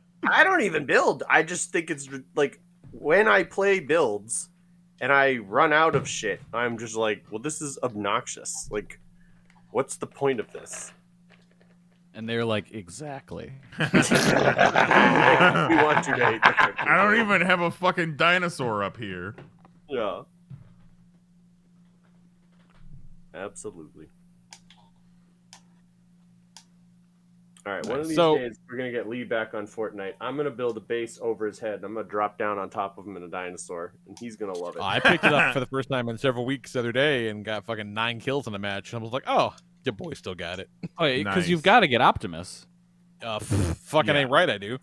Speaker 6: don't even build. I just think it's like when I play builds and I run out of shit, I'm just like, well, this is obnoxious. Like, what's the point of this?
Speaker 7: And they're like, exactly.
Speaker 6: We want you to hate the country.
Speaker 1: I don't even have a fucking dinosaur up here.
Speaker 6: Yeah. Absolutely. All right, one of these days we're gonna get Lee back on Fortnite. I'm gonna build a base over his head. And I'm gonna drop down on top of him in a dinosaur, and he's gonna love it.
Speaker 3: I picked it up for the first time in several weeks the other day and got fucking 9 kills in the match. And I was like, oh, your boy still got it.
Speaker 7: Oh, because
Speaker 1: Nice.
Speaker 7: you've got to get Optimus.
Speaker 3: Fucking ain't right, I do.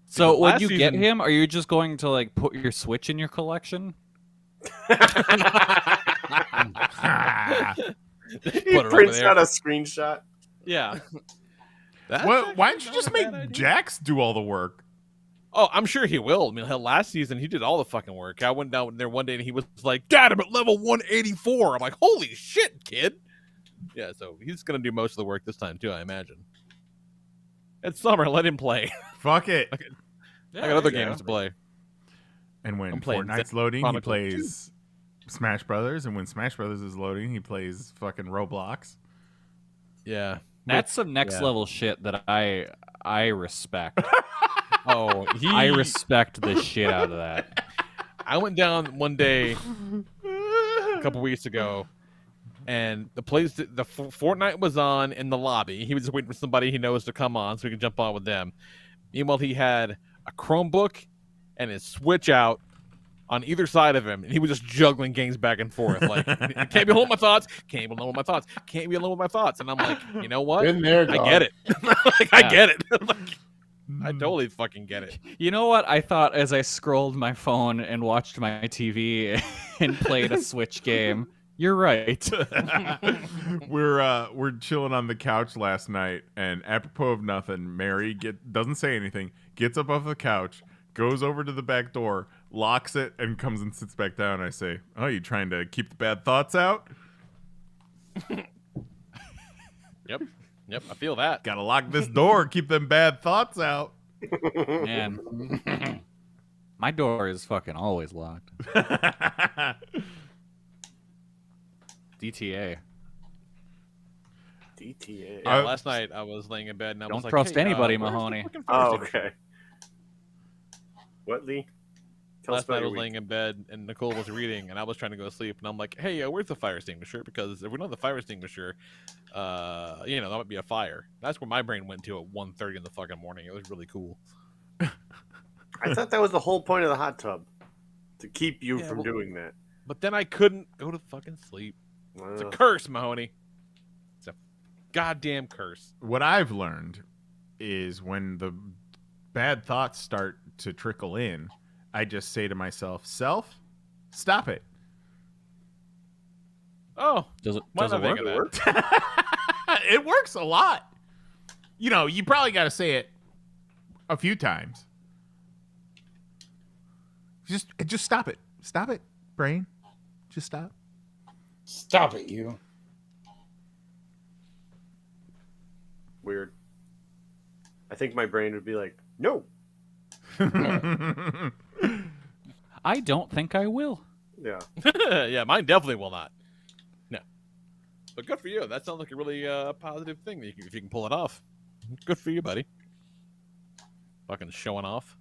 Speaker 7: So when
Speaker 3: Last
Speaker 7: you get
Speaker 3: season-
Speaker 7: him, are you just going to like put your Switch in your collection?
Speaker 6: He
Speaker 3: Put it
Speaker 6: prints
Speaker 3: over there.
Speaker 6: out a screenshot.
Speaker 7: Yeah.
Speaker 3: That's
Speaker 1: Why
Speaker 3: actually
Speaker 1: don't you
Speaker 3: not
Speaker 1: just
Speaker 3: a
Speaker 1: make
Speaker 3: bad idea.
Speaker 1: Jax do all the work?
Speaker 3: Oh, I'm sure he will. I mean, hell, last season he did all the fucking work. I went down there one day and he was like, "Dad, I'm at level 184." I'm like, "Holy shit, kid!" Yeah, so he's gonna do most of the work this time too, I imagine. It's summer. Let him play.
Speaker 1: Fuck it.
Speaker 3: I got other games to play.
Speaker 1: And when
Speaker 3: I'm playing
Speaker 1: Fortnite's loading, he
Speaker 3: Chronicles
Speaker 1: plays Smash Brothers, and when Smash Brothers is loading, he plays fucking Roblox.
Speaker 3: Yeah,
Speaker 7: That's some next level shit that I respect.
Speaker 3: Oh,
Speaker 7: I respect the shit out of that.
Speaker 3: I went down one day a couple weeks ago, and the Fortnite was on in the lobby. He was just waiting for somebody he knows to come on so he could jump on with them. Meanwhile, he had a Chromebook and his Switch out on either side of him, and he was just juggling games back and forth. Like, can't be alone with my thoughts. Can't be alone with my thoughts. Can't be alone with my thoughts. And I'm like, you know what?
Speaker 8: Been there,
Speaker 3: I
Speaker 8: dog.
Speaker 3: get it. Like, I get it. Like, I totally fucking get it.
Speaker 7: You know what I thought as I scrolled my phone and watched my TV and played a Switch game? You're right.
Speaker 1: We're chilling on the couch last night, and apropos of nothing, Mary doesn't say anything, gets up off the couch, goes over to the back door, locks it, and comes and sits back down. I say, "Oh, you trying to keep the bad thoughts out?"
Speaker 3: Yep, I feel that.
Speaker 1: Gotta lock this door, keep them bad thoughts out.
Speaker 7: Man, my door is fucking always locked. DTA.
Speaker 6: DTA.
Speaker 3: Yeah, last night I was laying in bed and I
Speaker 7: Don't
Speaker 3: was like,
Speaker 7: trust
Speaker 3: hey,
Speaker 7: anybody,
Speaker 3: where's the
Speaker 7: Mahoney.
Speaker 3: fucking fire
Speaker 6: Oh,
Speaker 3: extinguisher?
Speaker 6: okay. What, Lee? Tell us
Speaker 3: Last night I
Speaker 6: about
Speaker 3: was
Speaker 6: your
Speaker 3: laying
Speaker 6: week.
Speaker 3: in bed and Nicole was reading and I was trying to go to sleep and I'm like, hey, where's the fire extinguisher? Because if we don't have the fire extinguisher, that might be a fire. That's where my brain went to at 1:30 in the fucking morning. It was really cool.
Speaker 6: I thought that was the whole point of the hot tub, to keep you
Speaker 3: Yeah,
Speaker 6: from
Speaker 3: well-
Speaker 6: doing that.
Speaker 3: But then I couldn't go to fucking sleep. It's a
Speaker 6: Well,
Speaker 3: curse, Mahoney. It's a goddamn curse.
Speaker 1: What I've learned is when the bad thoughts start to trickle in, I just say to myself, "Self, stop it."
Speaker 3: Oh,
Speaker 7: Does it
Speaker 3: why not think
Speaker 7: work?
Speaker 3: of that?
Speaker 1: It works a lot. You know, you probably got to say it a few times. Just stop it. Stop it, brain. Just stop.
Speaker 8: Stop it, you.
Speaker 6: weird. I think my brain would be like, no.
Speaker 7: I don't think I will.
Speaker 6: Yeah.
Speaker 3: Yeah, mine definitely will not. No. But good for you. That sounds like a really positive thing that if you can pull it off. Good for you, buddy. Fucking showing off.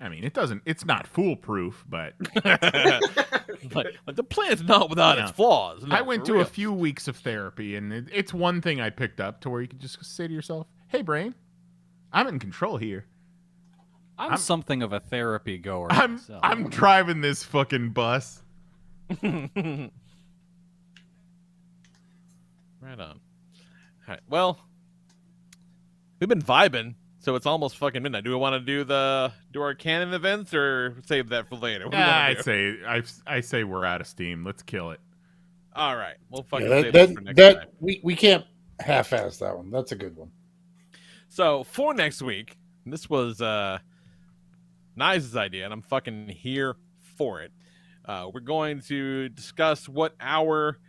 Speaker 1: I mean, it's not foolproof, but
Speaker 3: like the plan's not without its flaws. No,
Speaker 1: I went
Speaker 3: for
Speaker 1: to
Speaker 3: real.
Speaker 1: a few weeks of therapy, and it's one thing I picked up to where you can just say to yourself, "Hey, brain, I'm in control here.
Speaker 7: I'm something of a therapy goer.
Speaker 1: I'm
Speaker 7: myself.
Speaker 1: I'm driving this fucking bus."
Speaker 3: Right on. All right. Well, we've been vibing, so it's almost fucking midnight. Do we want to do our canon events or save that for later? What do we wanna do?
Speaker 1: I say we're out of steam. Let's kill it.
Speaker 3: All right. We'll fucking
Speaker 8: Yeah,
Speaker 3: save this for next time.
Speaker 8: we can't half-ass that one. That's a good one.
Speaker 3: So for next week, this was Nice's idea, and I'm fucking here for it. We're going to discuss what our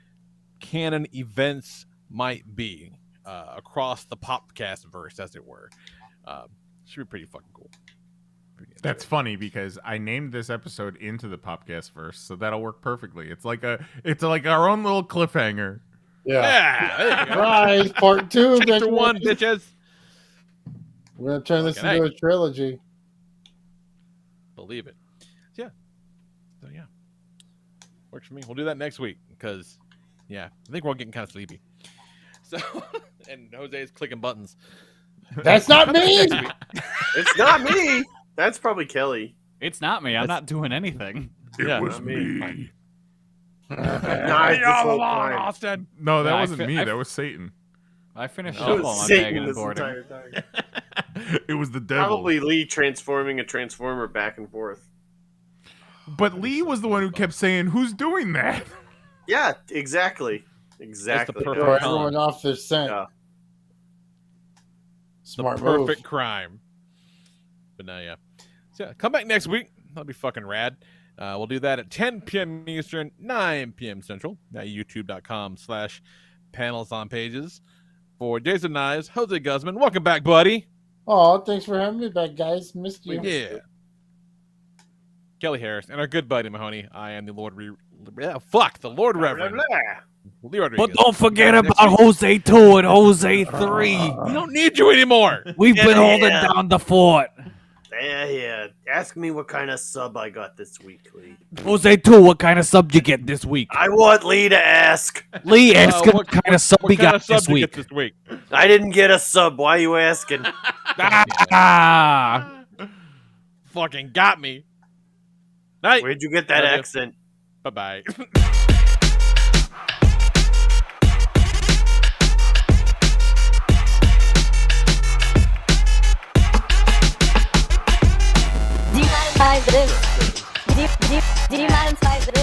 Speaker 3: canon events might be across the Popcast verse, as it were. Should be pretty fucking cool.
Speaker 1: That's funny because I named this episode into the Popcast verse, so that'll work perfectly. It's like our own little cliffhanger.
Speaker 8: Yeah.
Speaker 3: There you go.
Speaker 8: Rise, part 2.
Speaker 3: Chapter 1, bitches.
Speaker 8: We're going to turn this
Speaker 3: Fucking
Speaker 8: into a trilogy.
Speaker 3: Believe it. Yeah. So yeah, works for me. We'll do that next week because, yeah, I think we're all getting kind of sleepy. So, and Jose's clicking buttons.
Speaker 8: That's not me!
Speaker 6: It's not me. That's probably Kelly.
Speaker 7: It's not me. I'm not doing anything.
Speaker 3: Yeah.
Speaker 1: was
Speaker 6: Not me.
Speaker 8: Nice.
Speaker 6: This whole time.
Speaker 3: Austin.
Speaker 1: No, that
Speaker 7: No, I
Speaker 1: wasn't
Speaker 7: fi-
Speaker 1: me.
Speaker 7: I-
Speaker 1: That was Satan.
Speaker 7: I finished
Speaker 6: It
Speaker 7: up
Speaker 6: was
Speaker 7: all my
Speaker 6: Satan
Speaker 7: pagan
Speaker 6: this
Speaker 7: boarding.
Speaker 6: entire time.
Speaker 1: It was the devil.
Speaker 6: Probably Lee transforming a transformer back and forth.
Speaker 1: But Lee was the one who kept saying, "Who's doing that?"
Speaker 6: Yeah, exactly. Exactly.
Speaker 3: perfect
Speaker 8: Throw
Speaker 3: con.
Speaker 8: everyone off their scent.
Speaker 6: Yeah.
Speaker 8: Smart
Speaker 3: the
Speaker 8: move.
Speaker 3: perfect crime. But But no, yeah. So come back next week. That'll be fucking rad. We'll do that at 10 p.m. Eastern, 9 p.m. Central at youtube.com/panelsonpages. For Jason Nyes, Jose Guzman, welcome back, buddy.
Speaker 8: Oh, thanks for having me back, guys. Missed you.
Speaker 3: Yeah. Kelly Harris and our good buddy Mahoney. I am the Lord the Lord Reverend. Lee Rodriguez.
Speaker 9: But don't forget about Jose 2 and Jose 3.
Speaker 3: We don't need you anymore.
Speaker 9: We've been holding down the fort.
Speaker 6: Yeah. Ask me what kind of sub I got this week, Lee.
Speaker 9: Jose 2, what kind of sub you get this week?
Speaker 6: I want Lee to ask.
Speaker 9: Lee, ask him what kind of sub he got this week.
Speaker 6: I didn't get a sub. Why are you asking?
Speaker 3: Fucking got me. Night.
Speaker 6: Where'd you get that accent?
Speaker 3: Bye-bye.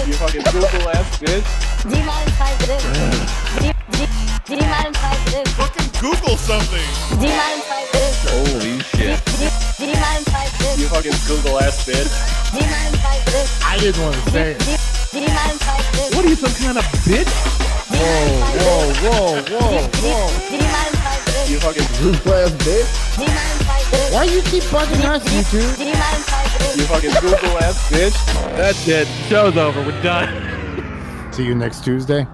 Speaker 10: You fucking Google ass bitch.
Speaker 1: Fucking Google something.
Speaker 10: Holy shit. You fucking Google ass bitch.
Speaker 8: I didn't want to say it.
Speaker 9: What are you, some kind of bitch?
Speaker 8: Whoa.
Speaker 10: You fucking
Speaker 8: Google ass bitch. Why you keep bugging us, YouTube?
Speaker 10: You fucking Google ass bitch.
Speaker 9: That's it. Show's over. We're done.
Speaker 8: See you next Tuesday.